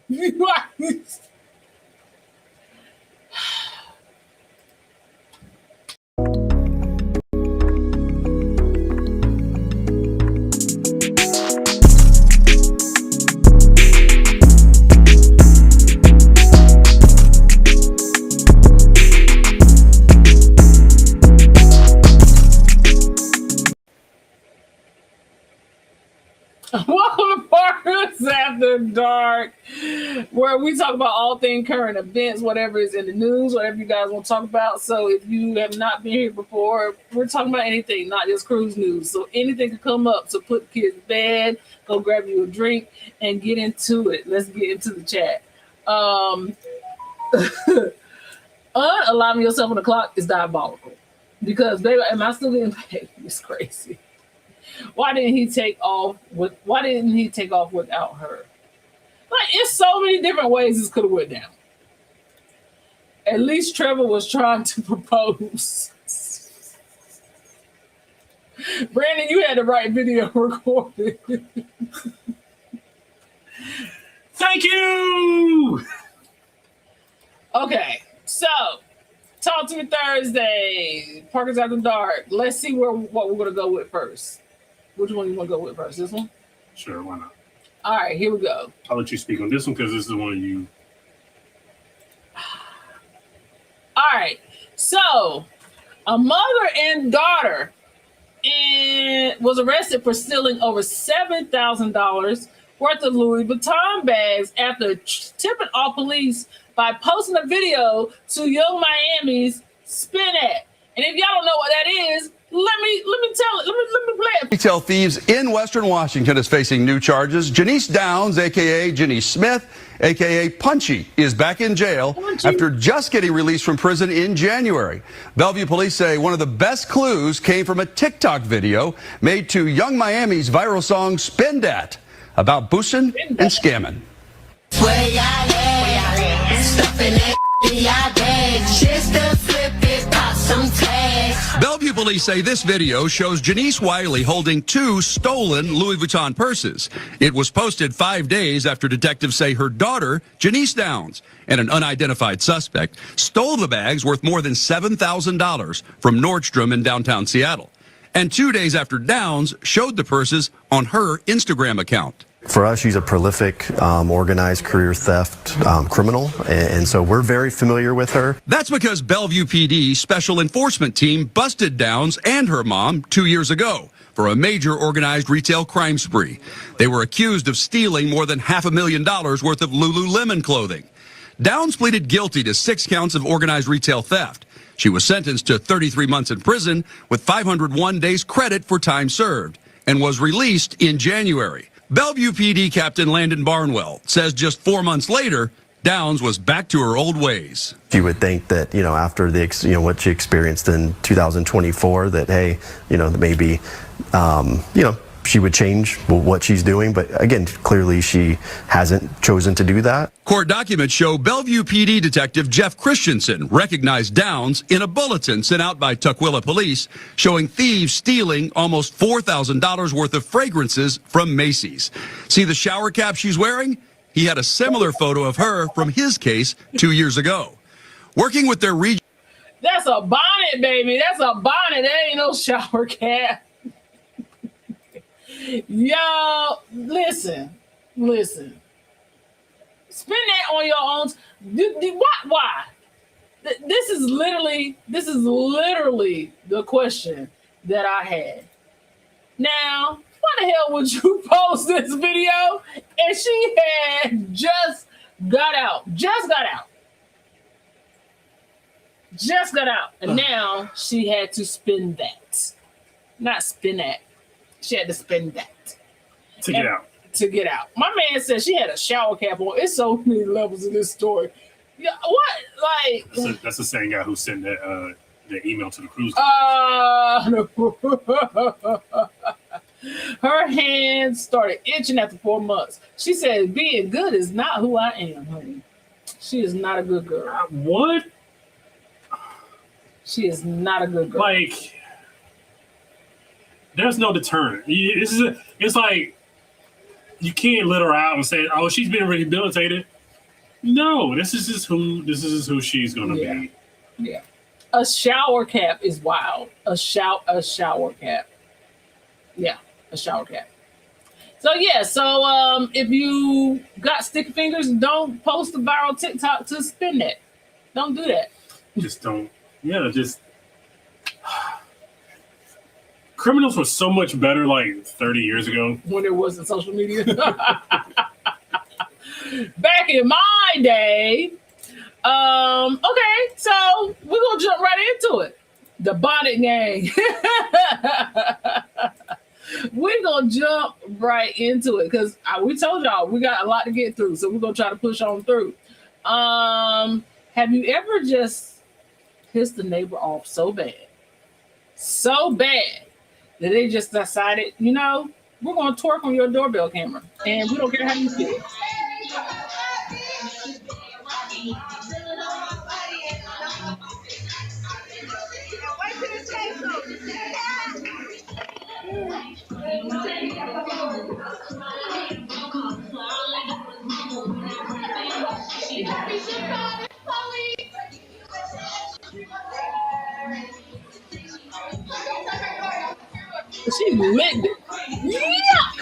Welcome to Parkers After Dark, where we talk about all things current events, whatever is in the news, whatever you guys want to talk about. So if you have not been here before, we're talking about anything, not just cruise news. So anything can come up. So put the kids to bed, go grab you a drink, and get into it. Let's get into the chat. Unaliving yourself on the clock is diabolical. Because, baby, am I still getting paid? It's crazy. Why didn't he take off without her? Like, it's so many different ways this could have went down. At least Trevor was trying to propose. Brandon, you had the right video recorded. Thank you. Okay, so Talk to Me Thursday, Parkers After Dark. Let's see what we're gonna go with first. Which one you want to go with first? This one? Sure, why not? All right, here we go. I'll let you speak on this one because this is the one you. All right, so a mother and daughter was arrested for stealing over $7,000 worth of Louis Vuitton bags after tipping off police by posting a video to Young Miami's Spin At. And if y'all don't know what that is, let me play it. Retail thieves in Western Washington is facing new charges. Janice Downs, a.k.a. Janice Smith, a.k.a. Punchy, is back in jail after just getting released from prison in January. Bellevue police say one of the best clues came from a TikTok video made to Young Miami's viral song Spin Dat about boosting and scamming. Bellevue police say this video shows Janice Wiley holding 2 stolen Louis Vuitton purses. It was posted 5 days after detectives say her daughter, Janice Downs, and an unidentified suspect stole the bags worth more than $7,000 from Nordstrom in downtown Seattle. And 2 days after Downs showed the purses on her Instagram account. For us, she's a prolific, organized career theft criminal, and so we're very familiar with her. That's because Bellevue PD Special Enforcement Team busted Downs and her mom 2 years ago for a major organized retail crime spree. They were accused of stealing more than $500,000 worth of Lululemon clothing. Downs pleaded guilty to 6 counts of organized retail theft. She was sentenced to 33 months in prison with 501 days credit for time served and was released in January. Bellevue PD Captain Landon Barnwell says just 4 months later, Downs was back to her old ways. You would think that, after what she experienced in 2024, that, hey, maybe, she would change what she's doing. But again, clearly she hasn't chosen to do that. Court documents show Bellevue PD Detective Jeff Christensen recognized Downs in a bulletin sent out by Tukwila Police showing thieves stealing almost $4,000 worth of fragrances from Macy's. See the shower cap she's wearing? He had a similar photo of her from his case 2 years ago. Working with their region. That's a bonnet, baby. That's a bonnet. That ain't no shower cap. Yo, listen. Spend that on your own. Why? This is literally the question that I had. Now, why the hell would you post this video? And she had just got out. And now she had to spin that. Not spin that. She had to spend that to get out. To get out. My man said she had a shower cap on. It's so many levels in this story. Yeah, what? Like That's the same guy who sent that the email to the cruise. Her hands started itching after 4 months. She said, "Being good is not who I am, honey. She is not a good girl." What? She is not a good girl. Like, there's no deterrent. It's like you can't let her out and say, "Oh, she's been rehabilitated." No, this is who she's gonna be. Yeah. A shower cap is wild. A shower cap. Yeah, a shower cap. So if you got sticky fingers, don't post a viral TikTok to spin that. Don't do that. Just don't. Yeah, just criminals were so much better like 30 years ago. When there wasn't social media. Back in my day. Okay, so we're gonna jump right into it. The Bonnet Gang. We're gonna jump right into it because we told y'all we got a lot to get through, so we're gonna try to push on through. Have you ever just pissed the neighbor off so bad that they just decided, we're gonna twerk on your doorbell camera, and we don't care how you feel? She licked it. Yuck!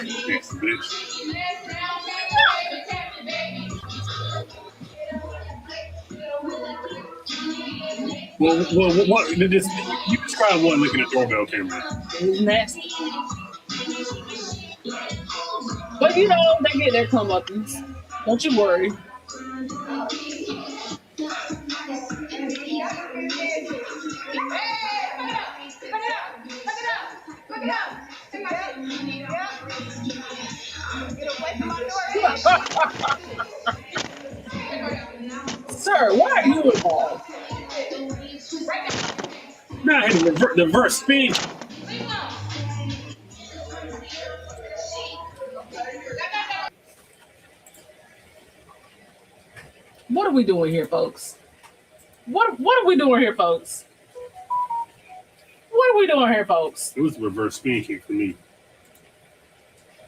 Well, what? You describe what looking at doorbell camera. It was nasty. But they get their comeuppance. Don't you worry. Sir, why are you involved? Nah, the reverse speed. What are we doing here, folks? What are we doing here, folks? What are we doing here, folks? It was reverse speed kick for me.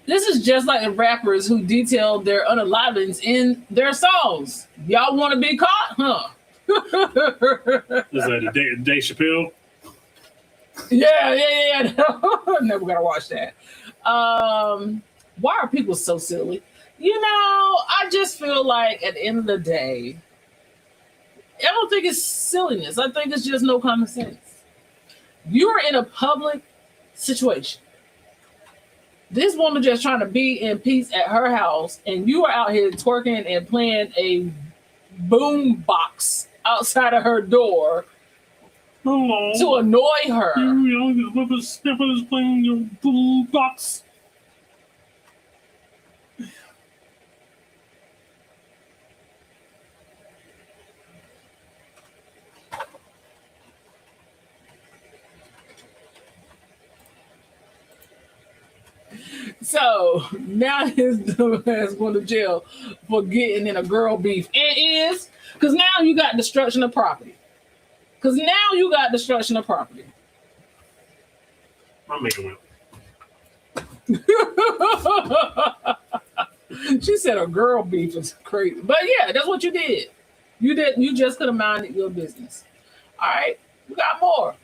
This is just like the rappers who detailed their unalivings in their songs. Y'all want to be caught, huh? Is that the Dave Chappelle? Yeah. Never gotta watch that. Why are people so silly? I just feel like at the end of the day, I don't think it's silliness. I think it's just no common sense. You're in a public situation. This woman just trying to be in peace at her house, and you are out here twerking and playing a boom box outside of her door to annoy her. Playing your boom box. So now his dumb ass going to jail for getting in a girl beef. And is because now you got destruction of property. My man went. She said a girl beef is crazy. But yeah, that's what you did. You just could have minded your business. All right, we got more.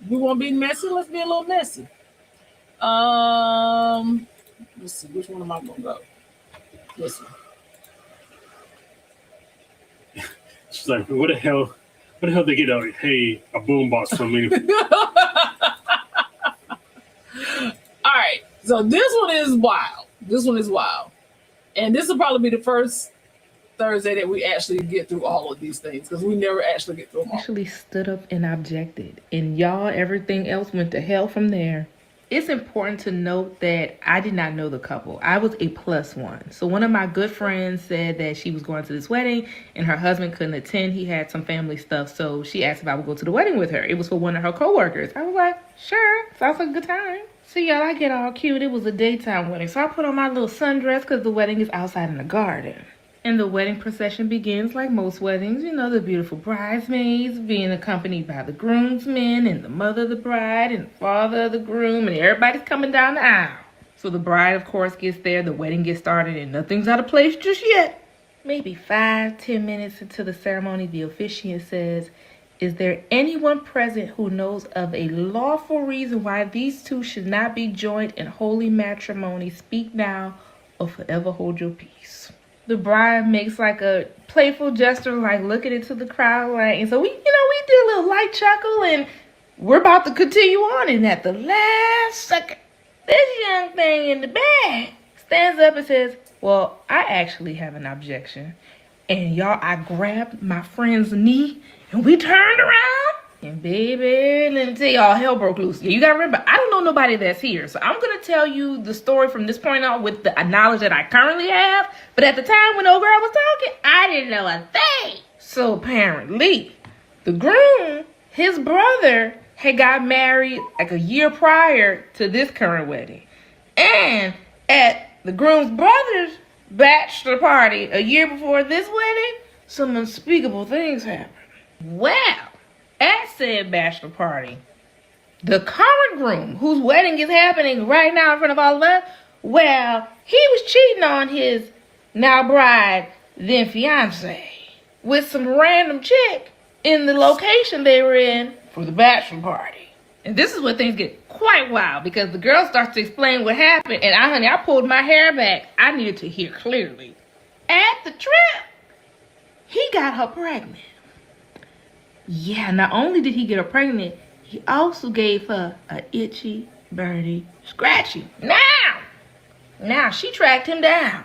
You want to be messy? Let's be a little messy. Let's see, which one am I gonna go? This one. She's like, what the hell they get a boombox from me? All right, so this one is wild. And this will probably be the first Thursday that we actually get through all of these things because we never actually get through them all. Actually stood up and objected, and everything else went to hell from there. it's important to note that I did not know the couple. I was a +1. So one of my good friends said that she was going to this wedding and her husband couldn't attend. He had some family stuff. So she asked if I would go to the wedding with her. It was for one of her coworkers. I was like, sure, sounds like a good time. So y'all, I get all cute. It was a daytime wedding. So I put on my little sundress because the wedding is outside in the garden. And the wedding procession begins like most weddings. You know, the beautiful bridesmaids being accompanied by the groomsmen and the mother of the bride and the father of the groom, and everybody's coming down the aisle. So the bride, of course, gets there, the wedding gets started, and nothing's out of place just yet. Maybe 5-10 minutes into the ceremony, the officiant says, "Is there anyone present who knows of a lawful reason why these two should not be joined in holy matrimony? Speak now or forever hold your peace." The bride makes like a playful gesture, like looking into the crowd, like, and so we did a little light chuckle, and we're about to continue on. And at the last second, this young thing in the back stands up and says, "Well, I actually have an objection." And y'all, I grabbed my friend's knee and we turned around. And baby, let me tell y'all, hell broke loose. Yeah, you gotta remember, I don't know nobody that's here. So I'm gonna tell you the story from this point on with the knowledge that I currently have. But at the time when old girl was talking, I didn't know a thing. So apparently, the groom, his brother, had got married like a year prior to this current wedding. And at the groom's brother's bachelor party a year before this wedding, some unspeakable things happened. Well, at said bachelor party, the current groom, whose wedding is happening right now in front of all of us, well, he was cheating on his now bride, then fiance, with some random chick in the location they were in for the bachelor party. And this is where things get quite wild, because the girl starts to explain what happened, and I pulled my hair back. I needed to hear clearly. At the trip, he got her pregnant. Yeah, not only did he get her pregnant, he also gave her a itchy, burny, scratchy. Now she tracked him down.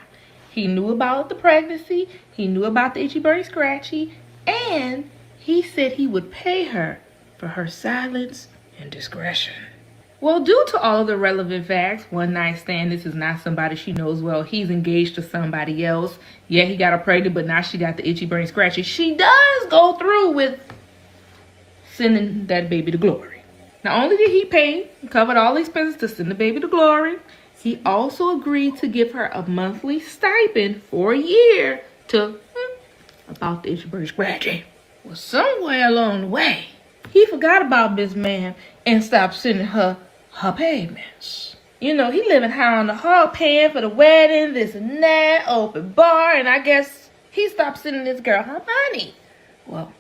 He knew about the pregnancy, he knew about the itchy, burny, scratchy, and he said he would pay her for her silence and discretion. Well, due to all of the relevant facts, one night stand, this is not somebody she knows well. He's engaged to somebody else. Yeah, he got her pregnant, but now she got the itchy, burny, scratchy. She does go through with sending that baby to glory. Not only did he pay and covered all the expenses to send the baby to glory, he also agreed to give her a monthly stipend for a year to about the itchy, burny, scratchy. Well, somewhere along the way, he forgot about Miss Ma'am and stopped sending her payments. You know, he living high on the hog, paying for the wedding, this and that, open bar, and I guess he stopped sending this girl her money. Well,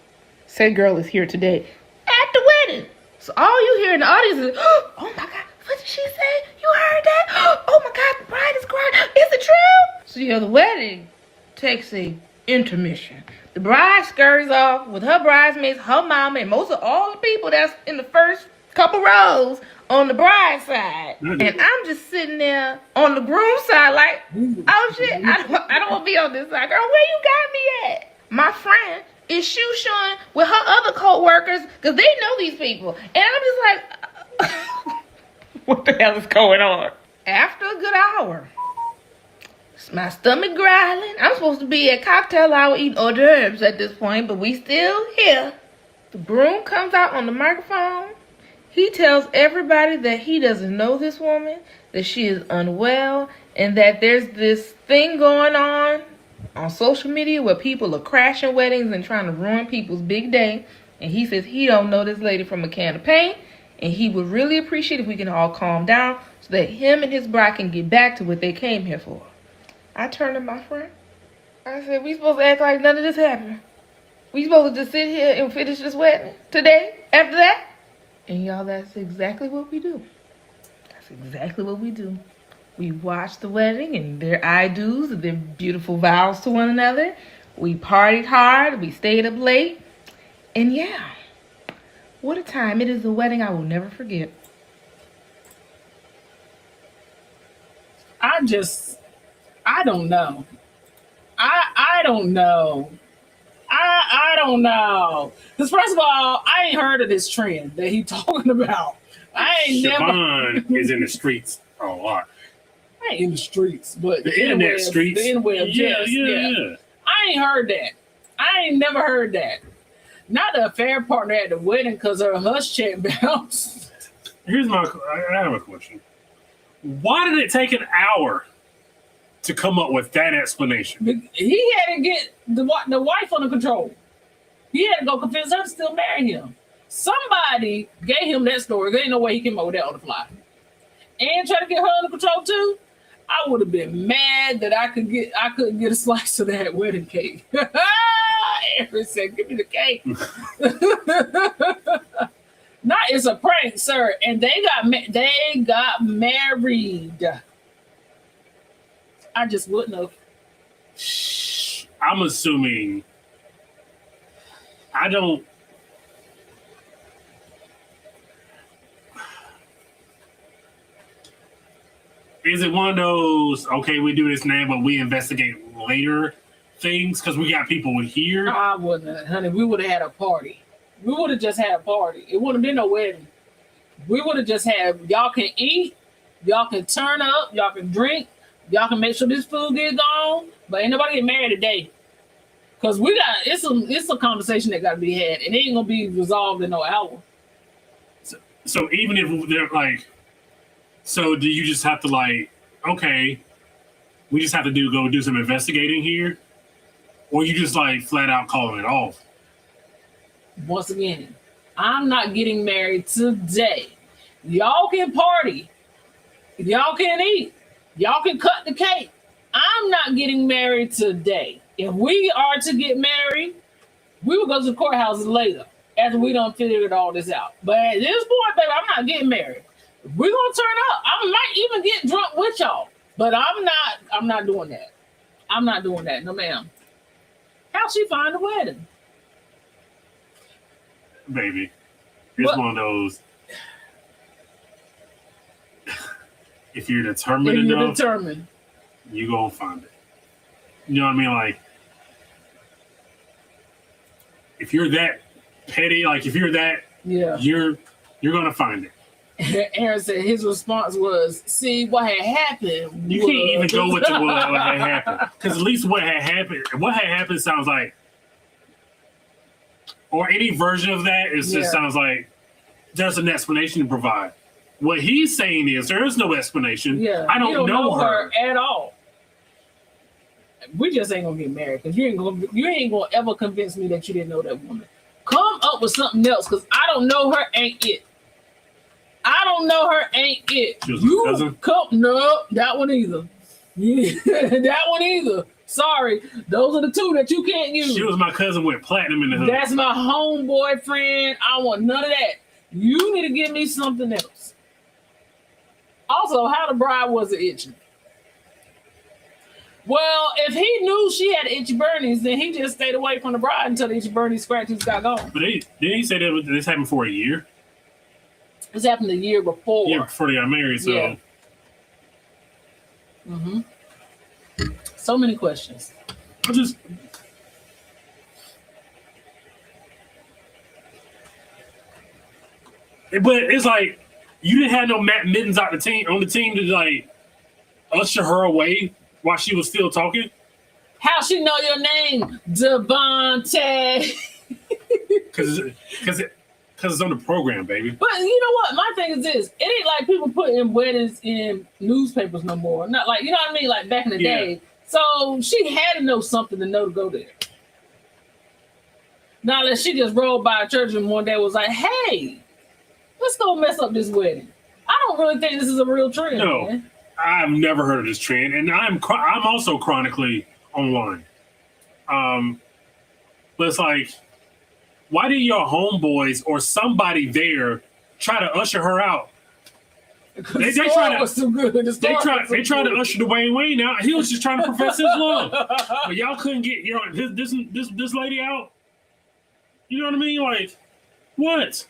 said girl is here today at the wedding. So all you hear in the audience is, "Oh my God, what did she say? You heard that? Oh my God, the bride is crying. Is it true?" So yeah, the wedding takes a intermission. The bride scurries off with her bridesmaids, her mama, and most of all the people that's in the first couple rows on the bride side. And I'm just sitting there on the groom side like, oh shit, I don't want to be on this side. Girl, where you got me at? My friend is shoe-showing with her other co-workers because they know these people. And I'm just like, what the hell is going on? After a good hour, my stomach growling. I'm supposed to be at cocktail hour eating hors d'oeuvres at this point, but we still here. The groom comes out on the microphone. He tells everybody that he doesn't know this woman, that she is unwell, and that there's this thing going on social media where people are crashing weddings and trying to ruin people's big day. And he says he don't know this lady from a can of paint, and he would really appreciate if we can all calm down so that him and his bride can get back to what they came here for. I turned to my friend. I said, we supposed to act like none of this happened? We supposed to just sit here and finish this wedding today after that? And y'all, that's exactly what we do. That's exactly what we do. We watch the wedding and their I-do's and their beautiful vows to one another. We partied hard. We stayed up late. And yeah, what a time. It is a wedding I will never forget. I don't know. I don't know. I don't know. Because first of all, I ain't heard of this trend that he talking about. I ain't Siobhan is in the streets a lot. I ain't in the streets, but The internet streets. The interweb, Yeah. I ain't heard that. I ain't never heard that. Not the affair partner at the wedding because her hush check bounced. I have a question. Why did it take an hour to come up with that explanation? He had to get the wife under control. He had to go convince her to still marry him. Somebody gave him that story. There ain't no way he came up with that on the fly. And try to get her under control too. I would have been mad that I couldn't get a slice of that wedding cake. Aaron said, "Give me the cake." It's a prank, sir. And they got married. I just wouldn't have. I'm assuming. I don't. Is it one of those, okay, we do this now, but we investigate later things because we got people here? No, I wouldn't, honey. We would have had a party. We would have just had a party. It wouldn't have been no wedding. We would have just had, y'all can eat, y'all can turn up, y'all can drink, y'all can make sure this food get gone, but ain't nobody get married today. Because it's a conversation that got to be had, and it ain't going to be resolved in no hour. So even if they're like, so do you just have to like, okay, we just have to go do some investigating here? Or you just like flat out calling it off? Once again, I'm not getting married today. Y'all can party. Y'all can eat. Y'all can cut the cake. I'm not getting married today. If we are to get married, we will go to the courthouse later after we done figured all this out. But at this point, baby, I'm not getting married. We're gonna turn up. I might even get drunk with y'all, but I'm not doing that. I'm not doing that, no ma'am. How'd she find the wedding? Baby, it's one of those. If you're determined enough, you gonna find it. You know what I mean? Like, if you're that petty, like if you're that, you're gonna find it. Aaron said his response was, "See what had happened." You can't even go with what had happened, because at least what had happened sounds like, or any version of that just sounds like there's an explanation to provide. What he's saying is there is no explanation. Yeah, I don't know her at all. We just ain't gonna get married because you ain't gonna ever convince me that you didn't know that woman. Come up with something else because I don't know her. Ain't it? I don't know her. Ain't it? She was my cousin? No, that one either. That one either. Sorry, those are the two that you can't use. She was my cousin with platinum in the hood. That's my homeboy friend. I want none of that. You need to give me something else. Also, how the bride wasn't itching. Well, if he knew she had itchy burnies, then he just stayed away from the bride until the itchy burning scratches got gone. But didn't he say that this happened for a year? This happened the year before. Yeah, before they got married. So. Yeah. Mm-hmm. So many questions. But it's like you didn't have no Matt Mittens on the team to like usher her away while she was still talking. How she know your name, Devontae? Because it's on the program, baby. But you know what? My thing is this: it ain't like people putting weddings in newspapers no more. Not like, you know what I mean, like back in the day. So she had to know something to know to go there. Not unless she just rolled by a church and one day was like, "Hey, let's go mess up this wedding." I don't really think this is a real trend. No, man. I've never heard of this trend, and I'm also chronically online. But it's like, why did your homeboys or somebody there try to usher her out? They tried to usher Dwayne Wayne out. He was just trying to profess his love, but y'all couldn't get this lady out. You know what I mean? Like, what?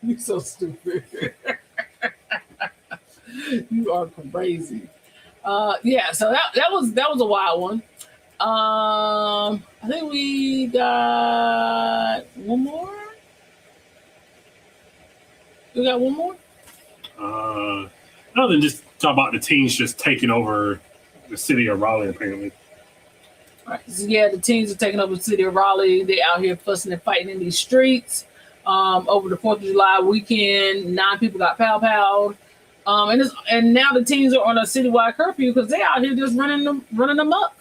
You're so stupid. You are crazy. Yeah. So that was a wild one. I think we got one more. We got one more. Other than just talk about the teens just taking over the city of Raleigh, apparently. All right. So yeah, the teens are taking over the city of Raleigh. They out here fussing and fighting in these streets. Over the 4th of July weekend, 9 people got pow-powed. And now the teens are on a citywide curfew because they out here just running them up.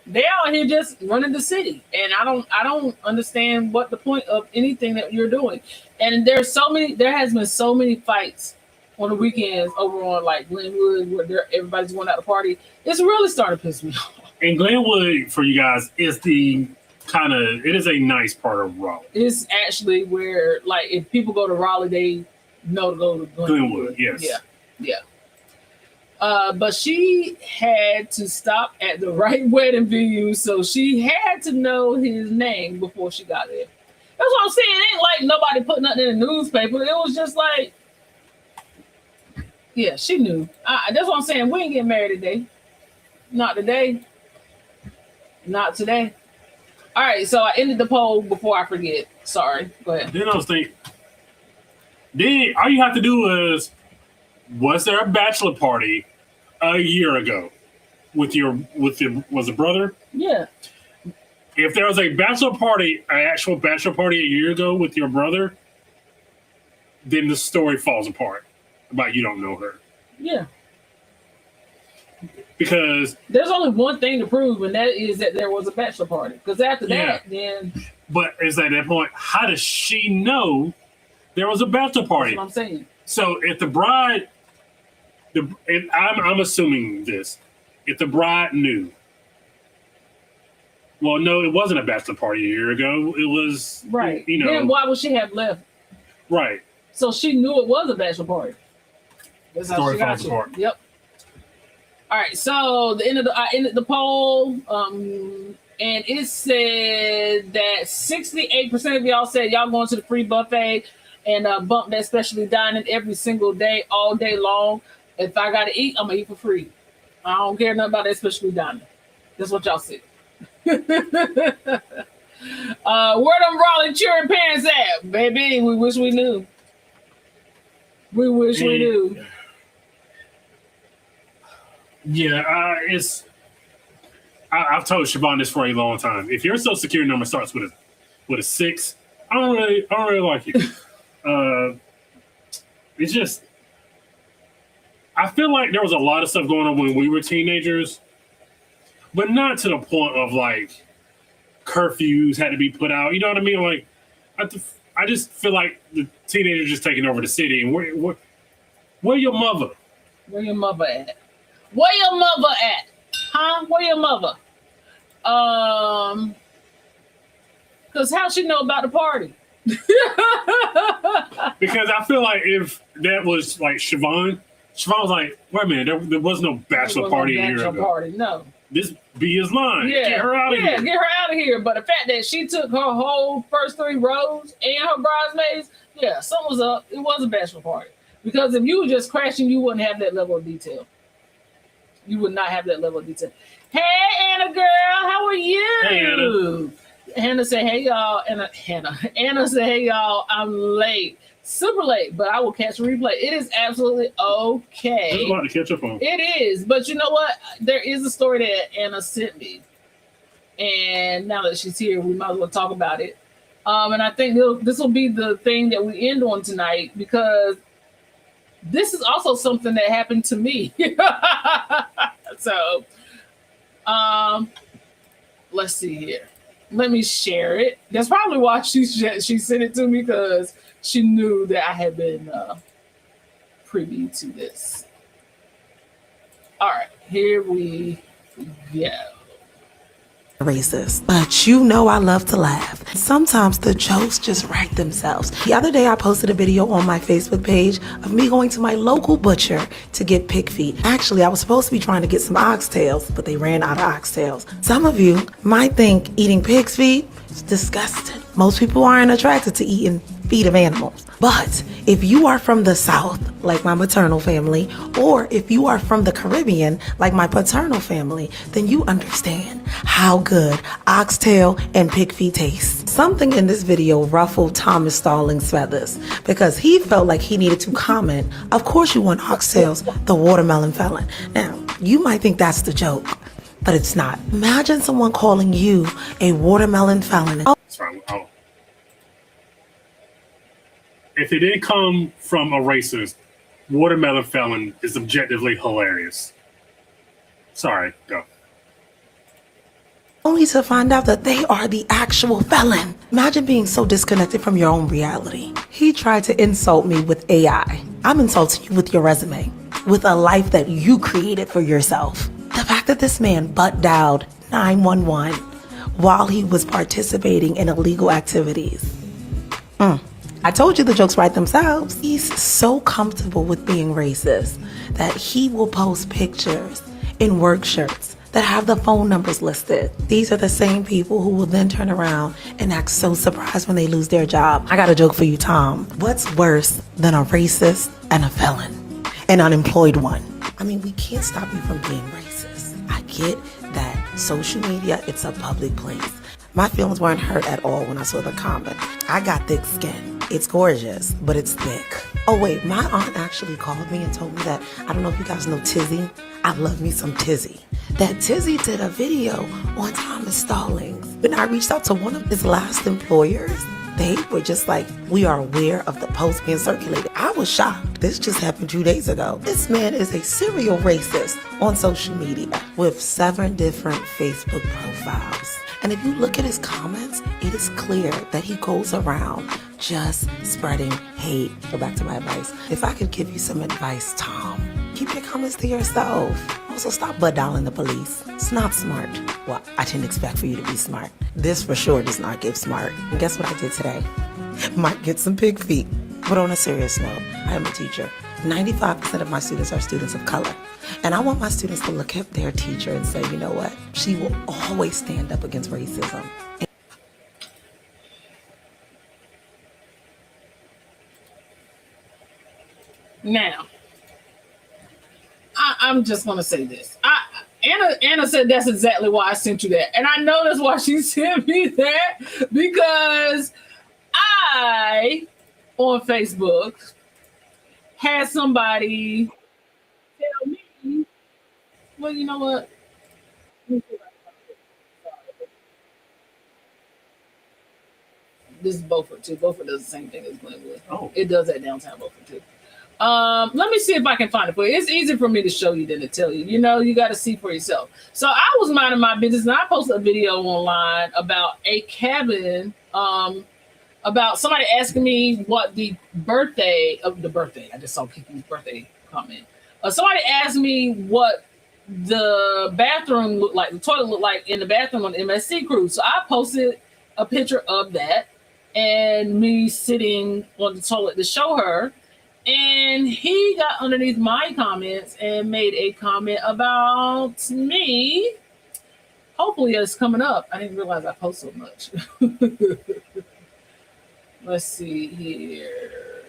They out here just running the city, and I don't understand what the point of anything that you're doing. And there has been so many fights on the weekends over on like Glenwood where everybody's going out to party. It's really starting to piss me off. And Glenwood, for you guys, is it is a nice part of Raleigh. It's actually where, like, if people go to Raleigh, they know to go to Glenwood. Yes. Yeah. But she had to stop at the right wedding venue, so she had to know his name before she got there. That's what I'm saying. It ain't like nobody put nothing in the newspaper. It was just like, yeah, she knew. That's what I'm saying. We ain't getting married today. Not today. Not today. All right, so I ended the poll before I forget. Sorry. Go ahead. Then I was thinking, all you have to do is, was there a bachelor party a year ago was a brother? Yeah. If there was a bachelor party, an actual bachelor party a year ago with your brother, then the story falls apart about you don't know her. Yeah. Because there's only one thing to prove, and that is that there was a bachelor party. Because after that, then. But is at that point, how does she know there was a bachelor party? That's what I'm saying. So if the bride, I'm assuming this, if the bride knew, well, no, it wasn't a bachelor party a year ago. It was right. You know, then why would she have left? Right. So she knew it was a bachelor party. That's how Story she got falls apart. Yep. All right, so I ended the poll, and it said that 68% of y'all said y'all going to the free buffet and bump that specialty dining every single day, all day long. If I got to eat, I'm going to eat for free. I don't care nothing about that specialty dining. That's what y'all said. Where them Raleigh cheering parents at? Baby, we wish we knew. We wish we knew. Yeah, I've told Siobhan this for a long time. If your social security number starts with a 6, I don't really like you. It's just, I feel like there was a lot of stuff going on when we were teenagers, but not to the point of like curfews had to be put out. You know what I mean? Like, I just feel like the teenagers just taking over the city. And where your mother? Where your mother at? Where your mother at? Huh? Where your mother? Because how she know about the party? Because I feel like if that was like Siobhan was like, wait a minute, there was no bachelor party a year ago. Party, no. This be his line. Yeah. Get her out of here. Yeah, get her out of here. But the fact that she took her whole first 3 rows and her bridesmaids, yeah, something was up. It was a bachelor party. Because if you were just crashing, you wouldn't have that level of detail. You would not have that level of detail. Hey, Anna girl, how are you? Hey, Anna. Hannah said, hey, y'all. Anna said, hey, y'all, I'm late. Super late, but I will catch a replay. It is absolutely okay. There's a lot to catch up on. It is. But you know what? There is a story that Anna sent me. And now that she's here, we might as well talk about it. And I think this will be the thing that we end on tonight because this is also something that happened to me. So, let's see here. Let me share it. That's probably why she sent it to me because she knew that I had been privy to this. All right, here we go. Racist, but you know I love to laugh. Sometimes the jokes just write themselves. The other day I posted a video on my Facebook page of me going to my local butcher to get pig feet. Actually, I was supposed to be trying to get some oxtails, but they ran out of oxtails. Some of you might think eating pig's feet is disgusting. Most people aren't attracted to eating feet of animals. But if you are from the South, like my maternal family, or if you are from the Caribbean, like my paternal family, then you understand how good oxtail and pig feet taste. Something in this video ruffled Thomas Stallings' feathers because he felt like he needed to comment, "Of course you want oxtails, the watermelon felon." Now, you might think that's the joke, but it's not. Imagine someone calling you a watermelon felon. That's right. If it didn't come from a racist, watermelon felon is objectively hilarious. Sorry, go. Only to find out that they are the actual felon. Imagine being so disconnected from your own reality. He tried to insult me with AI. I'm insulting you with your resume, with a life that you created for yourself. The fact that this man butt dialed 911 while he was participating in illegal activities. I told you the jokes write themselves. He's so comfortable with being racist that he will post pictures in work shirts that have the phone numbers listed. These are the same people who will then turn around and act so surprised when they lose their job. I got a joke for you, Tom. What's worse than a racist and a felon? An unemployed one. I mean, we can't stop you from being racist. I get that social media, it's a public place. My feelings weren't hurt at all when I saw the comment. I got thick skin. It's gorgeous, but it's thick. Oh wait, my aunt actually called me and told me that, I don't know if you guys know Tizzy. I love me some Tizzy. That Tizzy did a video on Thomas Stallings. When I reached out to one of his last employers, they were just like, "We are aware of the post being circulated." I was shocked. This just happened 2 days ago. This man is a serial racist on social media with 7 different Facebook profiles. And if you look at his comments, it is clear that he goes around just spreading hate. Go back to my advice. If I could give you some advice, Tom, keep your comments to yourself. Also, stop butt dialing the police. It's not smart. Well, I didn't expect for you to be smart. This for sure does not give smart. And guess what I did today? Might get some pig feet. But on a serious note, I am a teacher. 95% of my students are students of color. And I want my students to look at their teacher and say, you know what? She will always stand up against racism. Now, I'm just going to say this. Anna said that's exactly why I sent you that. And I know that's why she sent me that, because I, on Facebook, had somebody tell me, well, you know what? This is Beaufort too. Beaufort does the same thing as Glenwood. Oh. It does that downtown Beaufort too. Let me see if I can find it for you. It's easier for me to show you than to tell you. You know, you got to see for yourself. So I was minding my business and I posted a video online about a cabin, about somebody asking me what the birthday. I just saw Kiki's birthday comment. Somebody asked me what the bathroom looked like, the toilet looked like in the bathroom on the MSC cruise. So I posted a picture of that and me sitting on the toilet to show her. And he got underneath my comments and made a comment about me. Hopefully it's coming up. I didn't realize I post so much. Let's see here.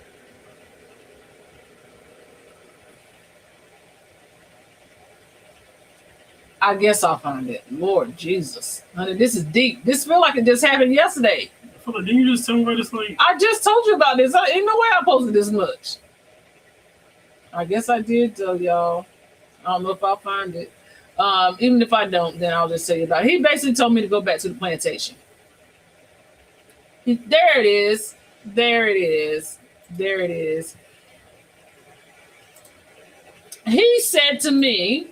I guess I'll find it. Lord Jesus. Honey, this is deep. This feels like it just happened yesterday. Didn't you just tell me about this thing? I just told you about this. Ain't no way I posted this much. I guess I did tell y'all. I don't know if I'll find it. Even if I don't, then I'll just say about it. He basically told me to go back to the plantation. There it is. There it is. There it is. He said to me,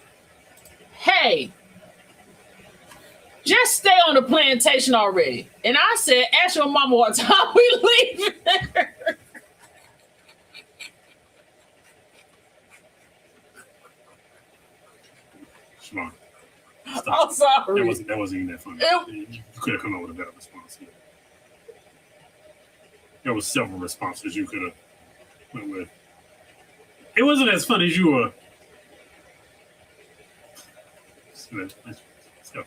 hey, just stay on the plantation already. And I said, ask your mama what time we leave. Smart. I'm sorry. That wasn't even that funny. You could have come up with a better response. There was several responses you could have went with. It wasn't as funny as you were. Let's go.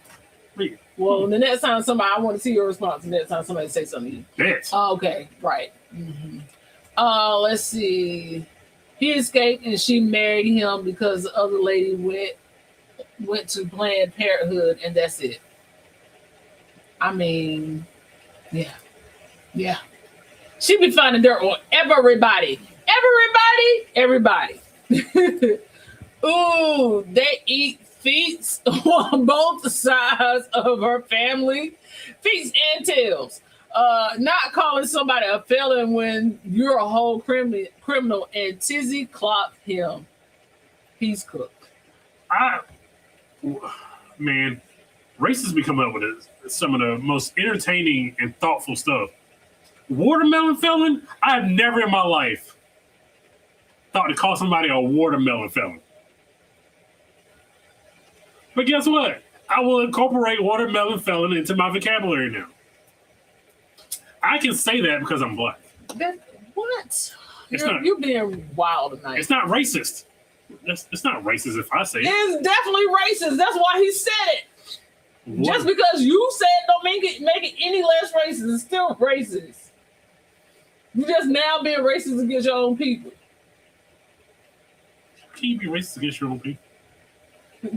Read. Well, the next time I want to see your response. The next time somebody say something to you. Yes. Okay, right. Mm-hmm. Let's see. He escaped and she married him because the other lady went to Planned Parenthood, and that's it. I mean, Yeah. She be finding dirt on everybody. Everybody. Ooh, they eat feet on both sides of her family. Feet and tails. Not calling somebody a felon when you're a whole criminal, and Tizzy clocked him. He's cooked. Man, racists be coming up with some of the most entertaining and thoughtful stuff. Watermelon felon? I've never in my life thought to call somebody a watermelon felon. But guess what? I will incorporate watermelon felon into my vocabulary now. I can say that because I'm black. What? You're being wild tonight. It's not racist. It's not racist if I say it. It's definitely racist. That's why he said it. What? Just because you said it don't make it any less racist. It's still racist. You just now being racist against your own people. Can you be racist against your own people?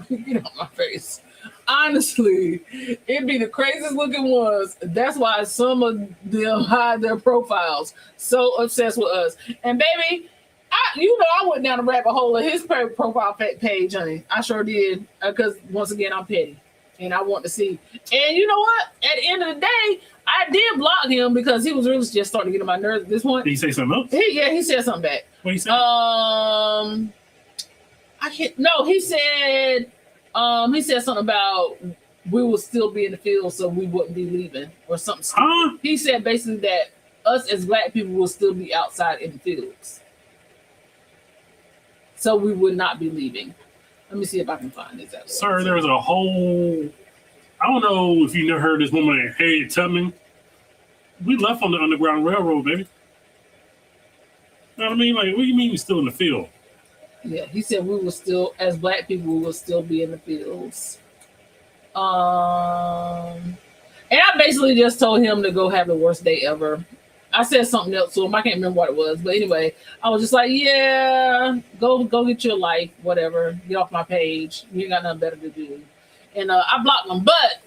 Get off my face. Honestly, it'd be the craziest looking ones. That's why some of them hide their profiles. So obsessed with us. And baby, I went down the rabbit hole of his profile page, honey. I sure did. Because once again, I'm petty. And I want to see. And you know what? At the end of the day, I did block him because he was really just starting to get on my nerves at this point. Did he say something else? He said something back. What he said? He said something about we will still be in the field, so we wouldn't be leaving or something. Huh? He said basically that us as black people will still be outside in the fields, so we would not be leaving. Let me see if I can find this out. Sir, there's a whole... I don't know if you never heard this woman named Harriet Tubman. We left on the Underground Railroad, baby. You know what I mean? Like, what do you mean we're still in the field? Yeah, he said we will still, as black people, we will still be in the fields. And I basically just told him to go have the worst day ever. I said something else to him. I can't remember what it was. But anyway, I was just like, yeah, go get your life, whatever. Get off my page. You ain't got nothing better to do. And I blocked him, but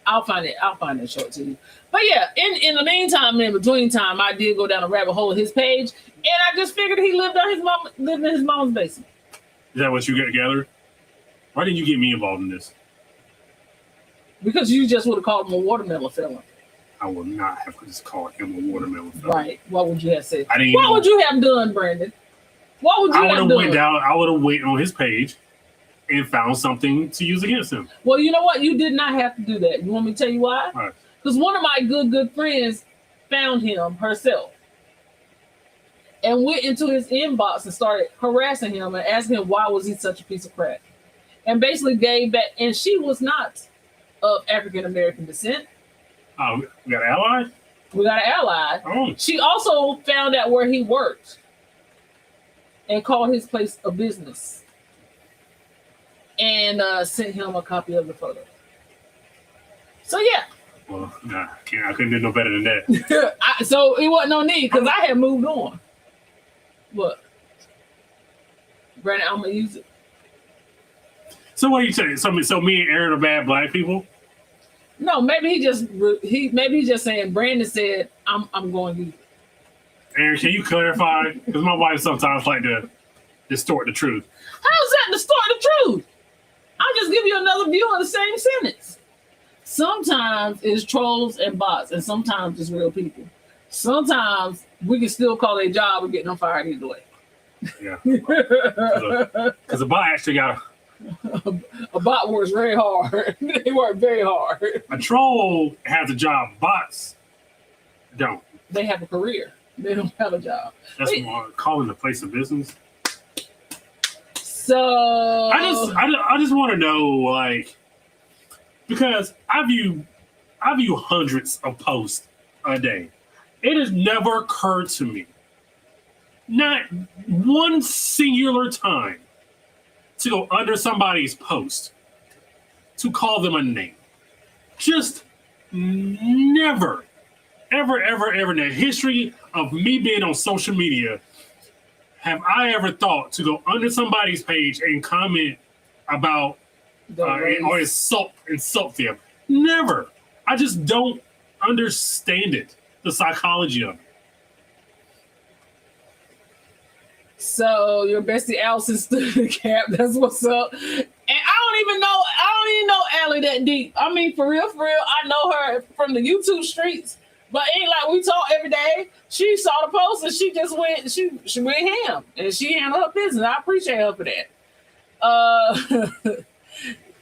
I'll find it and show it to you. But yeah, in the meantime, in between time, I did go down a rabbit hole of his page, and I just figured he lived in his mom's basement. Is that what you gathered? Why didn't you get me involved in this? Because you just would have called him a watermelon felon. I would not have just called him a watermelon felon. Right. What would you have said? What would you have done, Brandon? What would you have done? I would have went on his page and found something to use against him. Well, you know what? You did not have to do that. You want me to tell you why? Right. Because one of my good friends found him herself and went into his inbox and started harassing him and asking him why was he such a piece of crap. And basically gave back, and she was not of African-American descent. Oh, we got an ally? We got an ally. Oh. She also found out where he worked and called his place a business. And sent him a copy of the photo. So yeah. Well, nah, I couldn't do no better than that. So it wasn't no need because I had moved on. What? Brandon, I'm gonna use it. So what are you saying? So me and Aaron are bad black people? No, maybe he's just saying. Brandon said, "I'm going to use it." Aaron, can you clarify? Because my wife sometimes like to distort the truth. How's that distort the truth? I'll just give you another view of the same sentence. Sometimes it's trolls and bots, and sometimes it's real people. Sometimes we can still call their job and get them fired either way. Yeah. Because a bot actually got a bot works very hard. They work very hard. A troll has a job. Bots don't. They have a career. They don't have a job. That's calling the place of business. So I just want to know, like, because I view hundreds of posts a day. It has never occurred to me, not one singular time, to go under somebody's post to call them a name. Just never, ever in the history of me being on social media have I ever thought to go under somebody's page and comment about or insult them. Never. I just don't understand it, the psychology of it. So your bestie Allison stood in the cap. That's what's up. And I don't even know Allie that deep. I mean, for real, I know her from the YouTube streets. But ain't like we talk every day. She saw the post and she just went, she went ham and she handled her business. I appreciate her for that.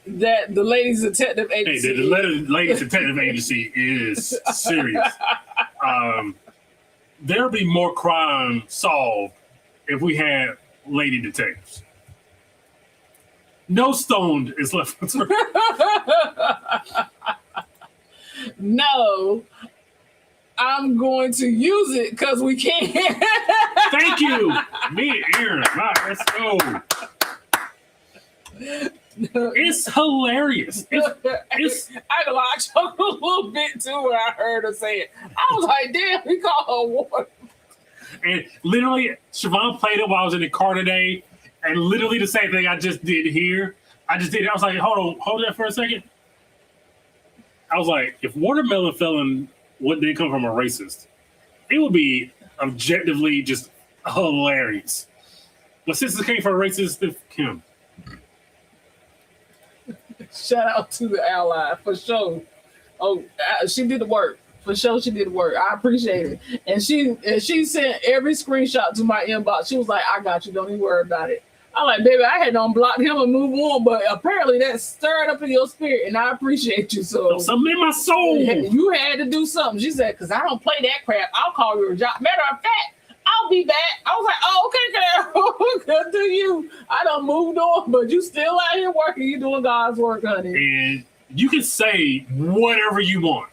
That the ladies detective agency. Hey, the ladies detective agency is serious. There'll be more crime solved if we had lady detectives. No stone is left unturned. No, I'm going to use it because we can't. Thank you. Me and Aaron. Let's go. It's hilarious. It's I know I choked a little bit too when I heard her say it. I was like, damn, we call her water. And literally, Siobhan played it while I was in the car today, and literally the same thing I just did here. I was like, hold that for a second. I was like, if watermelon felon didn't come from a racist, it would be objectively just hilarious. But since it came from a racist, it's Kim. Shout out to the ally for sure. Oh, she did the work. For sure, she did the work. I appreciate it. And she sent every screenshot to my inbox. She was like, I got you. Don't even worry about it. I'm like, baby, I had to unblock him and move on, but apparently that stirred up in your spirit, and I appreciate you. So something in my soul. You had to do something. She said, because I don't play that crap. I'll call you a job. Matter of fact, I'll be back. I was like, oh, okay, Carol. Good to you. I done moved on, but you still out here working. You doing God's work, honey. And you can say whatever you want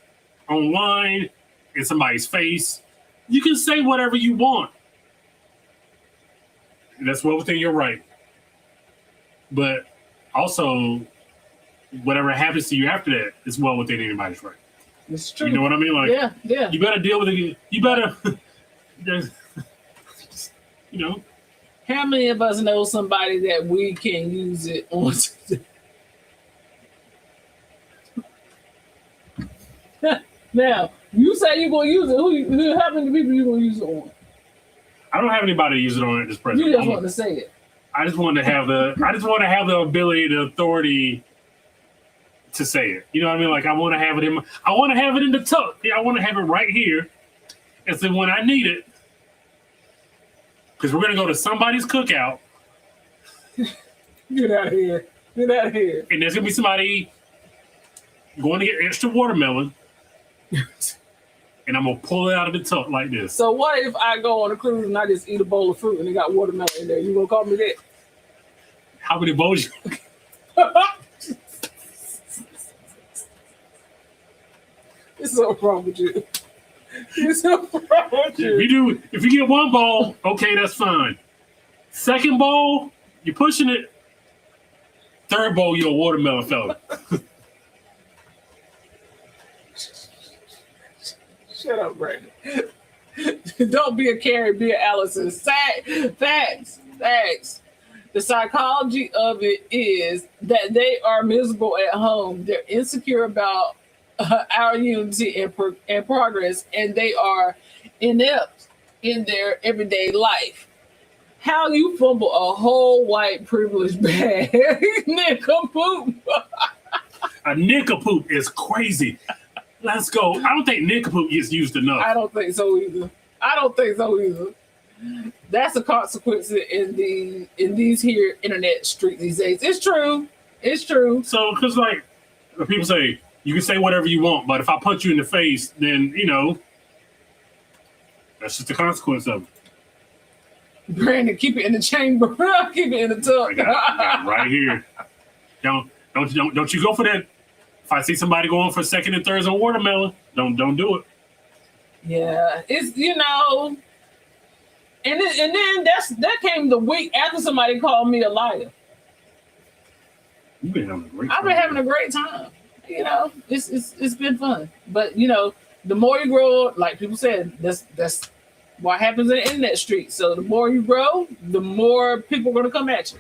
online, in somebody's face. You can say whatever you want. And that's well within your right. But also, whatever happens to you after that is well within anybody's right. It's true. You know what I mean? Like, yeah. You better deal with it. You better, you know. How many of us know somebody that we can use it on? Now, you say you're going to use it. How many people you going to use it on? I don't have anybody to use it on at this present You just moment. want to say it. I just want to have the ability, the authority to say it. You know what I mean? Like I want to have it in the tuck. Yeah, I want to have it right here. And so when I need it, because we're gonna go to somebody's cookout. Get out of here. Get out of here. And there's gonna be somebody going to get extra watermelon. And I'm gonna pull it out of the tuck like this. So what if I go on a cruise and I just eat a bowl of fruit and it got watermelon in there? You gonna call me that? How many bowls? It's so wrong with you. It's so wrong with you. If you get one bowl, okay, that's fine. Second bowl, you're pushing it. Third bowl, you're a watermelon fella. Shut up, Brandon. Don't be a Carrie, be an Allison. Facts. The psychology of it is that they are miserable at home. They're insecure about our unity and progress, and they are inept in their everyday life. How you fumble a whole white privilege bag, nincompoop. A nincompoop is crazy. Let's go. I don't think nincompoop gets used enough. I don't think so either. That's a consequence in these here internet streets these days. It's true. So, because like people say, you can say whatever you want, but if I punch you in the face, then that's just the consequence of it. Brandon, keep it in the chamber. Keep it in the tub. I got right here. Don't you go for that. If I see somebody going for second and thirds on watermelon, don't do it. Yeah, it's and then that came the week after somebody called me a liar. You've been having a great time. I've been having a great time. It's been fun. But the more you grow, like people said, that's what happens in the internet street. So the more you grow, the more people are gonna come at you.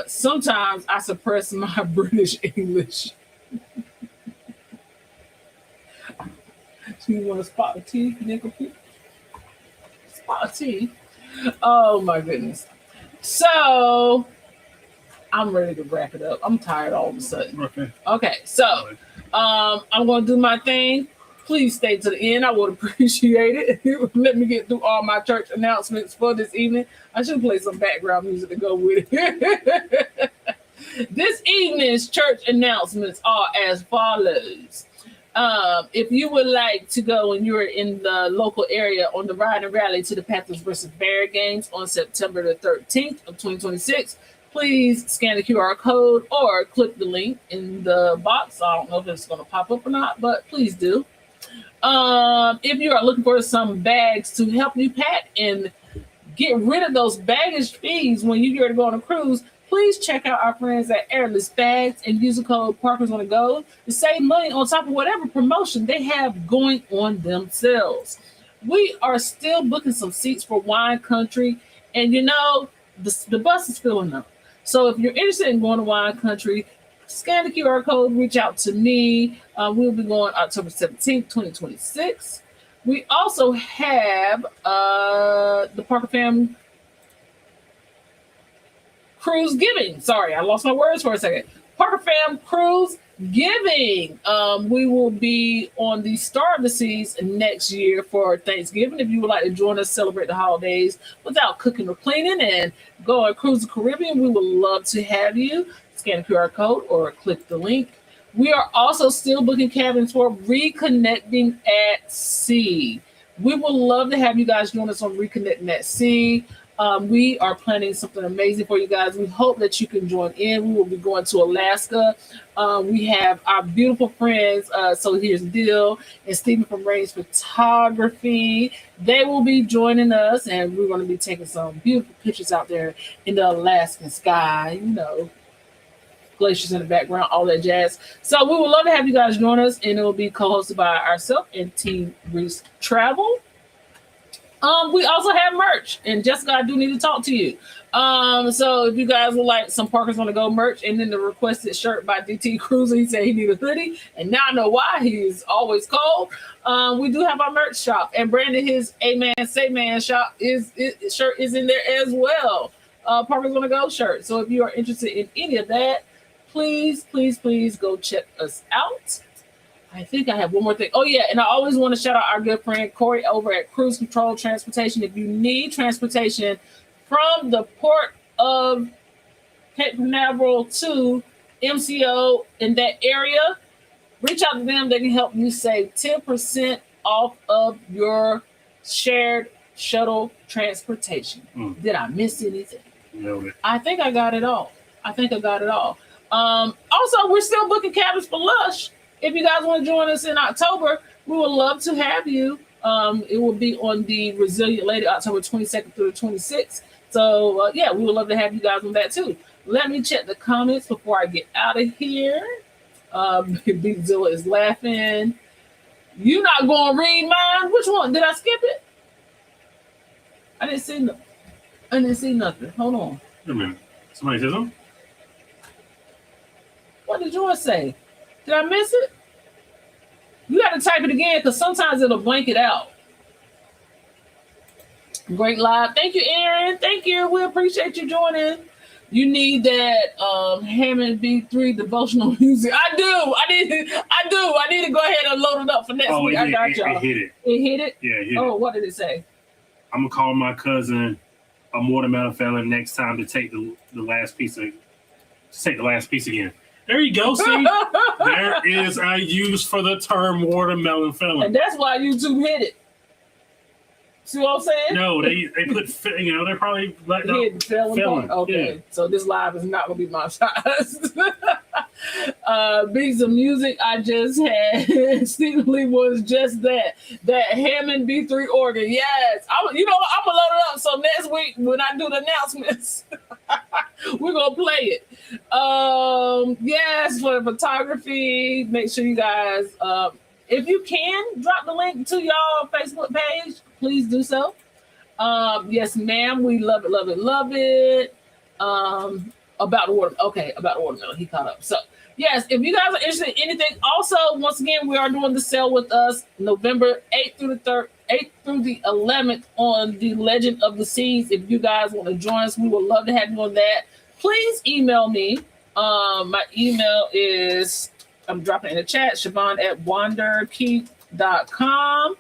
Sometimes I suppress my British English. You want a spot of tea, nickel? Spot of tea. Oh my goodness. So I'm ready to wrap it up. I'm tired all of a sudden. Okay, so I'm gonna do my thing. Please stay to the end. I would appreciate it. Let me get through all my church announcements for this evening. I should play some background music to go with it. This evening's church announcements are as follows. If you would like to go and you're in the local area on the ride and rally to the Panthers versus Bear games on September the 13th of 2026, please scan the QR code or click the link in the box. I don't know if it's going to pop up or not, but please do. If you are looking for some bags to help you pack and get rid of those baggage fees when you get to go on a cruise, please check out our friends at Airless Bags and use the code Parkers on the Go to save money on top of whatever promotion they have going on themselves. We are still booking some seats for Wine Country, and you know, the bus is filling up. So if you're interested in going to Wine Country, scan the QR code, reach out to me. We'll be going October 17th, 2026. We also have the Parker Fam Cruise Giving. Sorry, I lost my words for a second. Parker Fam Cruise Giving. We will be on the Star of the Seas next year for Thanksgiving. If you would like to join us, celebrate the holidays without cooking or cleaning and go on Cruise the Caribbean, we would love to have you. Scan the QR code or click the link. We are also still booking cabins for Reconnecting at Sea. We would love to have you guys join us on Reconnecting at Sea. We are planning something amazing for you guys. We hope that you can join in. We will be going to Alaska. We have our beautiful friends, So Here's the Deal, and Stephen from Range Photography. They will be joining us, and we're going to be taking some beautiful pictures out there in the Alaskan sky, you know, glaciers in the background, all that jazz. So we would love to have you guys join us, and it will be co-hosted by ourselves and Team Reese Travel. We also have merch, and Jessica, I do need to talk to you. So if you guys would like some Parkers on the Go merch, and then the requested shirt by DT Cruiser, he said he needed a hoodie, and now I know why. He's always cold. We do have our merch shop, and Brandon, his Amen Say Man shop shirt is in there as well. Parkers on the Go shirt. So if you are interested in any of that, please go check us out. I think I have one more thing. Oh, yeah, and I always want to shout out our good friend Corey over at Cruise Control Transportation. If you need transportation from the port of Cape Canaveral to MCO in that area, reach out to them. They can help you save 10% off of your shared shuttle transportation. Did I miss anything? No. I think I got it all. Also, we're still booking cabins for Lush. If you guys want to join us in October, we would love to have you. It will be on the Resilient Lady, October 22nd through the 26th. So, yeah, we would love to have you guys on that, too. Let me check the comments before I get out of here. Big Zilla is laughing. You not going to read mine? Which one? Did I skip it? I didn't see nothing. Hold on. Wait a minute. Somebody said something? What did yours say? Did I miss it? You got to type it again because sometimes it'll blank it out. Great live. Thank you, Aaron. Thank you. We appreciate you joining. You need that Hammond B3 devotional music. I do. I need to go ahead and load it up for next week. I got y'all. It hit it. It hit it? Yeah, it hit it. What did it say? I'm going to call my cousin a watermelon fella next time to take the last piece again. There you go. See, there is our use for the term watermelon felon. And that's why YouTube hit it. See what I'm saying? No, they put, they're probably letting out felon. Okay, yeah. So this live is not going to be monetized. Beats of music I just had. Stephen Lee was just that Hammond B3 organ. Yes, I'm going to load it up. So next week when I do the announcements, we're going to play it. Yes, for photography, make sure you guys, if you can, drop the link to y'all Facebook page. Please do so. Yes, ma'am. We love it. About the watermelon. Okay, about the watermelon. He caught up. So Yes, if you guys are interested in anything, also once again we are doing the sale with us November 8th through the 11th on the Legend of the Seas. If you guys want to join us, we would love to have you on that. Please email me. My email is, I'm dropping it in the chat, Siobhan@wanderkeep.com.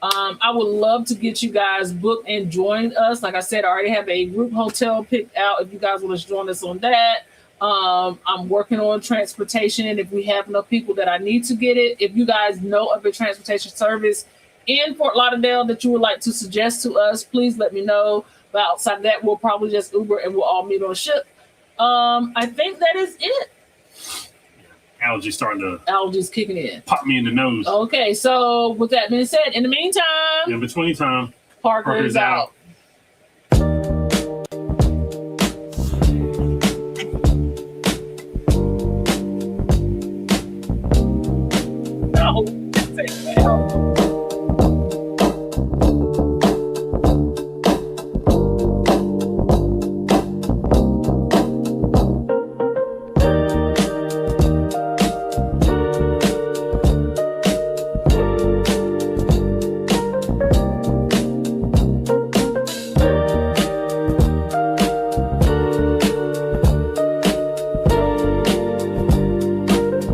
I would love to get you guys booked and join us. Like I said, I already have a group hotel picked out if you guys want to join us on that. I'm working on transportation, and if we have enough people that I need to get it, if you guys know of a transportation service in Fort Lauderdale that you would like to suggest to us, please let me know. But outside of that, we'll probably just Uber and we'll all meet on a ship. I think that is it. Allergies starting to Allergies kicking in. Pop me in the nose. Okay, so with that being said, in the meantime, in between time, Parker is out.